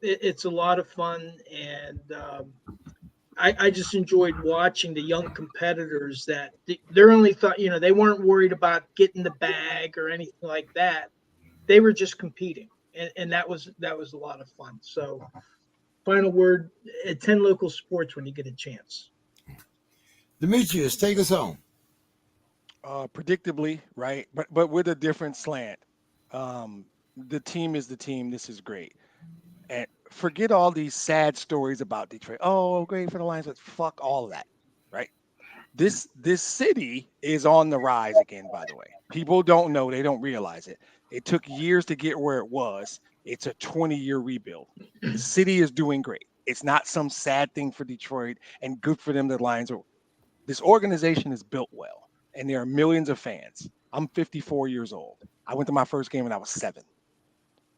It's a lot of fun, and I just enjoyed watching the young competitors that they're only thought, they weren't worried about getting the bag or anything like that. They were just competing, and that was a lot of fun. So, final word: attend local sports when you get a chance. Demetrius, take us home. Predictably, right? But with a different slant. The team is the team. This is great. And forget all these sad stories about Detroit. Oh, great for the Lions, but fuck all of that, right? This city is on the rise again, by the way. People don't know, they don't realize it. It took years to get where it was. It's a 20-year rebuild. The city is doing great. It's not some sad thing for Detroit, and good for them. The Lions are. This organization is built well, and there are millions of fans. I'm 54 years old. I went to my first game when I was 7.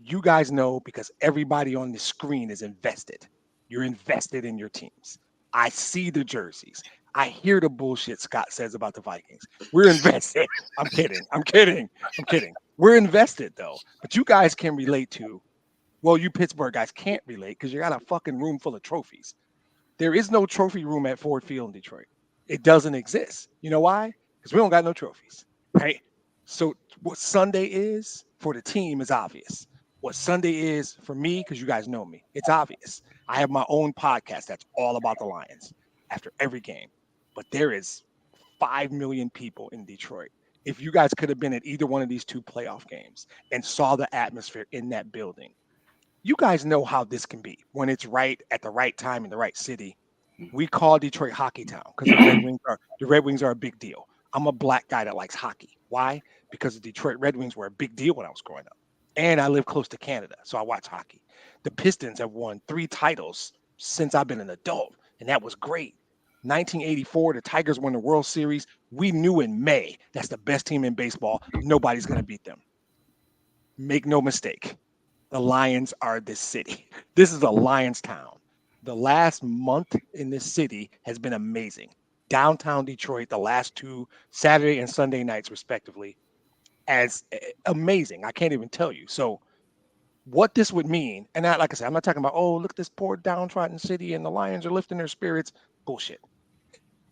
You guys know because everybody on the screen is invested. You're invested in your teams. I see the jerseys. I hear the bullshit Scott says about the Vikings. We're invested. I'm kidding. We're invested, though. But you guys can relate to, well, you Pittsburgh guys can't relate because you got a fucking room full of trophies. There is no trophy room at Ford Field in Detroit. It doesn't exist. You know why? Because we don't got no trophies, right? So what Sunday is for the team is obvious. What Sunday is for me, because you guys know me, it's obvious. I have my own podcast that's all about the Lions after every game. But there is 5 million people in Detroit. If you guys could have been at either one of these 2 playoff games and saw the atmosphere in that building, you guys know how this can be when it's right at the right time in the right city. We call Detroit Hockey Town because the Red Wings are a big deal. I'm a black guy that likes hockey. Why? Because the Detroit Red Wings were a big deal when I was growing up. And I live close to Canada, so I watch hockey. The Pistons have won 3 titles since I've been an adult, and that was great. 1984, the Tigers won the World Series. We knew in May that's the best team in baseball. Nobody's going to beat them. Make no mistake. The Lions are this city. This is a Lions town. The last month in this city has been amazing. Downtown Detroit, the last 2 Saturday and Sunday nights, respectively, as amazing. I can't even tell you. So what this would mean, and like I said, I'm not talking about, oh, look at this poor downtrodden city and the Lions are lifting their spirits. Bullshit.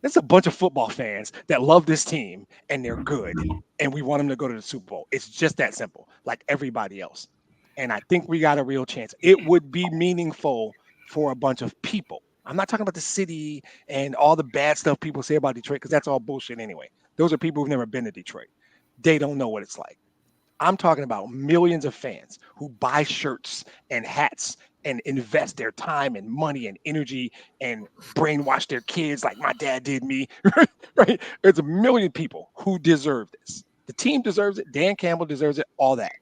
There's a bunch of football fans that love this team and they're good. And we want them to go to the Super Bowl. It's just that simple, like everybody else. And I think we got a real chance. It would be meaningful for a bunch of people. I'm not talking about the city and all the bad stuff people say about Detroit, because that's all bullshit anyway. Those are people who've never been to Detroit. They don't know what it's like. I'm talking about millions of fans who buy shirts and hats and invest their time and money and energy and brainwash their kids like my dad did me. Right? There's a million people who deserve this. The team deserves it. Dan Campbell deserves it. All that.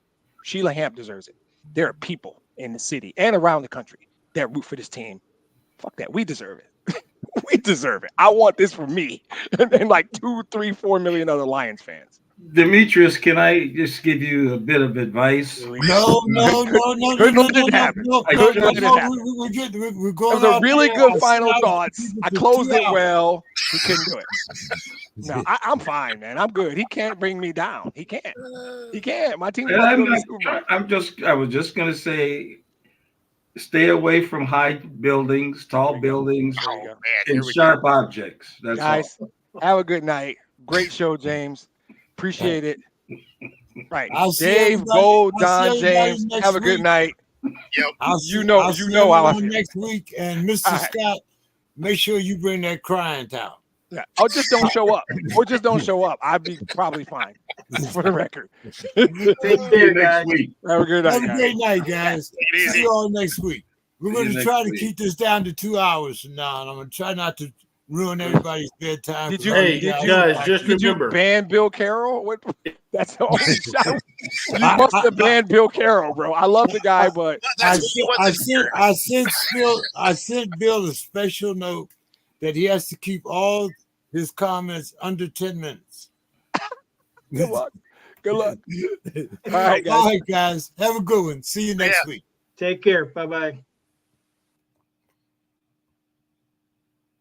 Sheila Hamp deserves it. There are people in the city and around the country that root for this team. Fuck that. We deserve it. We deserve it. I want this for me and like 2, 3, 4 million other Lions fans. Demetrius, can I just give you a bit of advice? No. We're going. It was a really good final thoughts. I closed it well. He couldn't do it. No, I'm fine, man. I'm good. He can't bring me down. He can't. He can't. My team. I was just gonna say, stay away from high buildings, tall buildings, and sharp objects. That's guys. all. Have a good night. Great show, James. Appreciate it. Right. I'll see Dave, everybody- Gold, I'll see Don, everybody James. next Have a good week. night. Yep. I'll You know how I feel. next week. And Mr. All right. Scott, make sure you bring that crying towel. Yeah. Or just don't show up. I'd be probably fine. For the record. Take care, guys. Next week. Have a good night, Have a guys. great night, guys. Take it easy. See you all next week. We're See going you to next try to week. keep this down to 2 hours from now, and I'm going to try not to ruin everybody's bedtime. Did for you, all Hey, guys. guys, just did you remember. ban Bill Carroll? What? That's the only shot. You must have banned Bill Carroll, bro. I love the guy, but That's what he wasn't here. I sent Bill a special note that he has to keep all his comments under 10 minutes. good luck. Good luck. All right, guys. All right, guys. Have a good one. See you next week. Take care. Bye-bye.